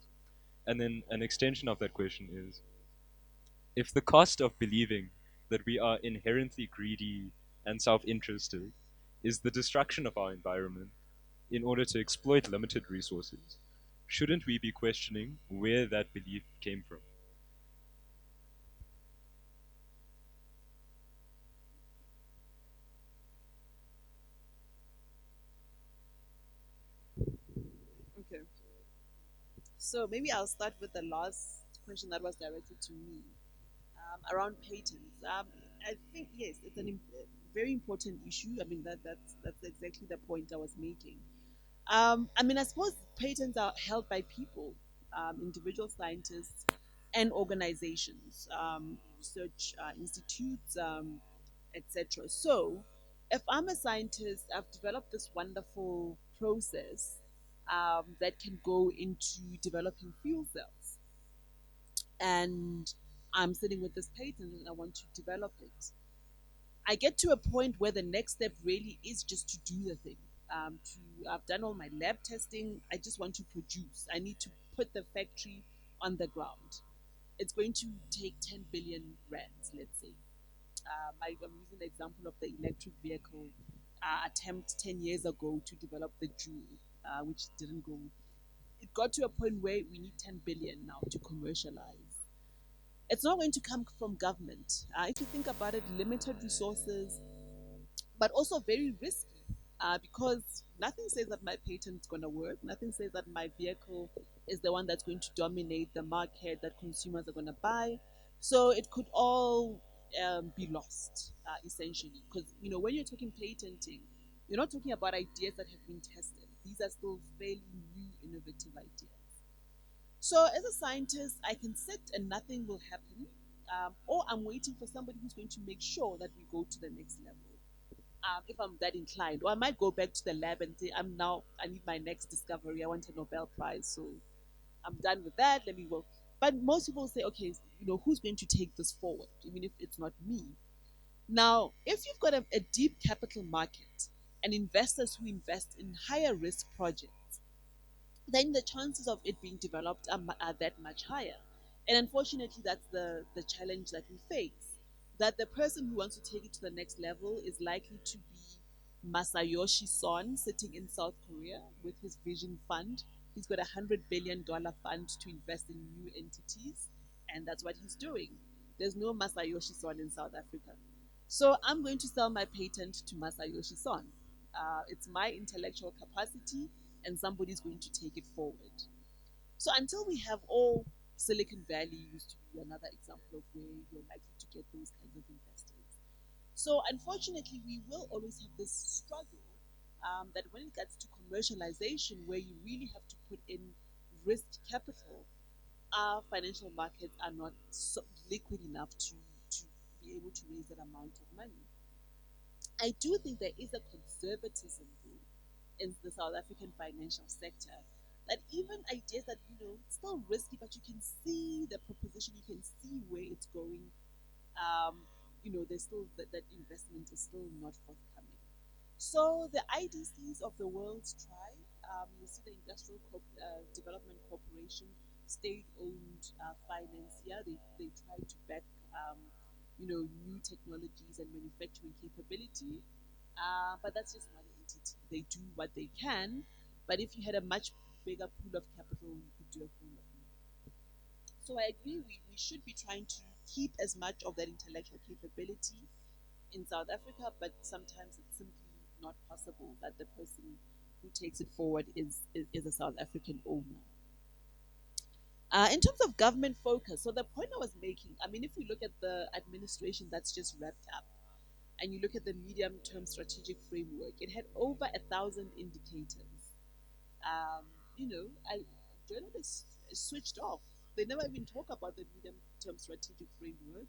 And then an extension of that question is, if the cost of believing that we are inherently greedy and self interested is the destruction of our environment in order to exploit limited resources, shouldn't we be questioning where that belief came from? Okay. So maybe I'll start with the last question that was directed to me around patents. I think yes, it's a very important issue. I mean that's exactly the point I was making. I mean, I suppose patents are held by people, individual scientists, and organizations, research institutes, etc. So, if I'm a scientist, I've developed this wonderful process that can go into developing fuel cells, and I'm sitting with this patent and I want to develop it. I get to a point where the next step really is just to do the thing. I've done all my lab testing. I just want to produce. I need to put the factory on the ground. It's going to take 10 billion rands, let's say. I'm using the example of the electric vehicle attempt 10 years ago to develop the Joule, which didn't go. It got to a point where we need 10 billion now to commercialize. It's not going to come from government. If you think about it, limited resources, but also very risky because nothing says that my patent is going to work. Nothing says that my vehicle is the one that's going to dominate the market that consumers are going to buy. So it could all be lost essentially because when you're talking patenting, you're not talking about ideas that have been tested. These are still fairly new, innovative ideas. So as a scientist, I can sit and nothing will happen, or I'm waiting for somebody who's going to make sure that we go to the next level. If I'm that inclined, or I might go back to the lab and say, I need my next discovery. I want a Nobel Prize, so I'm done with that. Let me work. But most people say, okay, who's going to take this forward? Even if it's not me. Now, if you've got a deep capital market and investors who invest in higher risk projects, then the chances of it being developed are that much higher. And unfortunately, that's the challenge that we face. That the person who wants to take it to the next level is likely to be Masayoshi Son sitting in South Korea with his Vision Fund. He's got $100 billion fund to invest in new entities, and that's what he's doing. There's no Masayoshi Son in South Africa. So I'm going to sell my patent to Masayoshi Son. It's my intellectual capacity, and somebody's going to take it forward. So until we have all Silicon Valley used to be another example of where you're likely to get those kinds of investors. So unfortunately, we will always have this struggle that when it gets to commercialization, where you really have to put in risk capital, our financial markets are not so liquid enough to be able to raise that amount of money. I do think there is a conservatism though in the South African financial sector that even ideas that it's still risky, but you can see the proposition, you can see where it's going. There's still that investment is still not forthcoming. So the IDCs of the world try. You see the Development Corporation, state-owned financier. They try to back new technologies and manufacturing capability. But that's just one entity. They do what they can, but if you had a much bigger pool of capital, you could do a whole lot more. So I agree, we should be trying to keep as much of that intellectual capability in South Africa, but sometimes it's simply not possible that the person who takes it forward is a South African owner. In terms of government focus, so the point I was making, I mean, if we look at the administration that's just wrapped up, and you look at the medium-term strategic framework, it had over 1,000 indicators. Um, Journalists switched off. They never even talk about the medium-term strategic framework.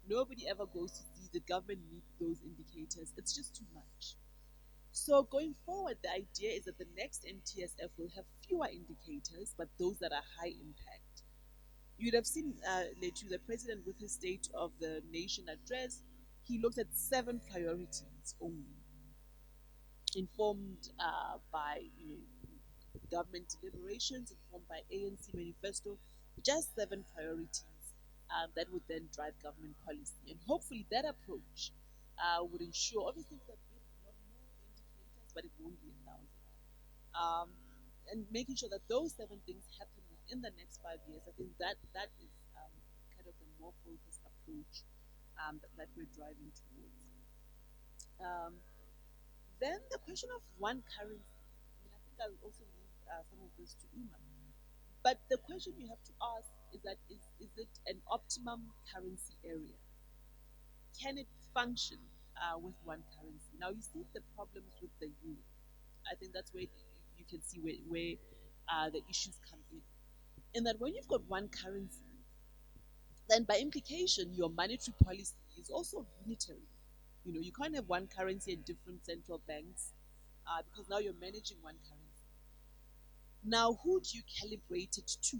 Nobody ever goes to see the government meet those indicators. It's just too much. So going forward, the idea is that the next MTSF will have fewer indicators, but those that are high impact. You'd have seen Letu, the president, with his State of the Nation address, he looked at 7 priorities only, informed by government deliberations, informed by ANC manifesto, just 7 priorities that would then drive government policy. And hopefully that approach would ensure, obviously, with a bit lot more indicators, but it won't be 1,000. Um, and making sure that those 7 things happen within the next 5 years, I think that is kind of the more focused approach that we're driving towards. Um, then the question of one currency. I mean, I think I'll also leave some of this to Uma. But the question you have to ask is that is it an optimum currency area? Can it function with one currency? Now you see the problems with the euro. I think that's where you can see where the issues come in. In that when you've got one currency, then by implication your monetary policy is also unitary. You can't have one currency in different central banks because now you're managing one currency. Now, who do you calibrate it to?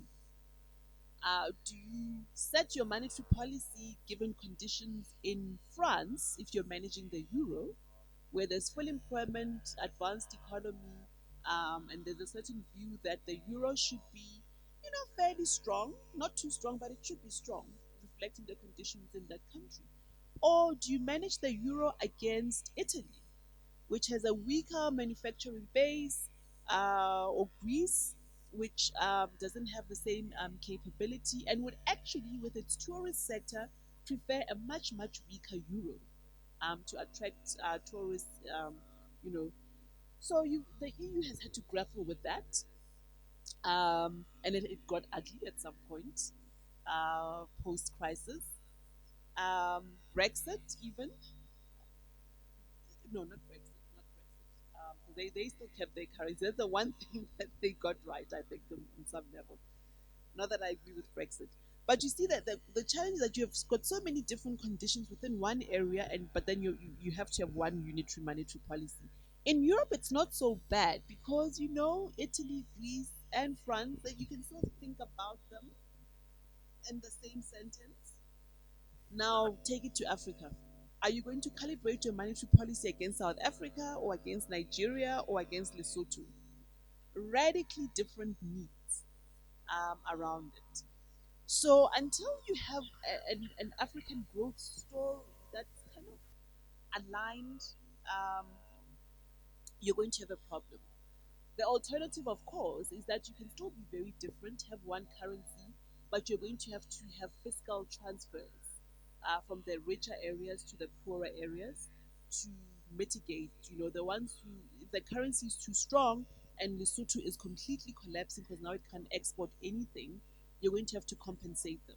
Do you set your monetary policy given conditions in France if you're managing the euro, where there's full employment, advanced economy, and there's a certain view that the euro should be, fairly strong, not too strong, but it should be strong, reflecting the conditions in that country? Or do you manage the euro against Italy, which has a weaker manufacturing base, or Greece, which doesn't have the same capability and would actually, with its tourist sector, prefer a much, much weaker euro to attract tourists, you know. So the EU has had to grapple with that, and it got ugly at some point post crisis. Brexit, even no, not Brexit, not Brexit. They still kept their currency. That's the one thing that they got right, I think, on some level. Not that I agree with Brexit, but you see that the challenge is that you have got so many different conditions within one area, and but then you have to have one unitary monetary policy. In Europe, it's not so bad because Italy, Greece, and France, that you can still think about them in the same sentence. Now, take it to Africa. Are you going to calibrate your monetary policy against South Africa or against Nigeria or against Lesotho? Radically different needs around it. So until you have an African growth story that's kind of aligned, um, you're going to have a problem. The alternative, of course, is that you can still be very different, have one currency, but you're going to have fiscal transfers from the richer areas to the poorer areas to mitigate. The ones who, if the currency is too strong and Lesotho is completely collapsing because now it can't export anything, you're going to have to compensate them.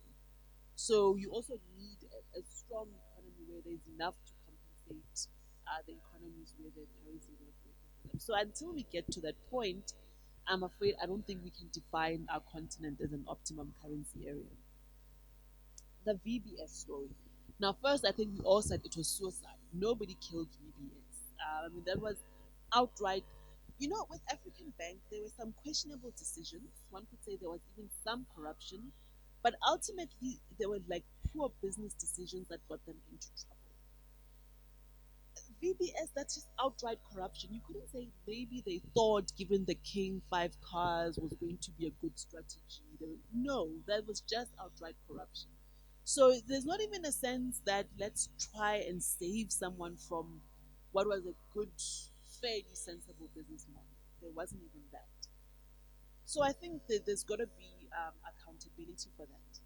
So you also need a strong economy where there's enough to compensate the economies where the currency is not working for them. So until we get to that point, I'm afraid I don't think we can define our continent as an optimum currency area. The VBS story. Now, first, I think we all said it was suicide. Nobody killed VBS. I mean, that was outright. With African Bank, there were some questionable decisions. One could say there was even some corruption, but ultimately, there were like poor business decisions that got them into trouble. VBS, that's just outright corruption. You couldn't say maybe they thought giving the king 5 cars was going to be a good strategy. No, that was just outright corruption. So there's not even a sense that let's try and save someone from what was a good, fairly sensible business model. There wasn't even that. So I think that there's got to be accountability for that.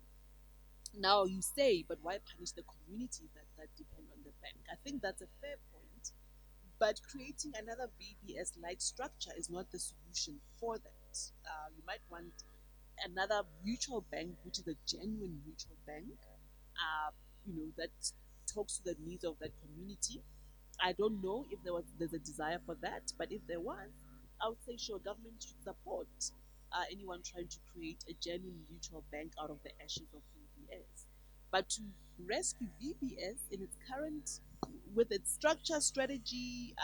Now you say, but why punish the communities that depend on the bank? I think that's a fair point. But creating another VBS like structure is not the solution for that. You might want another mutual bank, which is a genuine mutual bank, that talks to the needs of that community. I don't know if there's a desire for that, but if there was, I would say sure, government should support anyone trying to create a genuine mutual bank out of the ashes of VBS. But to rescue VBS in its current, with its structure, strategy,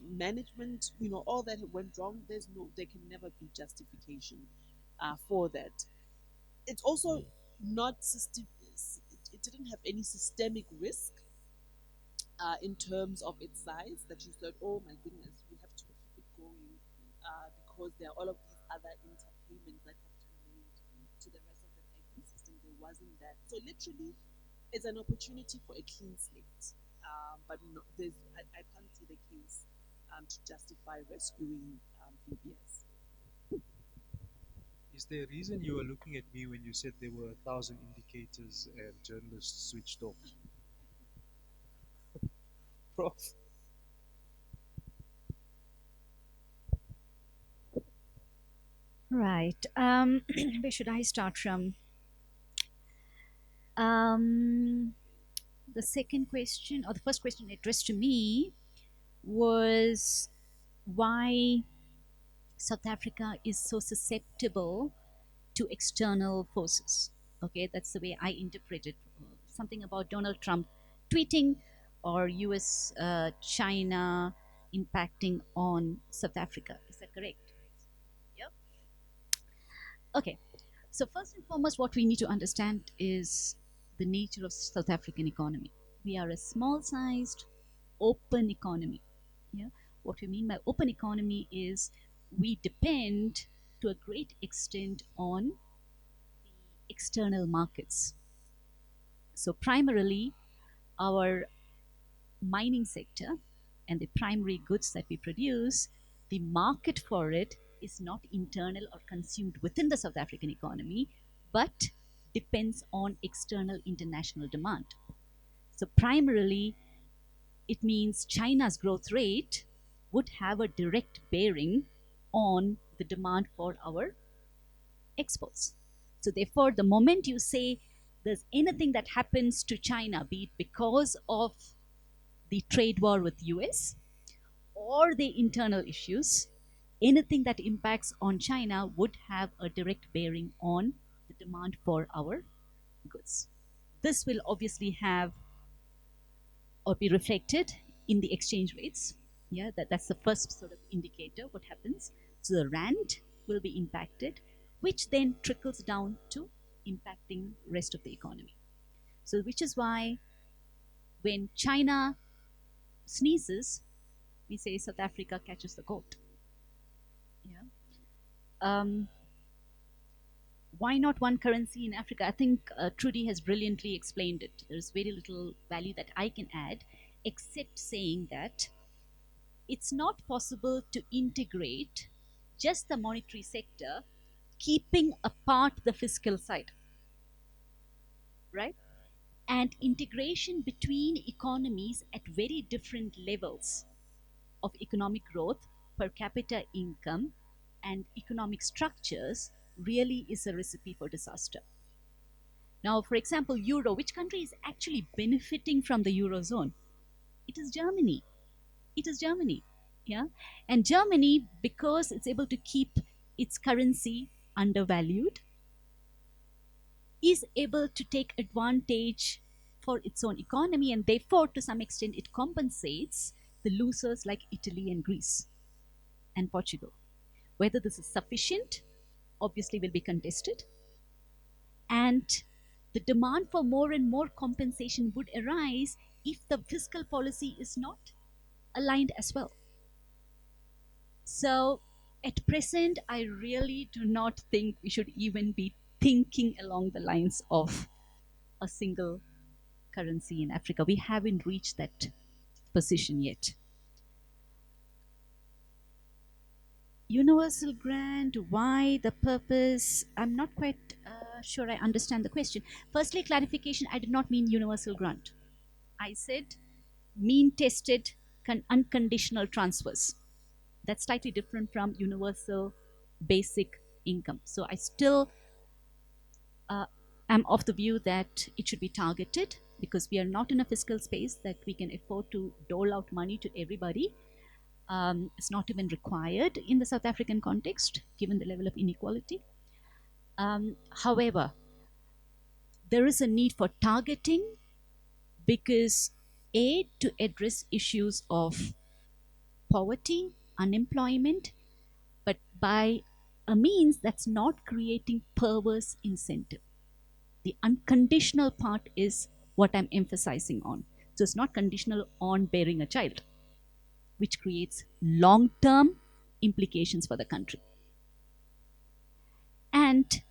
management, all that went wrong, there can never be justification for that. It's also, not system. It didn't have any systemic risk in terms of its size. That you said, oh my goodness, we have to keep it going because there are all of these other interpayments that have to be made to the rest of the banking system. There wasn't that. So literally, it's an opportunity for a clean slate. But no, I can't see the case to justify rescuing BBS. Is there a reason you were looking at me when you said there were 1,000 indicators and journalists switched off? Prof. Right. Where should I start from? Um, the second question, or the first question addressed to me, was why South Africa is so susceptible to external forces. Okay, that's the way I interpret it. Something about Donald Trump tweeting or US China impacting on South Africa. Is that correct? Yep. Okay. So, first and foremost, what we need to understand is the nature of South African economy. We are a small sized, open economy. Yeah. What we mean by open economy is we depend to a great extent on the external markets. So, primarily, our mining sector and the primary goods that we produce, the market for it is not internal or consumed within the South African economy, but depends on external international demand. So, primarily, it means China's growth rate would have a direct bearing on the demand for our exports. So, therefore, the moment you say there's anything that happens to China, be it because of the trade war with US or the internal issues, anything that impacts on China would have a direct bearing on the demand for our goods. This will obviously have or be reflected in the exchange rates. Yeah, that's the first sort of indicator what happens. So the rand will be impacted, which then trickles down to impacting rest of the economy. So which is why when China sneezes, we say South Africa catches the cold. Yeah. Um, why not one currency in Africa? I think Trudi has brilliantly explained it. There's very little value that I can add, except saying that it's not possible to integrate just the monetary sector, keeping apart the fiscal side, right? And integration between economies at very different levels of economic growth, per capita income, and economic structures really is a recipe for disaster. Now, for example, Euro, which country is actually benefiting from the Eurozone? It is Germany. It is Germany. Yeah. And Germany, because it's able to keep its currency undervalued, is able to take advantage for its own economy, and therefore, to some extent, it compensates the losers like Italy and Greece and Portugal. Whether this is sufficient, obviously, will be contested. And the demand for more and more compensation would arise if the fiscal policy is not aligned as well. So, at present, I really do not think we should even be thinking along the lines of a single currency in Africa. We haven't reached that position yet. Universal grant, why, the purpose? I'm not quite sure I understand the question. Firstly, clarification, I did not mean universal grant. I said mean tested unconditional transfers. That's slightly different from universal basic income. So I still am of the view that it should be targeted because we are not in a fiscal space that we can afford to dole out money to everybody. It's not even required in the South African context, given the level of inequality. However, there is a need for targeting because, A, to address issues of poverty, unemployment, but by a means that's not creating perverse incentive. The unconditional part is what I'm emphasizing on. So it's not conditional on bearing a child, which creates long-term implications for the country. And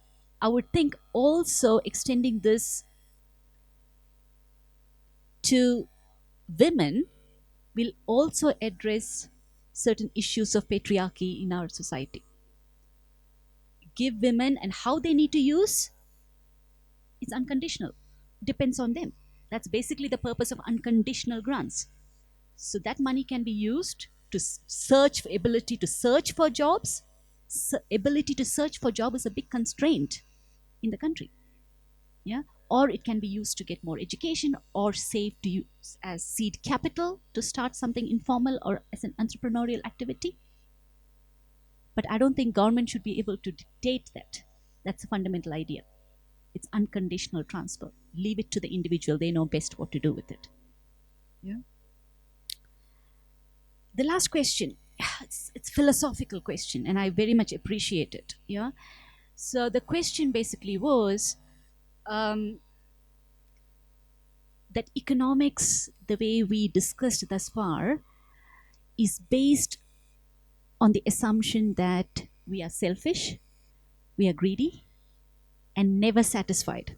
I would think also extending this to women will also address certain issues of patriarchy in our society. Give women and how they need to use, it's unconditional. Depends on them. That's basically the purpose of unconditional grants. So that money can be used to search for ability to search for jobs. Ability to search for job is a big constraint in the country. Yeah, or it can be used to get more education or saved to use as seed capital to start something informal or as an entrepreneurial activity. But I don't think government should be able to dictate that. That's a fundamental idea. It's unconditional transfer. Leave it to the individual. They know best what to do with it. Yeah. The last question, it's philosophical question, and I very much appreciate it. Yeah. So the question basically was that economics, the way we discussed thus far, is based on the assumption that we are selfish, we are greedy, and never satisfied,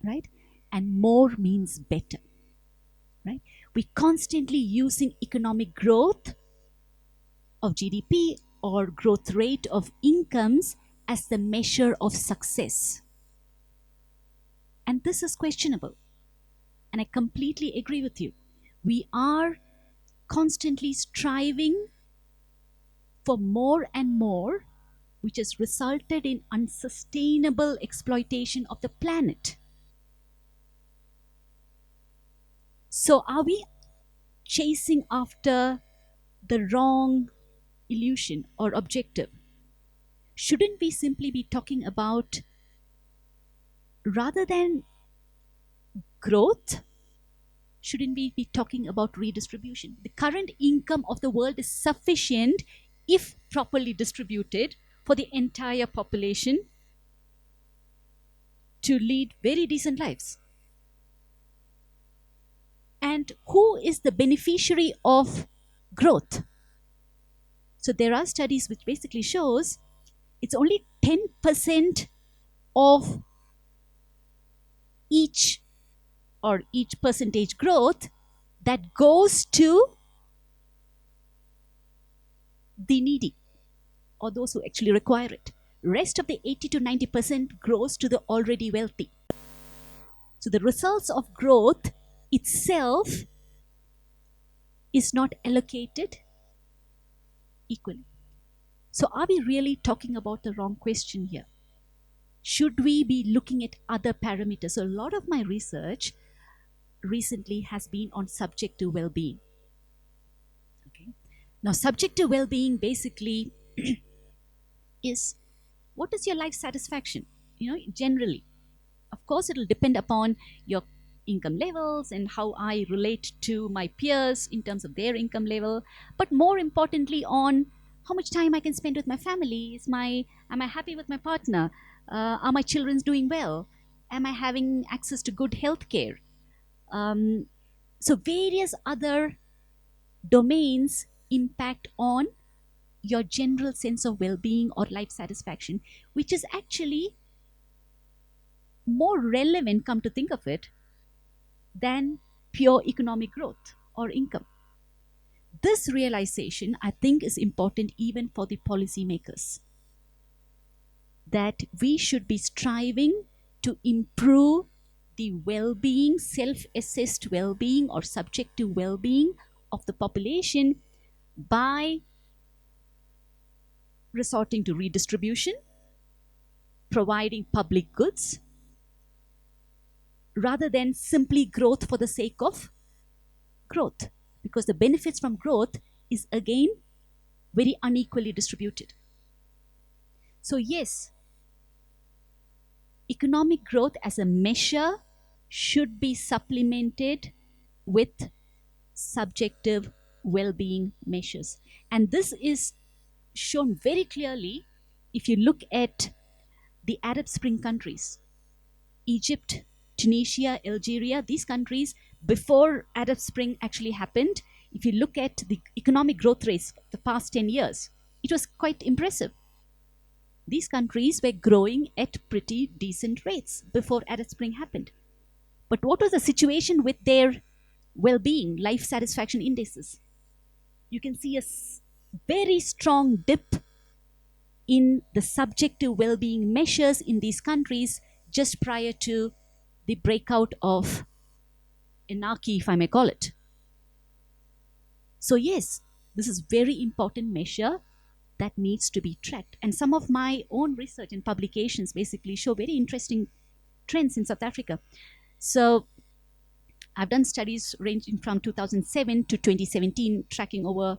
right? And more means better, right? We're constantly using economic growth of GDP or growth rate of incomes as the measure of success. And this is questionable. And I completely agree with you. We are constantly striving for more and more, which has resulted in unsustainable exploitation of the planet. So are we chasing after the wrong illusion or objective? Shouldn't we simply be talking about, rather than growth, shouldn't we be talking about redistribution? The current income of the world is sufficient, if properly distributed, for the entire population to lead very decent lives. And who is the beneficiary of growth? So there are studies which basically shows it's only 10% of each percentage growth that goes to the needy or those who actually require it. Rest of the 80 to 90% goes to the already wealthy. So the results of growth itself is not allocated equally. So are we really talking about the wrong question here? Should we be looking at other parameters? So a lot of my research recently has been on subjective well-being. Okay. Now, subjective well-being basically is, what is your life satisfaction? Generally. Of course, it will depend upon your income levels and how I relate to my peers in terms of their income level, but more importantly on how much time I can spend with my family. Am I happy with my partner? Are my children doing well? Am I having access to good health care? So various other domains impact on your general sense of well-being or life satisfaction, which is actually more relevant, come to think of it, than pure economic growth or income. This realization, I think, is important even for the policymakers, that we should be striving to improve the well-being, self-assessed well-being or subjective well-being of the population by resorting to redistribution, providing public goods, rather than simply growth for the sake of growth, because the benefits from growth is again very unequally distributed. So yes, economic growth as a measure should be supplemented with subjective well-being measures. And this is shown very clearly if you look at the Arab Spring countries. Egypt, Tunisia, Algeria, these countries, before Arab Spring actually happened, if you look at the economic growth rates of the past 10 years, it was quite impressive. These countries were growing at pretty decent rates before Arab Spring happened. But what was the situation with their well-being, life satisfaction indices? You can see a very strong dip in the subjective well-being measures in these countries just prior to the breakout of anarchy, if I may call it. So yes, this is very important measure that needs to be tracked. And some of my own research and publications basically show very interesting trends in South Africa. So I've done studies ranging from 2007 to 2017, tracking over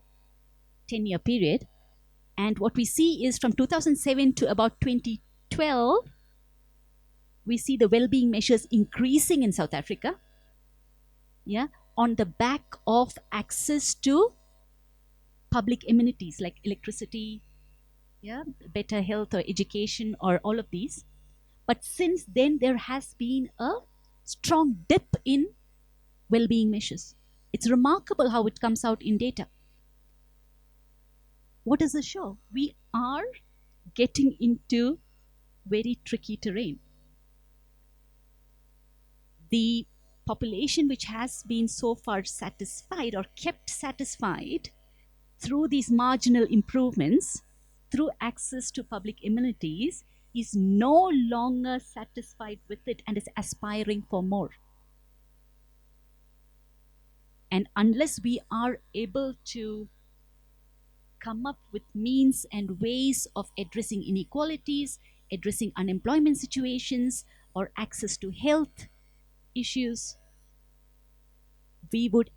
10-year period. And what we see is from 2007 to about 2012, we see the well-being measures increasing in South Africa, yeah, on the back of access to public amenities like electricity, yeah, better health or education or all of these. But since then, there has been a strong dip in well-being measures. It's remarkable how it comes out in data. What does this show? We are getting into very tricky terrain. The population which has been so far satisfied or kept satisfied through these marginal improvements, through access to public amenities, is no longer satisfied with it and is aspiring for more. And unless we are able to come up with means and ways of addressing inequalities, addressing unemployment situations, or access to health issues, we would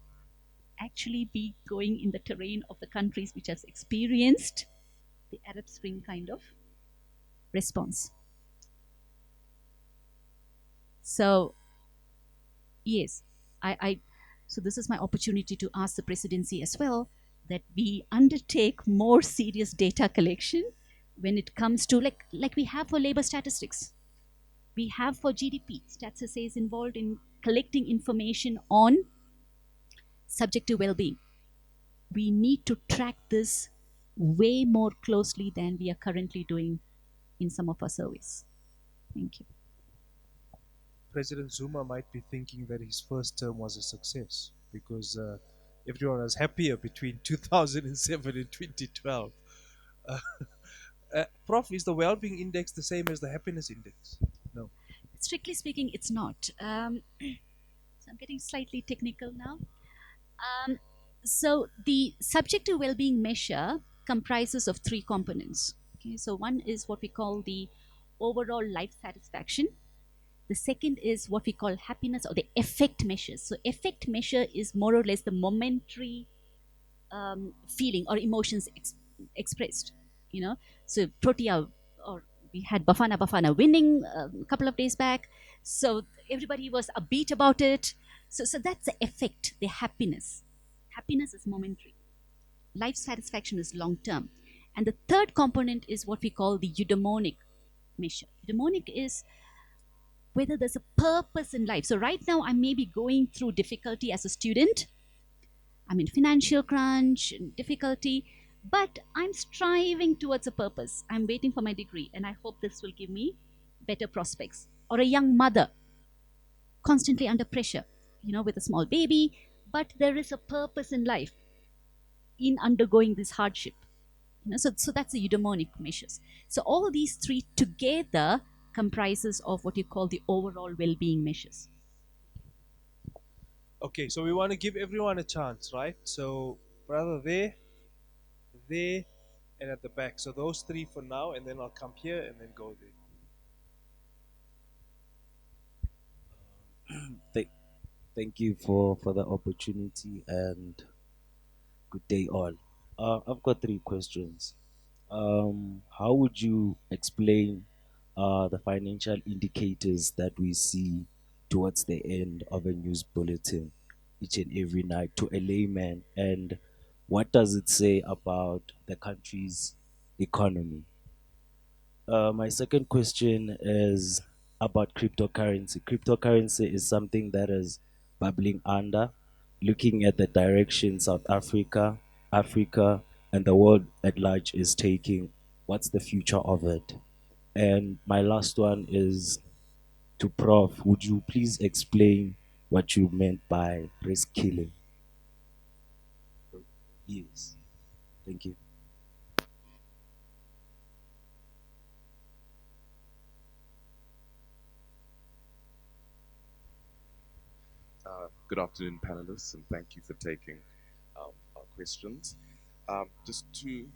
actually be going in the terrain of the countries which has experienced the Arab Spring kind of response. So, yes, so this is my opportunity to ask the presidency as well that we undertake more serious data collection when it comes to like we have for labor statistics. We have for GDP. Stats SA is involved in collecting information on subjective well-being. We need to track this way more closely than we are currently doing in some of our surveys. Thank you. President Zuma might be thinking that his first term was a success because everyone was happier between 2007 and 2012. Prof, is the well-being index the same as the happiness index? No. Strictly speaking, it's not. So I'm getting slightly technical now. So the subjective well-being measure comprises of three components. Okay, so one is what we call the overall life satisfaction. The second is what we call happiness or the effect measures. So effect measure is more or less the momentary feeling or emotions expressed. You know, so Protea, or we had Bafana Bafana winning a couple of days back. So everybody was upbeat about it. So that's the effect, the happiness. Happiness is momentary. Life satisfaction is long term. And the third component is what we call the eudaimonic measure. Eudaimonic is whether there's a purpose in life. So right now I may be going through difficulty as a student. I'm in financial crunch and difficulty, but I'm striving towards a purpose. I'm waiting for my degree and I hope this will give me better prospects. Or a young mother, constantly under pressure, you know, with a small baby, but there is a purpose in life in undergoing this hardship. You know, so that's the eudaimonic measures. So all these three together comprises of what you call the overall well-being measures. Okay, so we want to give everyone a chance, right? So, brother, there, and at the back. So those three for now, and then I'll come here and then go there. Thank you for the opportunity and good day all. I've got three questions. How would you explain the financial indicators that we see towards the end of a news bulletin each and every night to a layman, and what does it say about the country's economy? My second question is, about cryptocurrency. Cryptocurrency is something that is bubbling under, looking at the direction South Africa, Africa, and the world at large is taking. What's the future of it? And my last one is to Prof. Would you please explain what you meant by risk killing? Yes, thank you. Good afternoon, panelists, and thank you for taking our questions. Just two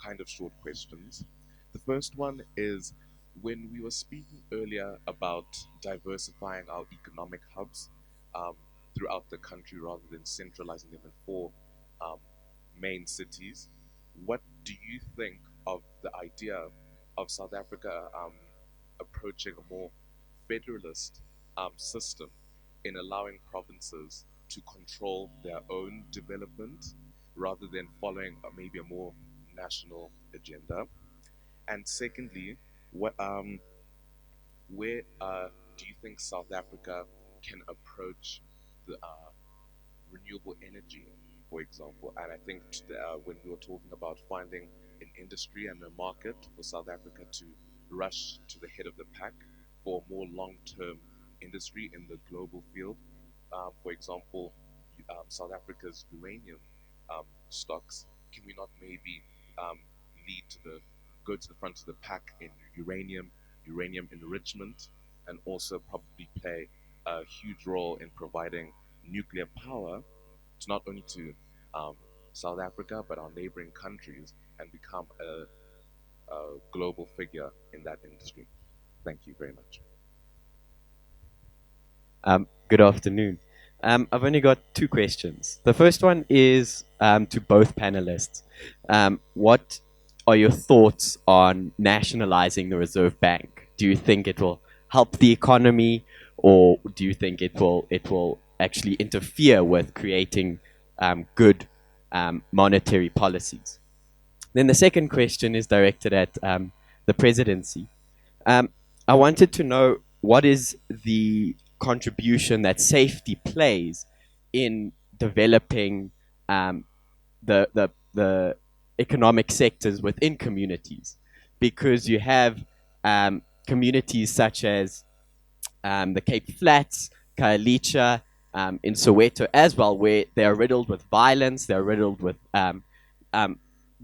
kind of short questions. The first one is when we were speaking earlier about diversifying our economic hubs um, throughout the country rather than centralizing them in four um, main cities, what do you think of the idea of South Africa approaching a more federalist system in allowing provinces to control their own development rather than following maybe a more national agenda? And secondly, what where do you think South Africa can approach the renewable energy, for example? And I think when we were talking about finding an industry and a market for South Africa to rush to the head of the pack for a more long-term industry in the global field, for example, South Africa's uranium stocks, can we not maybe um, lead to the go to the front of the pack in uranium enrichment, and also probably play a huge role in providing nuclear power to not only to um, South Africa but our neighboring countries and become a global figure in that industry? Thank you very much. Good afternoon. I've only got two questions. The first one is to both panelists. What are your thoughts on nationalizing the Reserve Bank? Do you think it will help the economy, or do you think it will actually interfere with creating good monetary policies? Then the second question is directed at the presidency. Um, I wanted to know what is the contribution that safety plays in developing um, the economic sectors within communities, because you have communities such as the Cape Flats, Khayelitsha, in Soweto as well, where they are riddled with violence, they're riddled with um,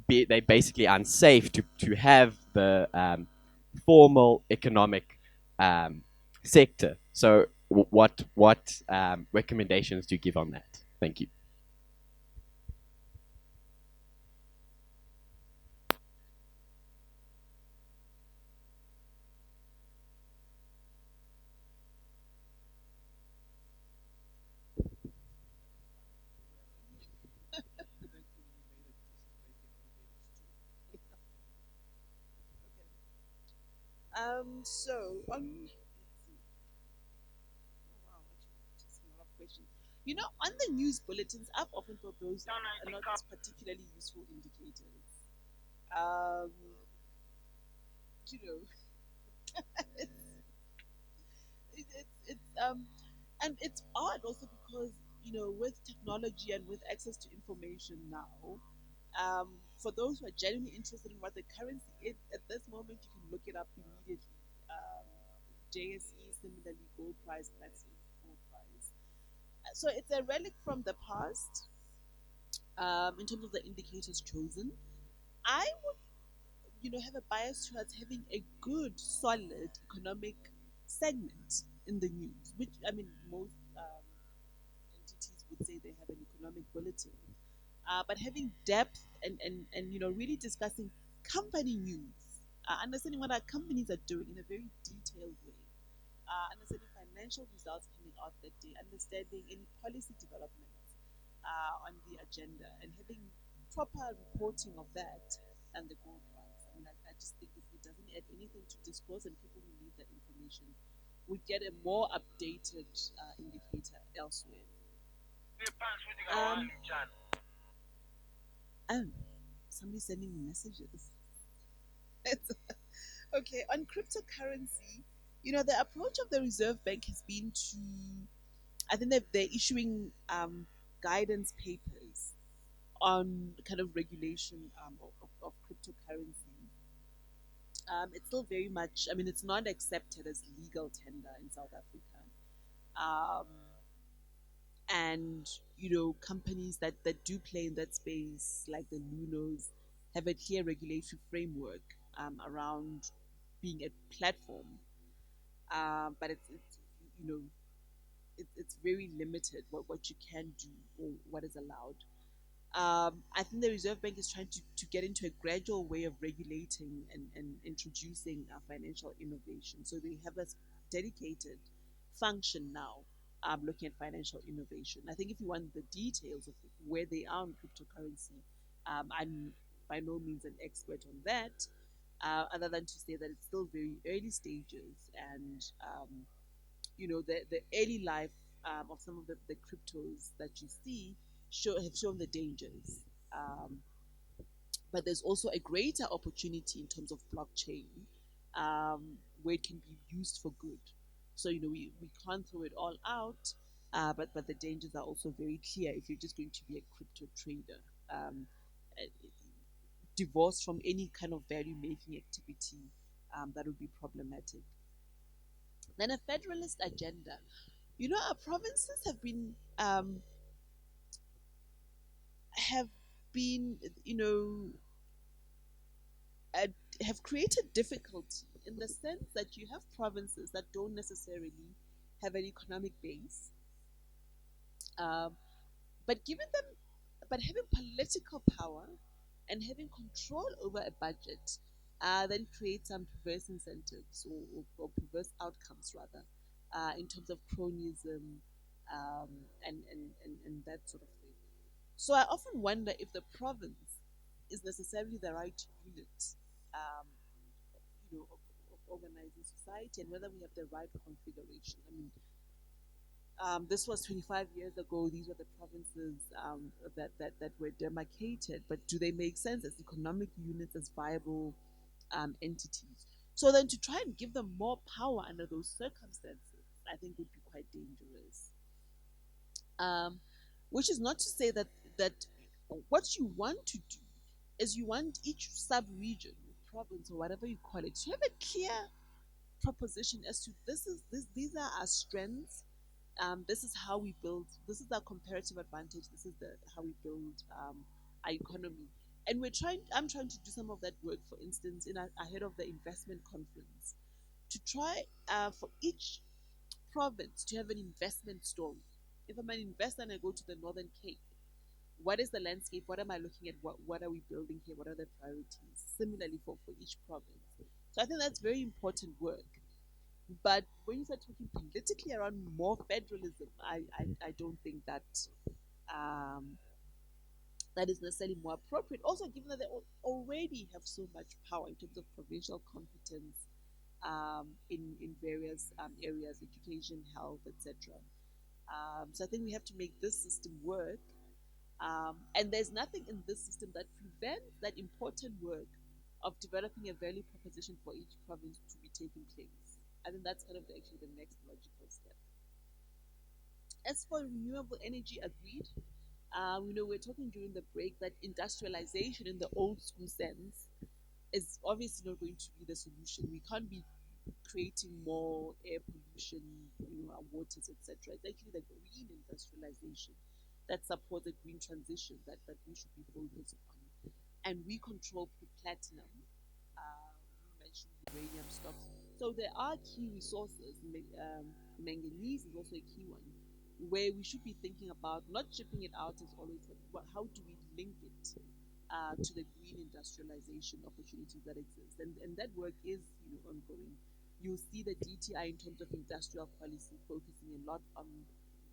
they're basically unsafe to have the formal economic sector. So, what recommendations do you give on that? Thank you. So on, let's see. Oh, wow, actually, just a lot of questions. You know, on the news bulletins, I've often thought those are not particularly useful indicators. Um, you know, it's and it's odd also because with technology and with access to information now, for those who are genuinely interested in what the currency is at this moment, you can look it up immediately. Um, JSE, similarly, gold price, platinum, gold price. So it's a relic from the past in terms of the indicators chosen. I would, have a bias towards having a good, solid economic segment in the news, which I mean most entities would say they have an economic bulletin. But having depth and really discussing company news, understanding what our companies are doing in a very detailed way, understanding financial results coming out that day, understanding any policy developments on the agenda, and having proper reporting of that and the gold price. I mean, I just think if it doesn't add anything to discourse and people who need that information would get a more updated indicator elsewhere. Um, oh, somebody's sending me messages. Okay, on cryptocurrency, The approach of the Reserve Bank has been to, I think that they're issuing guidance papers on kind of regulation of cryptocurrency. It's still very much, I mean, it's not accepted as legal tender in South Africa. Um, and, companies that do play in that space, like the Lunos, have a clear regulatory framework around being a platform. But it's you know, it's very limited what you can do or what is allowed. I think the Reserve Bank is trying to get into a gradual way of regulating and introducing financial innovation. So they have a dedicated function now looking at financial innovation. I think if you want the details of where they are on cryptocurrency, I'm by no means an expert on that, other than to say that it's still very early stages and the early life of some of the cryptos that you see have shown the dangers. Um, but there's also a greater opportunity in terms of blockchain where it can be used for good. So, we can't throw it all out, but the dangers are also very clear if you're just going to be a crypto trader. Um, uh, Divorced from any kind of value making activity, that would be problematic. Then a federalist agenda. Our provinces have been, uh, have created difficulty in the sense that you have provinces that don't necessarily have an economic base, um, but given them, but having political power and having control over a budget, then creates some perverse incentives or perverse outcomes rather, in terms of cronyism, and that sort of thing. So I often wonder if the province is necessarily the right unit, um, of organizing society, and whether we have the right configuration. I mean, this was 25 years ago. These were the provinces that were demarcated. But do they make sense as economic units, as viable entities? So then to try and give them more power under those circumstances, I think would be quite dangerous. Um, which is not to say that what you want to do is you want each sub-region, province, or whatever you call it, to have a clear proposition as to these are our strengths. This is how we build. This is our comparative advantage. This is how we build our economy. And I'm trying to do some of that work, for instance, ahead of the investment conference, to try for each province to have an investment story. If I'm an investor and I go to the Northern Cape, what is the landscape? What am I looking at? What are we building here? What are the priorities? Similarly for each province. So I think that's very important work. But when you start talking politically around more federalism, I don't think um, that is necessarily more appropriate. Also, given that they already have so much power in terms of provincial competence in various areas, education, health, etc. So I think we have to make this system work. And there's nothing in this system that prevents that important work of developing a value proposition for each province to be taking place. I think that's kind of actually the next logical step. As for renewable energy, agreed. We're talking during the break that industrialization in the old school sense is obviously not going to be the solution. We can't be creating more air pollution, our waters, etc. It's actually the green industrialization that supports the green transition that we should be focused on. And we control platinum. We mentioned uranium stocks. So there are key resources. Manganese is also a key one, where we should be thinking about not shipping it out as always, but how do we link it to the green industrialization opportunities that exist? And that work is ongoing. You'll see the DTI in terms of industrial policy focusing a lot on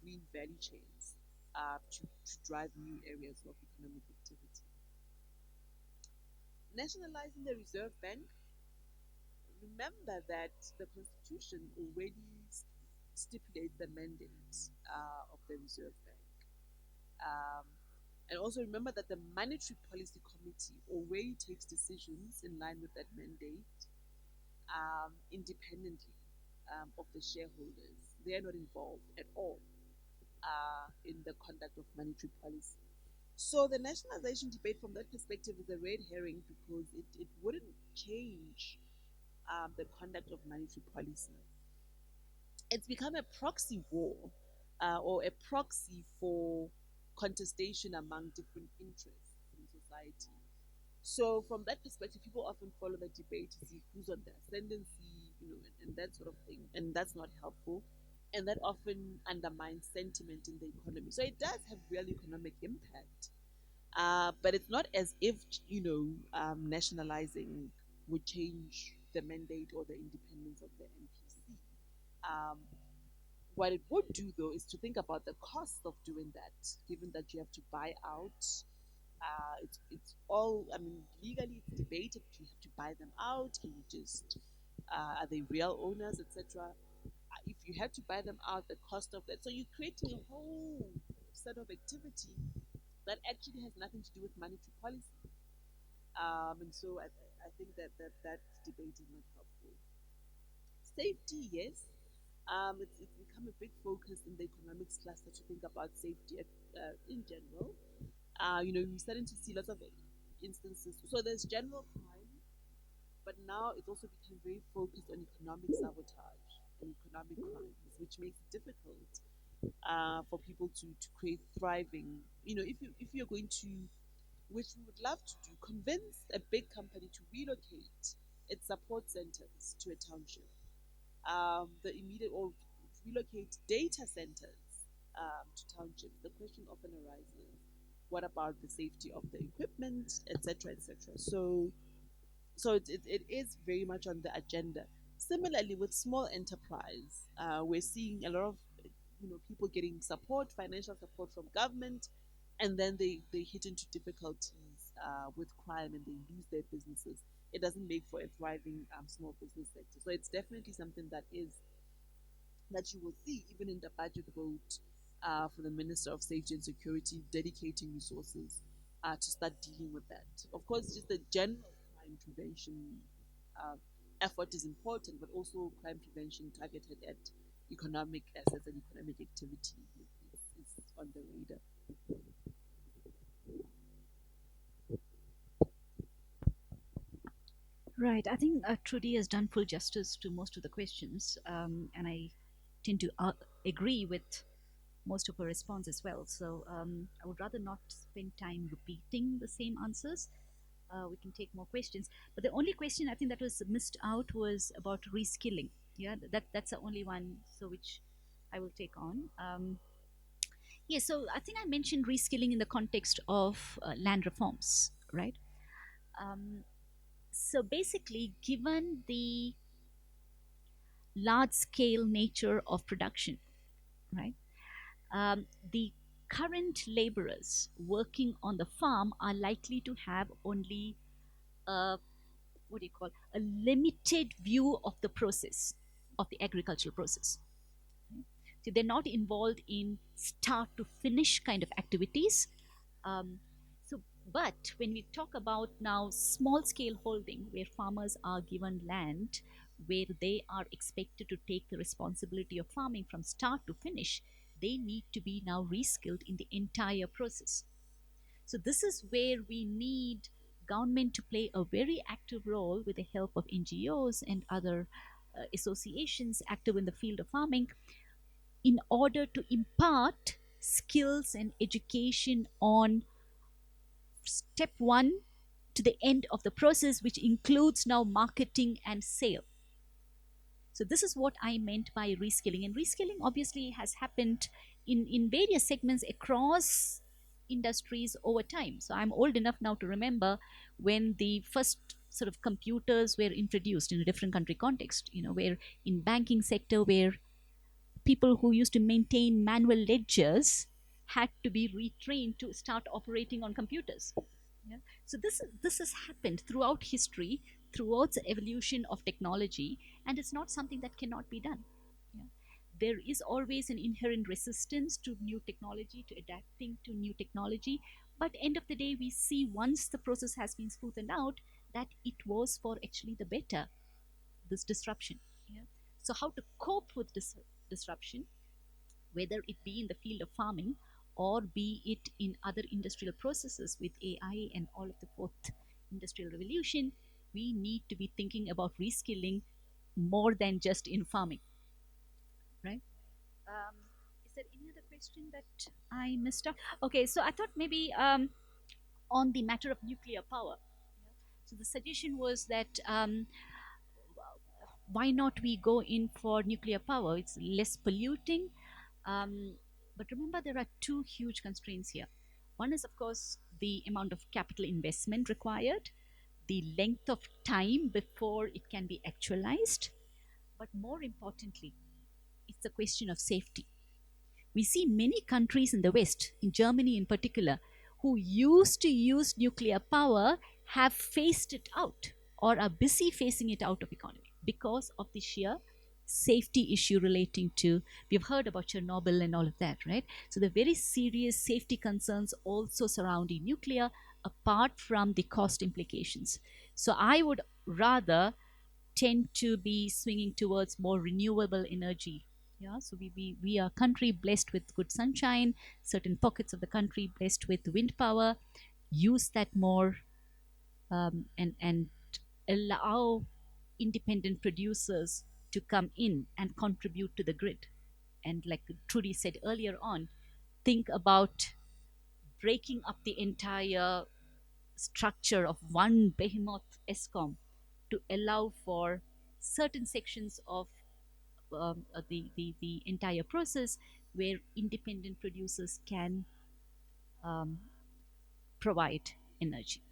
green value chains to drive new areas of economic activity. Nationalizing the Reserve Bank. Remember that the Constitution already stipulates the mandate of the Reserve Bank. Um, and also remember that the Monetary Policy Committee already takes decisions in line with that mandate independently of the shareholders. They are not involved at all in the conduct of monetary policy. So the nationalization debate from that perspective is a red herring because it wouldn't change the conduct of monetary policy. It's become a proxy war or a proxy for contestation among different interests in society. So from that perspective, people often follow the debate to see who's on the ascendancy, and that sort of thing, and that's not helpful, and that often undermines sentiment in the economy. So it does have real economic impact, but it's not as if nationalizing would change the mandate or the independence of the MPC. Um, what it would do, though, is to think about the cost of doing that, given that you have to buy out. It's all, I mean, legally it's debated. Do you have to buy them out? Can you just, are they real owners, etc.? If you had to buy them out, the cost of that. So you're creating a whole set of activity that actually has nothing to do with monetary policy. And so I think that debate is not helpful. Safety, yes. It's become a big focus in the economics cluster to think about safety in general. We're starting to see lots of instances. So there's general crime, but now it's also become very focused on economic sabotage and economic crimes, which makes it difficult for people to create thriving. If you're going to, which we would love to do, convince a big company to relocate its support centers to a township, the immediate or relocate data centers to townships. The question often arises: what about the safety of the equipment, etc., etc.? So it is very much on the agenda. Similarly, with small enterprise, we're seeing a lot of people getting support, financial support from government, and then they hit into difficulties with crime and they lose their businesses. It doesn't make for a thriving small business sector. So it's definitely something that you will see even in the budget vote for the Minister of Safety and Security dedicating resources to start dealing with that. Of course, just the general crime prevention uh, effort is important, but also crime prevention targeted at economic assets and economic activity is on the radar. Right. I think Trudi has done full justice to most of the questions, and I tend to agree with most of her response as well. So I would rather not spend time repeating the same answers. We can take more questions. But the only question I think that was missed out was about reskilling. Yeah, that's the only one. So which I will take on. Yeah, so I think I mentioned reskilling in the context of land reforms, right? Um, so basically, given the large scale nature of production, right? The current laborers working on the farm are likely to have only a, what do you call, a limited view of the process, of the agricultural process. Right? So they're not involved in start to finish kind of activities. Um, so, but when we talk about now small scale holding, where farmers are given land, where they are expected to take the responsibility of farming from start to finish, they need to be now reskilled in the entire process. So this is where we need government to play a very active role with the help of NGOs and other associations active in the field of farming in order to impart skills and education on step one to the end of the process, which includes now marketing and sale. So this is what I meant by reskilling. And reskilling obviously has happened in various segments across industries over time. So I'm old enough now to remember when the first sort of computers were introduced in a different country context, where in banking sector where people who used to maintain manual ledgers had to be retrained to start operating on computers. Yeah. So this has happened throughout history, throughout the evolution of technology, and it's not something that cannot be done. Yeah. There is always an inherent resistance to new technology, to adapting to new technology, but end of the day, we see once the process has been smoothened out that it was for actually the better. This disruption. Yeah. So, how to cope with this disruption, whether it be in the field of farming or be it in other industrial processes with AI and all of the fourth industrial revolution, we need to be thinking about reskilling more than just in farming, right? Is there any other question that I missed out? Okay, so I thought maybe on the matter of nuclear power. Yeah. So the suggestion was that why not we go in for nuclear power? It's less polluting. But remember, there are two huge constraints here. One is, of course, the amount of capital investment required, the length of time before it can be actualized. But more importantly, it's a question of safety. We see many countries in the West, in Germany in particular, who used to use nuclear power have phased it out or are busy phasing it out of economy because of the sheer safety issue relating to, we've heard about Chernobyl and all of that, right? So the very serious safety concerns also surrounding nuclear apart from the cost implications. So I would rather tend to be swinging towards more renewable energy. Yeah, so we are a country blessed with good sunshine, certain pockets of the country blessed with wind power. Use that more, and allow independent producers to come in and contribute to the grid. And like Trudi said earlier on, think about breaking up the entire structure of one behemoth ESCOM to allow for certain sections of the entire process where independent producers can um, provide energy.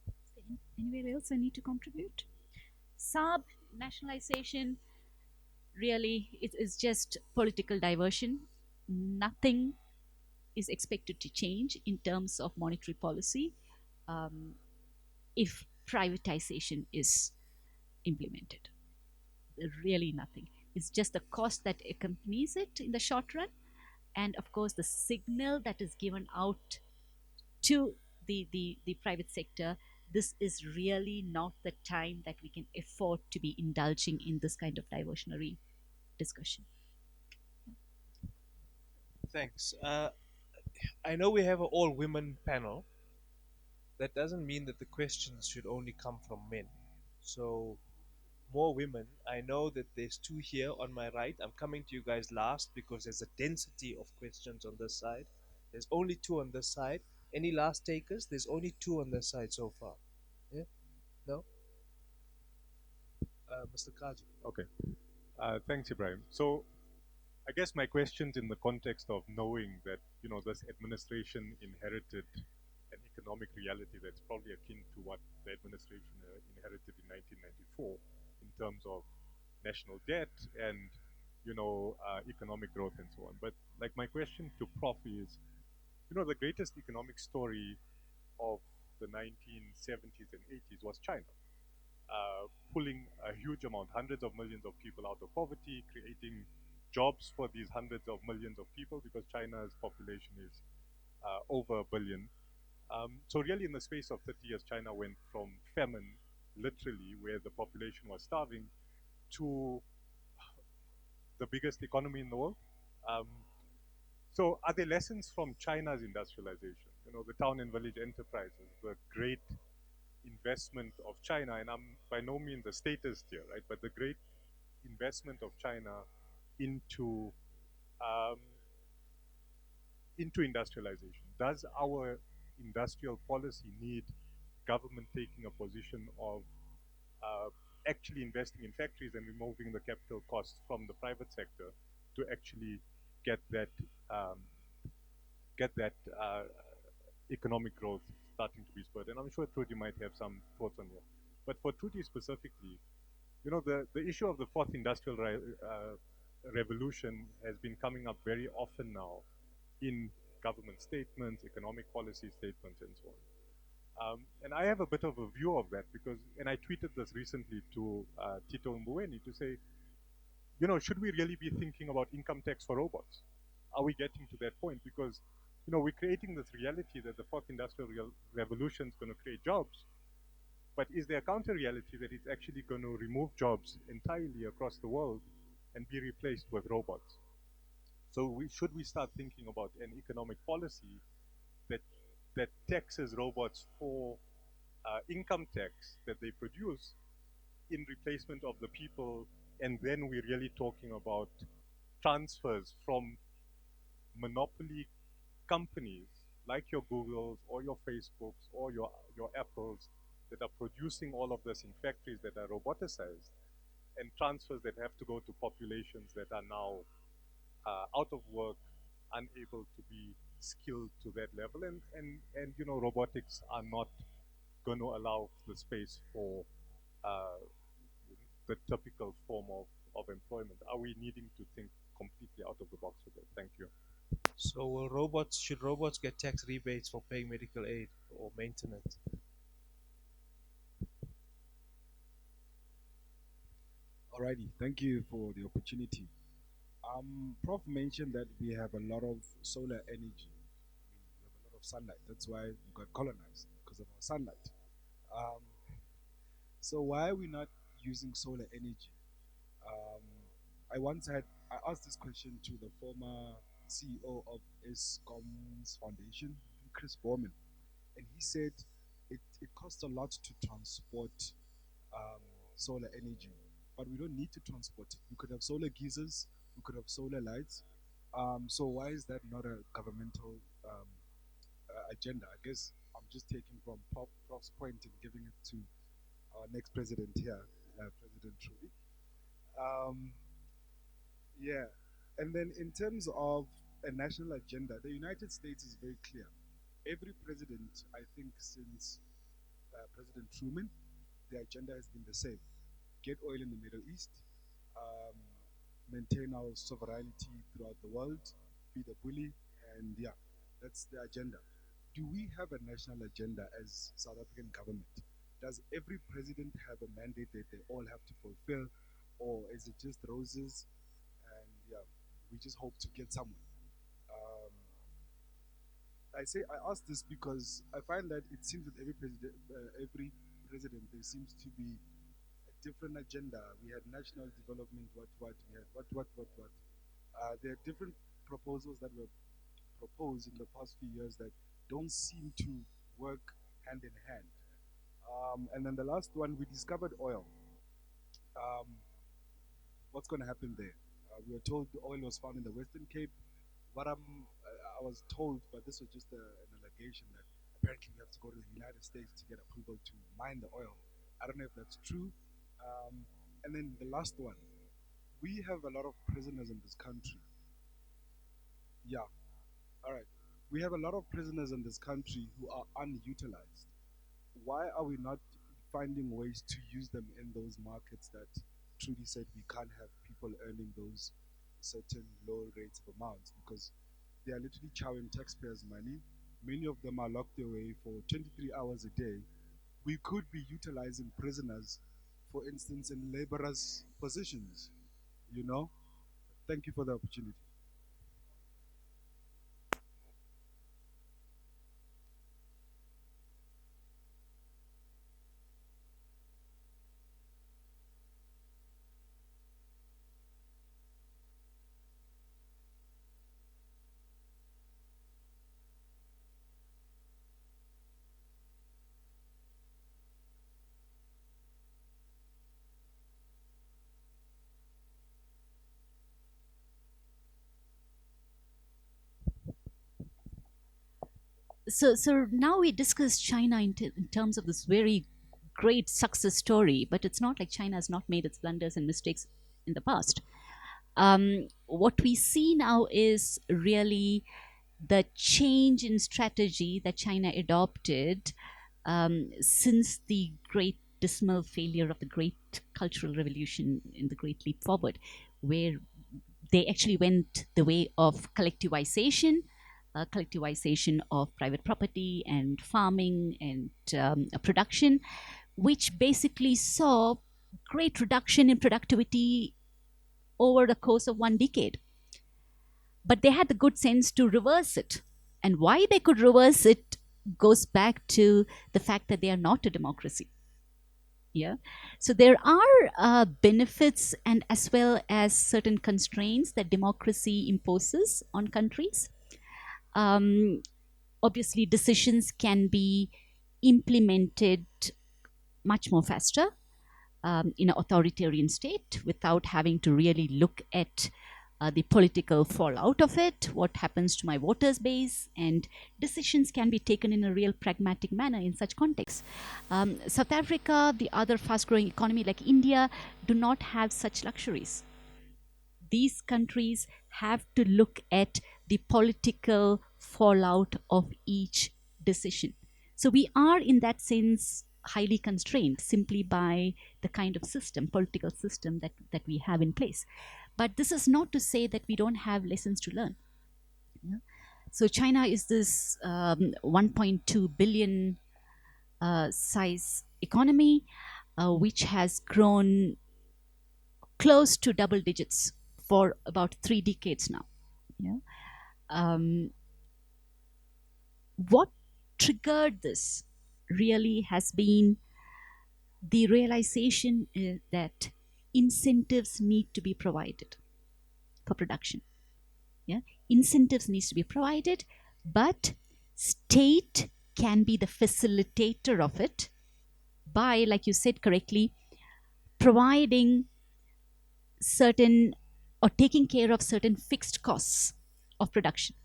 Is there anywhere else I need to contribute? Sub nationalization really it is just political diversion. Nothing is expected to change in terms of monetary policy if privatization is implemented. Really nothing. It's just the cost that accompanies it in the short run, and of course the signal that is given out to the private sector. This is really not the time that we can afford to be indulging in this kind of diversionary discussion. Thanks. I know we have an all women panel. That doesn't mean that the questions should only come from men. So, more women. I know that there's two here on my right. I'm coming to you guys last because there's a density of questions on this side. There's only two on this side. Any last takers? There's only two on this side so far. Yeah? No? Mr. Kaji. Okay. Thanks, Ebrahim. So I guess my question's in the context of knowing that, this administration inherited an economic reality that's probably akin to what the administration inherited in 1994 in terms of national debt and, economic growth and so on. But like my question to Prof is, the greatest economic story of the 1970s and 80s was China. Pulling a huge amount, hundreds of millions of people out of poverty, creating jobs for these hundreds of millions of people because China's population is over a billion. So really in the space of 30 years, China went from famine, literally, where the population was starving, to the biggest economy in the world. So are there lessons from China's industrialization? The town and village enterprises, the great investment of China, and I'm by no means a statist here, right? But the great investment of China into industrialization. Does our industrial policy need government taking a position of actually investing in factories and removing the capital costs from the private sector to actually get that economic growth starting to be spurred? And I'm sure Trudi might have some thoughts on here. But for Trudi specifically, the issue of the fourth industrial revolution has been coming up very often now in government statements, economic policy statements, and so on. And I have a bit of a view of that because, and I tweeted this recently to Tito Mbuweni to say, should we really be thinking about income tax for robots? Are we getting to that point? Because, we're creating this reality that the fourth industrial revolution is going to create jobs, But is there a counter reality that it's actually going to remove jobs entirely across the world and be replaced with robots? So should we start thinking about an economic policy that taxes robots for income tax that they produce in replacement of the people, and then we're really talking about transfers from monopoly companies like your Googles or your Facebooks or your Apples that are producing all of this in factories that are roboticized, and transfers that have to go to populations that are now out of work, unable to be skilled to that level, and you know, robotics are not going to allow the space for uh, the typical form of employment. Are we needing to think completely out of the box with it? Thank you. So should robots get tax rebates for paying medical aid or maintenance? Alrighty, thank you for the opportunity. Prof mentioned that we have a lot of solar energy. We have a lot of sunlight. That's why we got colonized because of our sunlight. Um, so why are we not using solar energy? Um, I asked this question to the former CEO of ESCOM's foundation, Chris Borman, and he said it costs a lot to transport um, solar energy, but we don't need to transport it. We could have solar geysers, we could have solar lights. So why is that not a governmental agenda? I guess I'm just taking from Prof's point and giving it to our next president here, President Trudi. Um, yeah, and then in terms of a national agenda, the United States is very clear. Every president, I think, since President Truman, the agenda has been the same: get oil in the Middle East, um, maintain our sovereignty throughout the world, be the bully, and yeah, that's the agenda. Do we have a national agenda as South African government? Does every president have a mandate that they all have to fulfill, or is it just roses? And yeah, we just hope to get somewhere. Um, I ask this because I find that it seems that every president, there seems to be a different agenda. We had national development, what, we had what. There are different proposals that were proposed in the past few years that don't seem to work hand in hand. And then the last one, we discovered oil. Um, what's going to happen there? We were told the oil was found in the Western Cape. I was told, but this was just an allegation that apparently we have to go to the United States to get approval to mine the oil. I don't know if that's true. And then the last one, we have a lot of prisoners in this country. Yeah, all right. We have a lot of prisoners in this country who are unutilized. Why are we not finding ways to use them in those markets that Trudy said we can't have people earning those certain low rates of amounts, because they are literally chowing taxpayers' money. Many of them are locked away for 23 hours a day. We could be utilizing prisoners, for instance, in laborers' positions, you know? Thank you for the opportunity. So now we discuss China in terms of this very great success story, but it's not like China has not made its blunders and mistakes in the past. What we see now is really the change in strategy that China adopted since the great dismal failure of the great cultural revolution in the Great Leap Forward, where they actually went the way of collectivization of private property and farming and production, which basically saw great reduction in productivity over the course of 1 decade. But they had the good sense to reverse it. And why they could reverse it goes back to the fact that they are not a democracy. Yeah. So there are benefits and as well as certain constraints that democracy imposes on countries. Obviously, decisions can be implemented much more faster in an authoritarian state without having to really look at the political fallout of it, what happens to my voters base, and decisions can be taken in a real pragmatic manner in such contexts. South Africa, the other fast growing economy like India, do not have such luxuries. These countries have to look at the political fallout of each decision. So we are in that sense highly constrained simply by the kind of system, political system that we have in place. But this is not to say that we don't have lessons to learn. Yeah? So China is this 1.2 billion size economy, which has grown close to double digits for about 3 decades now. Yeah. What triggered this really has been the realization that incentives need to be provided for production. Yeah, incentives needs to be provided, but state can be the facilitator of it by, like you said correctly, providing certain or taking care of certain fixed costs of production.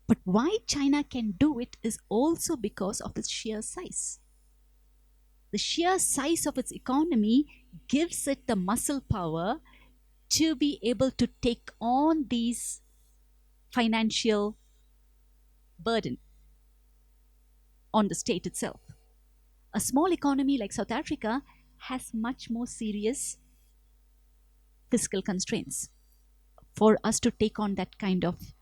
But why China can do it is also because of its sheer size. The sheer size of its economy gives it the muscle power to be able to take on these financial burden on the state itself. A small economy like South Africa has much more serious fiscal constraints for us to take on that kind of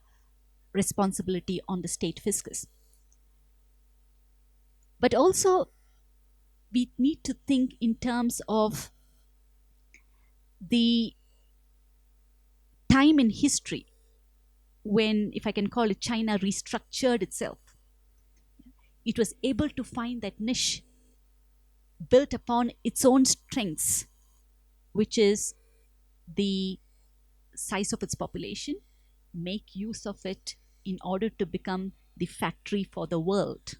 responsibility on the state fiscus. But also, we need to think in terms of the time in history when, if I can call it, China restructured itself. It was able to find that niche built upon its own strengths, which is the size of its population, make use of it in order to become the factory for the world.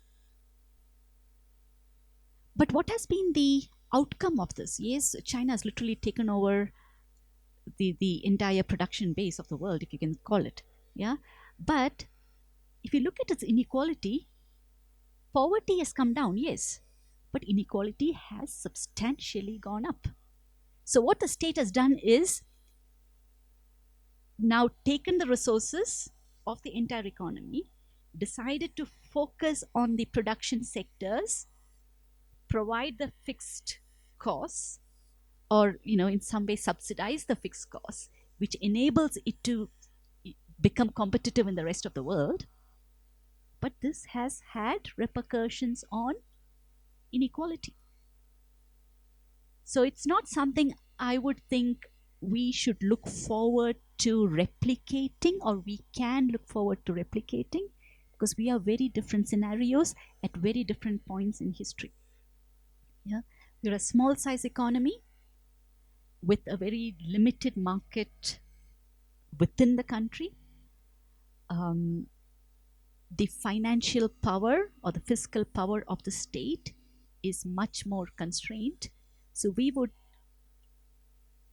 But what has been the outcome of this? Yes, China has literally taken over the entire production base of the world, if you can call it. Yeah. But if you look at its inequality, poverty has come down, yes, but inequality has substantially gone up. So what the state has done is now taken the resources of the entire economy, decided to focus on the production sectors, provide the fixed costs, or in some way subsidize the fixed costs, which enables it to become competitive in the rest of the world. But this has had repercussions on inequality. So it's not something I would think we should look forward to replicating, or we can look forward to replicating, because we are very different scenarios at very different points in history. Yeah, we're a small size economy with a very limited market within the country. The financial power or the fiscal power of the state is much more constrained. So we would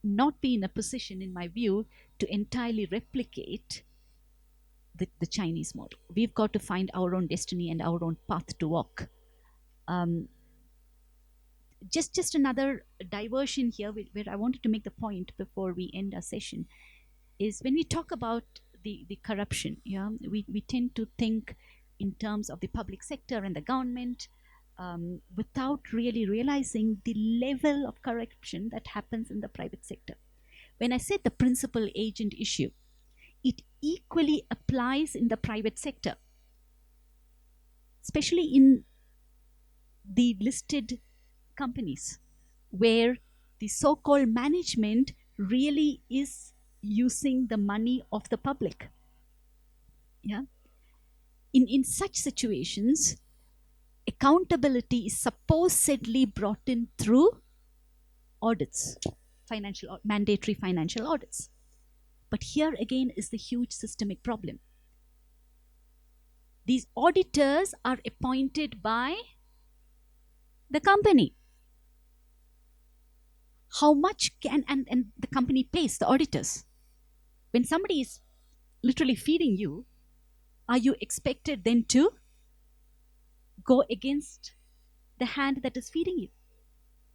not be in a position, in my view, to entirely replicate the Chinese model. We've got to find our own destiny and our own path to walk. Just another diversion here, where I wanted to make the point before we end our session, is when we talk about the corruption, yeah, we tend to think in terms of the public sector and the government, without really realizing the level of corruption that happens in the private sector. When I said the principal agent issue, it equally applies in the private sector, especially in the listed companies, where the so-called management really is using the money of the public. Yeah. In such situations, accountability is supposedly brought in through audits, mandatory financial audits. But here again is the huge systemic problem. These auditors are appointed by the company. How much can, and the company pays the auditors. When somebody is literally feeding you, are you expected then to go against the hand that is feeding you?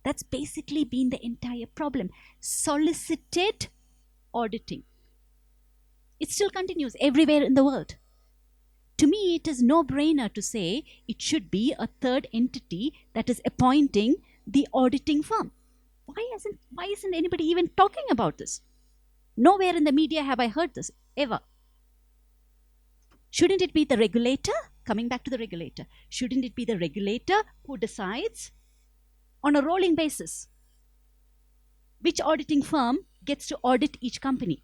That's basically been the entire problem. Solicited auditing. It still continues everywhere in the world. To me, it is no-brainer to say it should be a third entity that is appointing the auditing firm. Why isn't anybody even talking about this? Nowhere in the media have I heard this, ever. Shouldn't it be the regulator? Coming back to the regulator. Shouldn't it be the regulator who decides on a rolling basis which auditing firm gets to audit each company?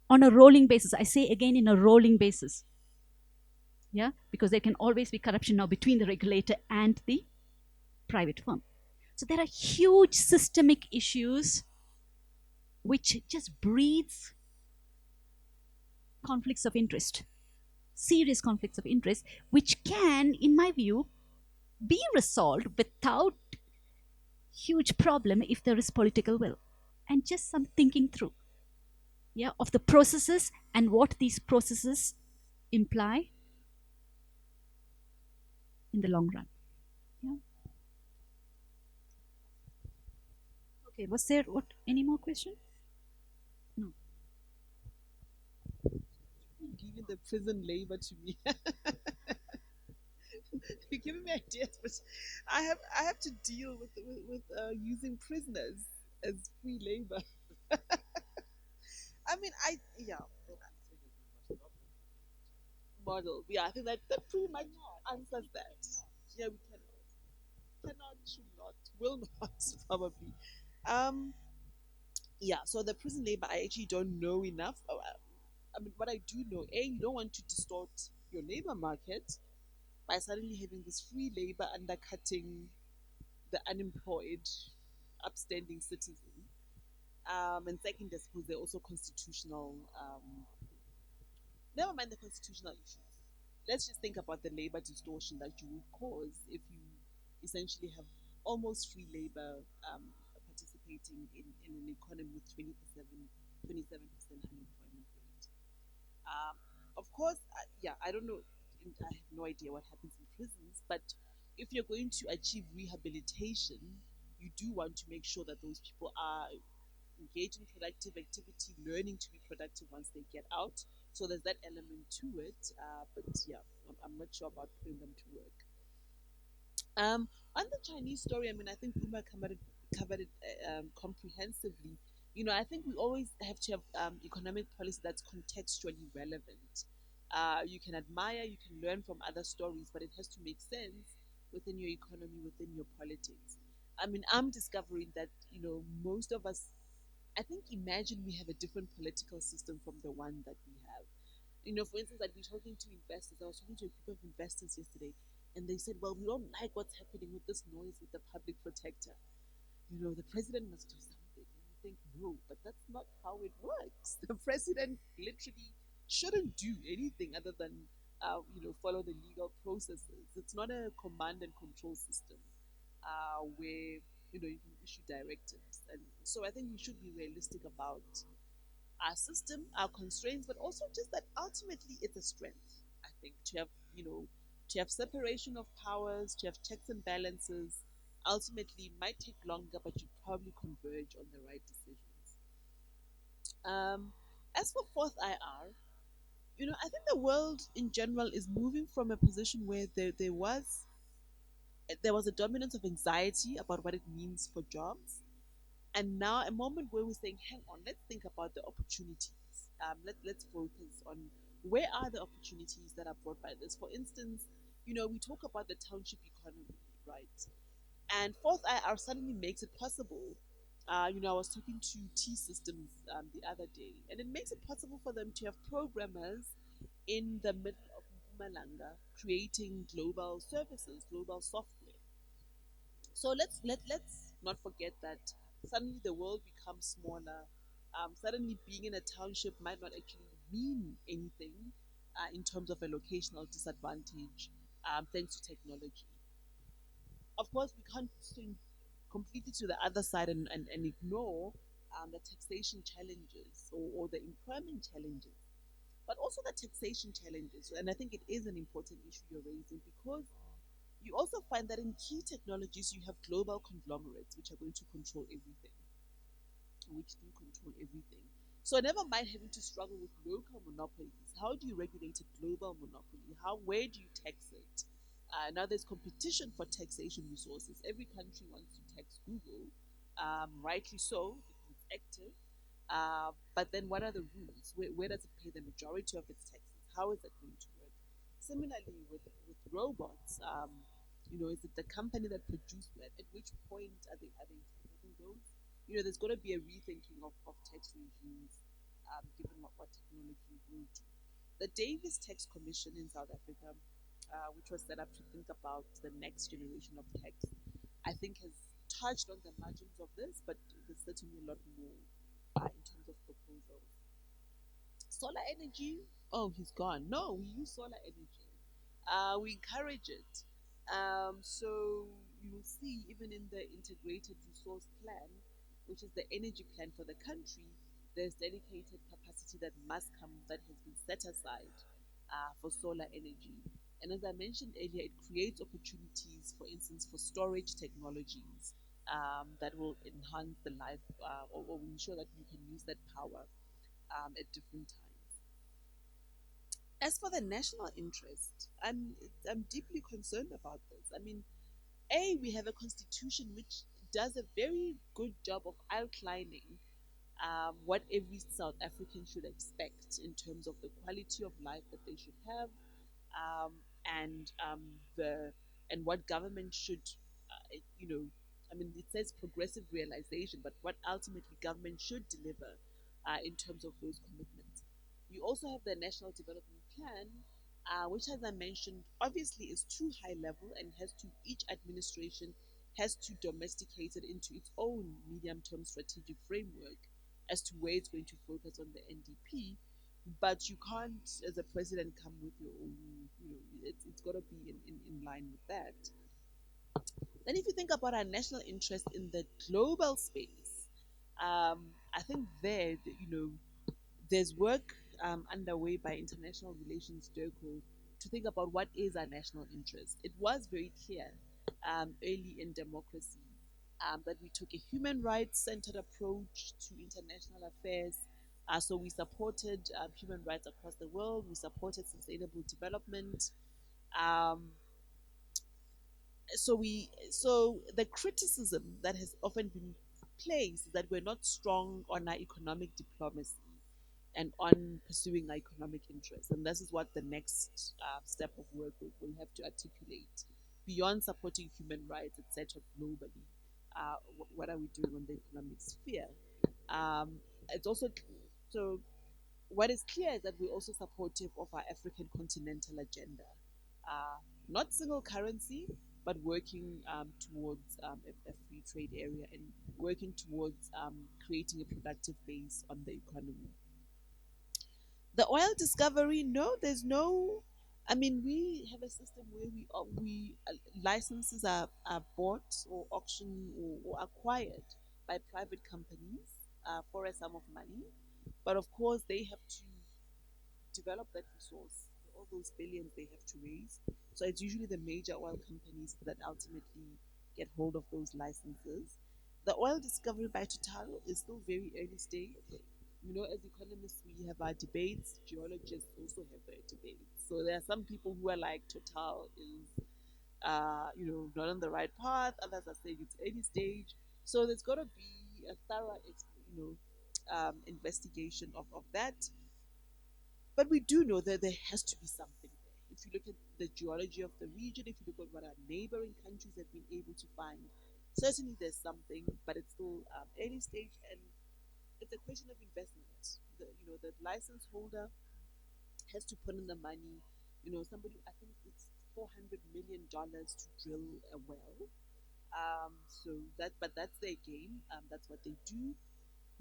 On a rolling basis. I say again, in a rolling basis. Yeah, because there can always be corruption now between the regulator and the private firm. So there are huge systemic issues which just breeds conflicts of interest, serious conflicts of interest, which can, in my view, be resolved without huge problem if there is political will and just some thinking through, yeah, of the processes and what these processes imply in the long run. Yeah. Okay, was there any more question? No. Giving the prison labor to me. You're giving me ideas, but I have to deal with using prisoners as free labor. I mean, model. Yeah, I think that pretty much answers that. Yeah, we cannot, should not, will not probably. Yeah. So the prison labor, I actually don't know enough. I mean, what I do know, you don't want to distort your labor market by suddenly having this free labor undercutting the unemployed, upstanding citizen. And second, I suppose they're also constitutional. Never mind the constitutional issues. Let's just think about the labor distortion that you would cause if you essentially have almost free labor participating in an economy with 27% unemployment rate. Of course, yeah, I don't know. I have no idea what happens in prisons, but if you're going to achieve rehabilitation, you do want to make sure that those people are engaged in productive activity, learning to be productive once they get out. So there's that element to it. But yeah, I'm not sure about putting them to work. On the Chinese story, I mean, I think Puma covered it comprehensively. I think we always have to have economic policy that's contextually relevant. You can admire, you can learn from other stories, but it has to make sense within your economy, within your politics. I mean, I'm discovering that, most of us, I think, imagine we have a different political system from the one that we have. For instance, I'd be talking to investors. I was talking to a group of investors yesterday, and they said, well, we don't like what's happening with this noise with the public protector. The president must do something. And you think, no, but that's not how it works. The president literally shouldn't do anything other than, follow the legal processes. It's not a command and control system where, you can issue directives. And so I think we should be realistic about our system, our constraints, but also just that ultimately it's a strength, I think, to have, to have separation of powers, to have checks and balances. Ultimately, it might take longer, but you probably converge on the right decisions. As for fourth IR, I think the world in general is moving from a position where there was a dominance of anxiety about what it means for jobs, and now a moment where we're saying, hang on, let's think about the opportunities. Let's focus on where are the opportunities that are brought by this. For instance, we talk about the township economy, right? And fourth IR suddenly makes it possible. I was talking to T Systems the other day, and it makes it possible for them to have programmers in the middle of Mpumalanga creating global services, global software. So let's not forget that suddenly the world becomes smaller. Suddenly being in a township might not actually mean anything in terms of a locational disadvantage, thanks to technology. Of course, we can't swing completely to the other side and ignore the taxation challenges or the employment challenges, but also the taxation challenges. And I think it is an important issue you're raising because you also find that in key technologies, you have global conglomerates which are going to control everything, which do control everything. So never mind having to struggle with local monopolies. How do you regulate a global monopoly? Where do you tax it? Now there's competition for taxation resources. Every country wants to tax Google, rightly so, because it's active. But then what are the rules? Where does it pay the majority of its taxes? How is that going to work? Similarly, with robots, is it the company that produced that? At which point are they having those? There's got to be a rethinking of tax regimes, given what technology will do. The Davis Tax Commission in South Africa, which was set up to think about the next generation of tax, I think has touched on the margins of this, but there's certainly a lot more in terms of proposals. Solar energy, oh, he's gone. No, we use solar energy. We encourage it. So you will see, even in the integrated resource plan, which is the energy plan for the country, there's dedicated capacity that must come, that has been set aside for solar energy. And as I mentioned earlier, it creates opportunities, for instance, for storage technologies that will enhance the life or ensure that you can use that power at different times. As for the national interest, I'm deeply concerned about this. I mean, we have a constitution which does a very good job of outlining what every South African should expect in terms of the quality of life that they should have, um, and the and what government should, you know, I mean, it says progressive realization, but what ultimately government should deliver in terms of those commitments. You also have the National Development Plan, which, as I mentioned, obviously is too high level and has to each administration has to domesticate it into its own medium-term strategic framework as to where it's going to focus on the NDP. But you can't, as a president, come with your own. It's got to be in line with that. Then, if you think about our national interest in the global space, I think there's work underway by International Relations DIRCO to think about what is our national interest. It was very clear early in democracy that we took a human rights centered approach to international affairs. So we supported human rights across the world, we supported sustainable development. Um, so the criticism that has often been placed is that we're not strong on our economic diplomacy and on pursuing our economic interests. And this is what the next step of work will have to articulate. Beyond supporting human rights, etc., globally, what are we doing on the economic sphere? It's also so. What is clear is that we're also supportive of our African continental agenda, not single currency, but working towards a free trade area and working towards creating a productive base on the economy. The oil discovery, no, there's no. I mean, we have a system where licenses are bought or auctioned or acquired by private companies for a sum of money, but of course they have to develop that resource. All those billions they have to raise. So it's usually the major oil companies that ultimately get hold of those licenses. The oil discovery by Total is still very early stage. As economists, we have our debates. Geologists also have their debates. So there are some people who are like, Total is, not on the right path. Others are saying it's early stage. So there's got to be a thorough, investigation of that. But we do know that there has to be something there. If you look at the geology of the region, if you look at what our neighboring countries have been able to find, certainly there's something, but it's still early stage, and it's a question of investment. The license holder has to put in the money. somebody, I think it's $400 million to drill a well. But that's their game. That's what they do.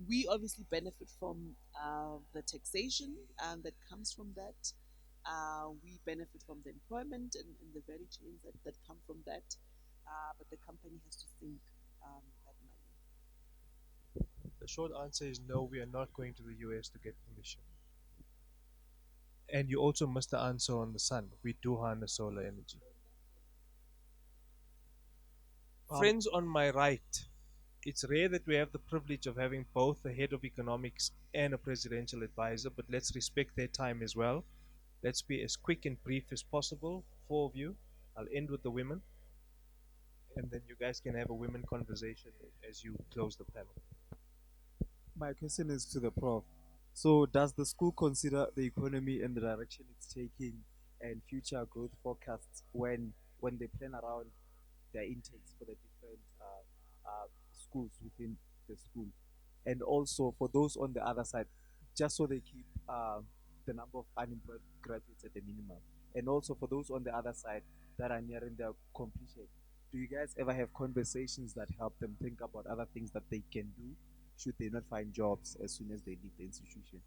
We obviously benefit from the taxation that comes from that. We benefit from the employment and the value chains that come from that. But the company has to sink that money. The short answer is no, we are not going to the US to get permission. And you also missed the answer on the sun. We do harness solar energy. Friends on my right, it's rare that we have the privilege of having both a head of economics and a presidential advisor, but let's respect their time as well. Let's be as quick and brief as possible, four of you. I'll end with the women, and then you guys can have a women conversation as you close the panel. My question is to the prof. So, does the school consider the economy and the direction it's taking and future growth forecasts when they plan around their intakes for the different schools within the school? And also for those on the other side, just so they keep the number of unemployed graduates at the minimum. And also for those on the other side that are nearing their completion, do you guys ever have conversations that help them think about other things that they can do should they not find jobs as soon as they leave the institution?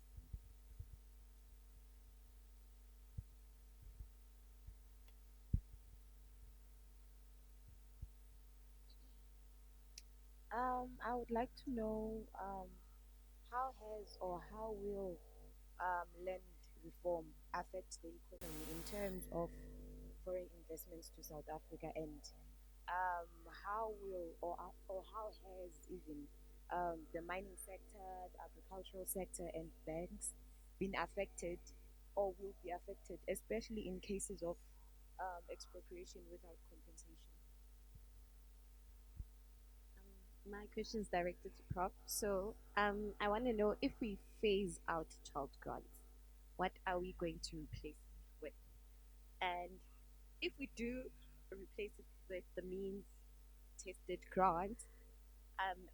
I would like to know how will land reform affect the economy in terms of foreign investments to South Africa, and how will or how has even the mining sector, the agricultural sector, and banks been affected or will be affected, especially in cases of expropriation without compensation? My question is directed to Prof. So I want to know, if we phase out child grants, what are we going to replace it with? And if we do replace it with the means tested grant,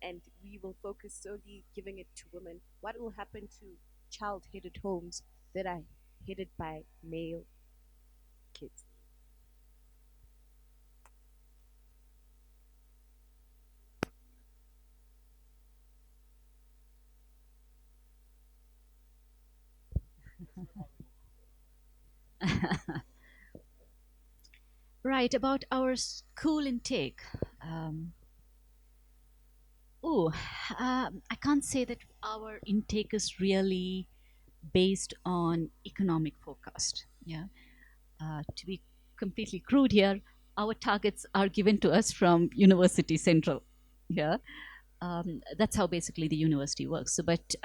and we will focus solely giving it to women, what will happen to child-headed homes that are headed by male kids? Right, about our school intake. I can't say that our intake is really based on economic forecast. Yeah, to be completely crude here, our targets are given to us from University Central. Yeah, that's how basically the university works. So, but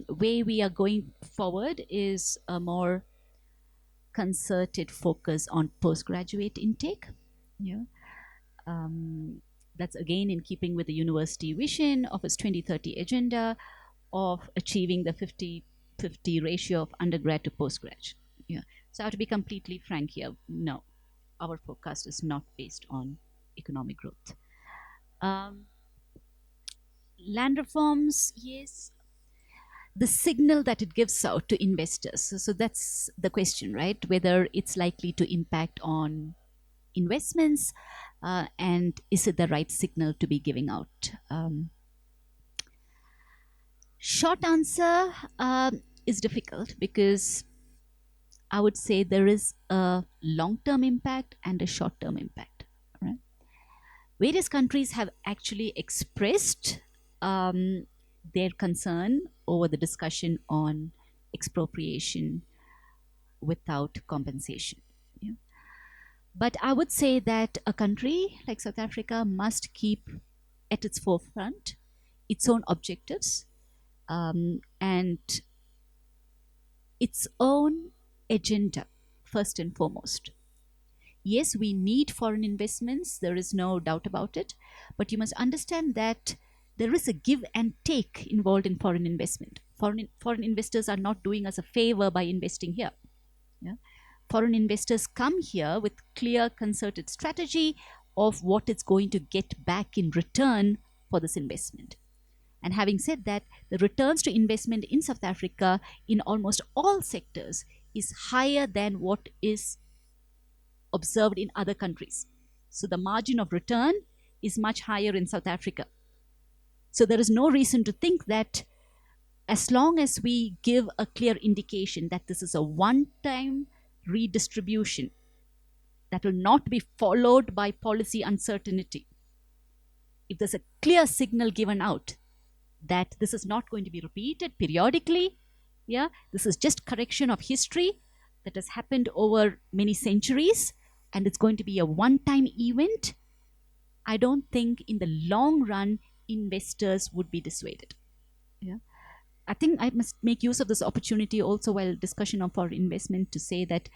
way we are going forward is a more concerted focus on postgraduate intake. Yeah. That's again in keeping with the university vision of its 2030 agenda of achieving the 50-50 ratio of undergrad to postgrad. Yeah. So I have to be completely frank here. No, our forecast is not based on economic growth. Land reforms, yes. The signal that it gives out to investors. So that's the question, right? Whether it's likely to impact on investments, and is it the right signal to be giving out? Short answer is difficult, because I would say there is a long-term impact and a short-term impact. Right? Various countries have actually expressed their concern over the discussion on expropriation without compensation. Yeah. But I would say that a country like South Africa must keep at its forefront its own objectives, and its own agenda, first and foremost. Yes, we need foreign investments, there is no doubt about it, but you must understand that there is a give and take involved in foreign investment. Foreign investors are not doing us a favor by investing here. Yeah? Foreign investors come here with clear concerted strategy of what it's going to get back in return for this investment. And having said that, the returns to investment in South Africa in almost all sectors is higher than what is observed in other countries. So the margin of return is much higher in South Africa. So there is no reason to think that as long as we give a clear indication that this is a one-time redistribution that will not be followed by policy uncertainty, if there's a clear signal given out that this is not going to be repeated periodically, yeah, this is just correction of history that has happened over many centuries and it's going to be a one-time event, I don't think in the long run investors would be dissuaded. Yeah. I think I must make use of this opportunity also while discussion of our investment to say that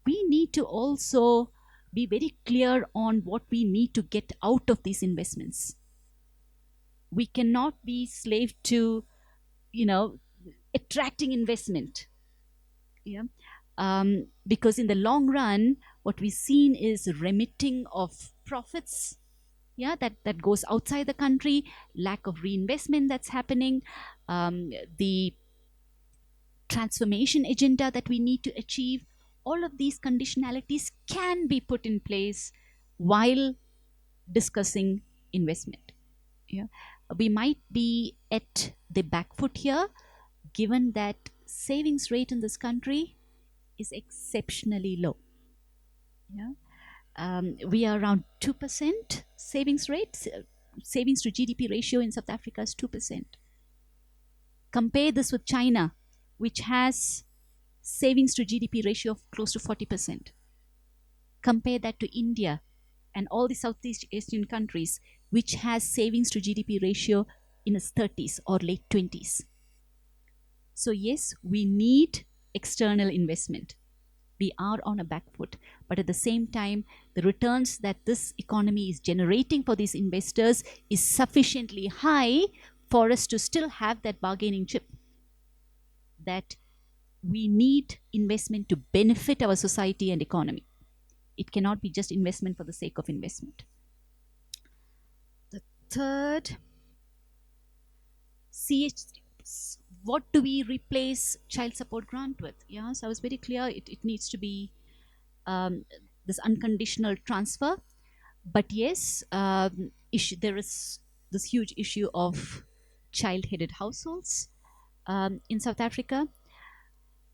we need to also be very clear on what we need to get out of these investments. We cannot be slave to, attracting investment. Yeah. Because in the long run, what we've seen is remitting of profits, yeah, that goes outside the country, lack of reinvestment that's happening, the transformation agenda that we need to achieve. All of these conditionalities can be put in place while discussing investment. Yeah. We might be at the back foot here, given that savings rate in this country is exceptionally low. Yeah. We are around 2% savings rate. Savings to GDP ratio in South Africa is 2%. Compare this with China, which has savings to GDP ratio of close to 40%. Compare that to India and all the Southeast Asian countries, which has savings to GDP ratio in its 30s or late 20s. So yes, we need external investment. We are on a back foot, but at the same time, the returns that this economy is generating for these investors is sufficiently high for us to still have that bargaining chip, that we need investment to benefit our society and economy. It cannot be just investment for the sake of investment. The third, what do we replace child support grant with? Yeah, so I was very clear, it needs to be this unconditional transfer. But yes, there is this huge issue of child-headed households in South Africa,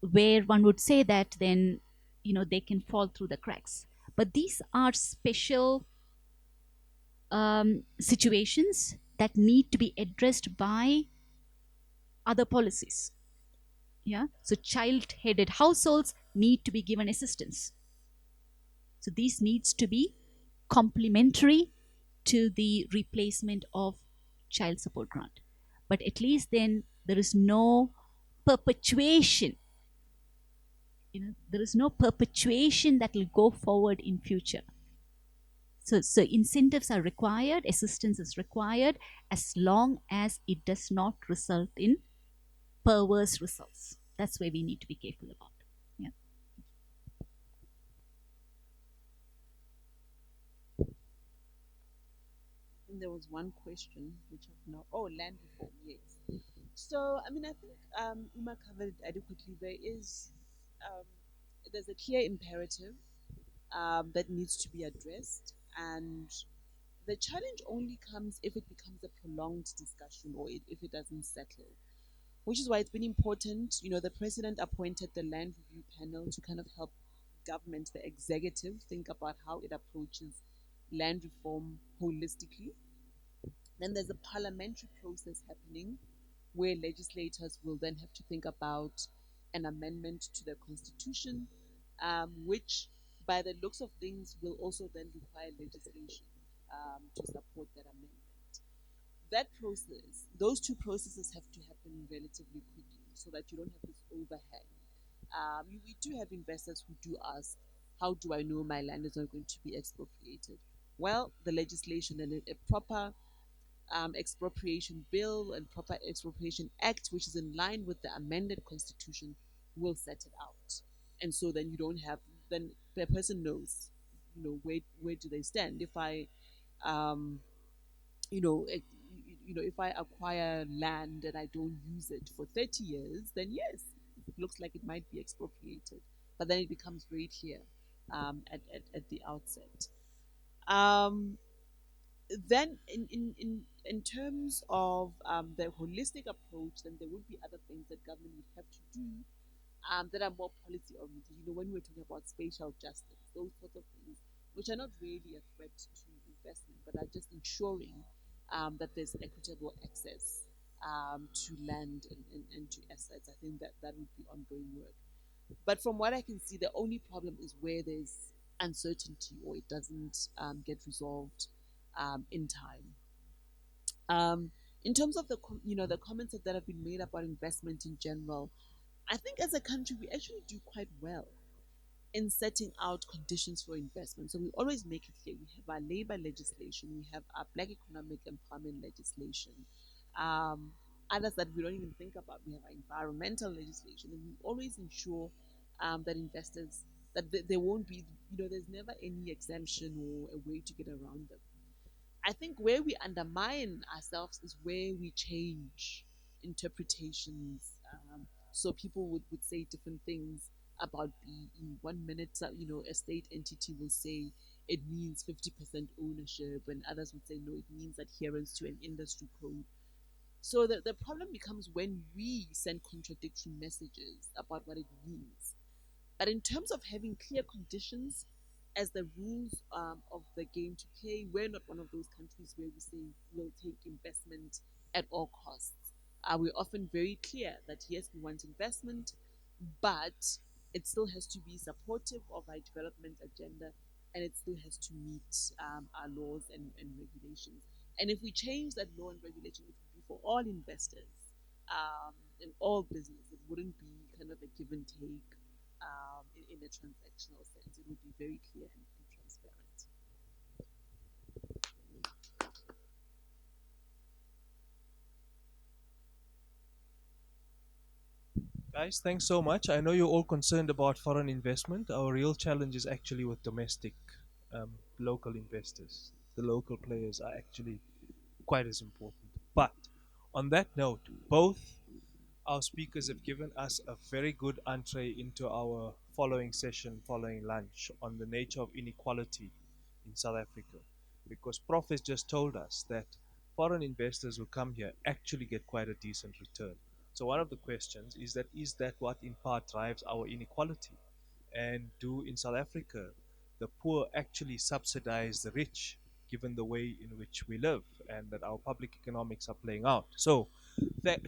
where one would say that then, they can fall through the cracks. But these are special situations that need to be addressed by other policies. Yeah, so child-headed households need to be given assistance. So these needs to be complementary to the replacement of child support grant. But at least then there is no perpetuation. There is no perpetuation that will go forward in future. So incentives are required, assistance is required, as long as it does not result in perverse results. That's where we need to be careful about. Yeah. And there was one question which I've now. Oh, land reform. Yes. So I mean, I think Uma covered it adequately. There's a clear imperative that needs to be addressed, and the challenge only comes if it becomes a prolonged discussion or if it doesn't settle. Which is why it's been important, the president appointed the land review panel to kind of help government, the executive, think about how it approaches land reform holistically. Then there's a parliamentary process happening where legislators will then have to think about an amendment to the constitution, which by the looks of things will also then require legislation to support that amendment. That process, those two processes have to happen relatively quickly so that you don't have this overhang. We do have investors who do ask, how do I know my land is not going to be expropriated? Well, the legislation and a proper expropriation bill and proper expropriation act, which is in line with the amended constitution, will set it out. And so then you don't have, then the person knows, where do they stand. If I, if I acquire land and I don't use it for 30 years, then yes, it looks like it might be expropriated. But then it becomes very clear at the outset. Um, then in terms of the holistic approach, then there would be other things that government would have to do that are more policy oriented. You know, when we're talking about spatial justice, those sorts of things, which are not really a threat to investment, but are just ensuring that there's equitable access to land and to assets. I think that that would be ongoing work. But from what I can see, the only problem is where there's uncertainty or it doesn't get resolved in time. In terms of the the comments that have been made about investment in general, I think as a country we actually do quite well in setting out conditions for investment. So we always make it clear. We have our labor legislation, we have our black economic empowerment legislation, um, others that we don't even think about. We have our environmental legislation, and we always ensure that investors that there won't be, there's never any exemption or a way to get around them. I think where we undermine ourselves is where we change interpretations. So people would say different things about BE. 1 minute, a state entity will say it means 50% ownership, and others would say no, it means adherence to an industry code. So the problem becomes when we send contradictory messages about what it means. But in terms of having clear conditions as the rules of the game to play, we're not one of those countries where we say we'll take investment at all costs. We're often very clear that yes, we want investment, but it still has to be supportive of our development agenda and it still has to meet our laws and regulations. And if we change that law and regulation, it would be for all investors in all business. It wouldn't be kind of a give and take in a transactional sense. It would be very clear and transparent. Guys, thanks so much. I know you're all concerned about foreign investment. Our real challenge is actually with domestic, local investors. The local players are actually quite as important. But on that note, both our speakers have given us a very good entree into our following session, following lunch, on the nature of inequality in South Africa. Because Prof has just told us that foreign investors who come here actually get quite a decent return. So one of the questions is that what in part drives our inequality? And do in South Africa the poor actually subsidize the rich, given the way in which we live and that our public economics are playing out? So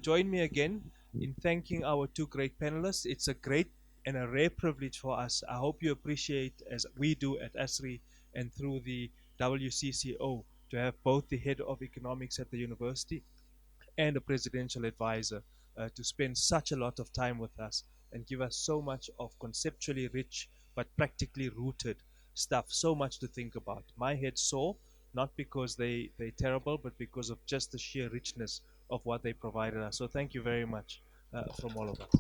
join me again in thanking our two great panelists. It's a great and a rare privilege for us. I hope you appreciate, as we do at ASRI and through the WCCO, to have both the head of economics at the university and a presidential advisor to spend such a lot of time with us and give us so much of conceptually rich but practically rooted stuff, so much to think about. My head sore, not because they're terrible, but because of just the sheer richness of what they provided us. So thank you very much from all of us.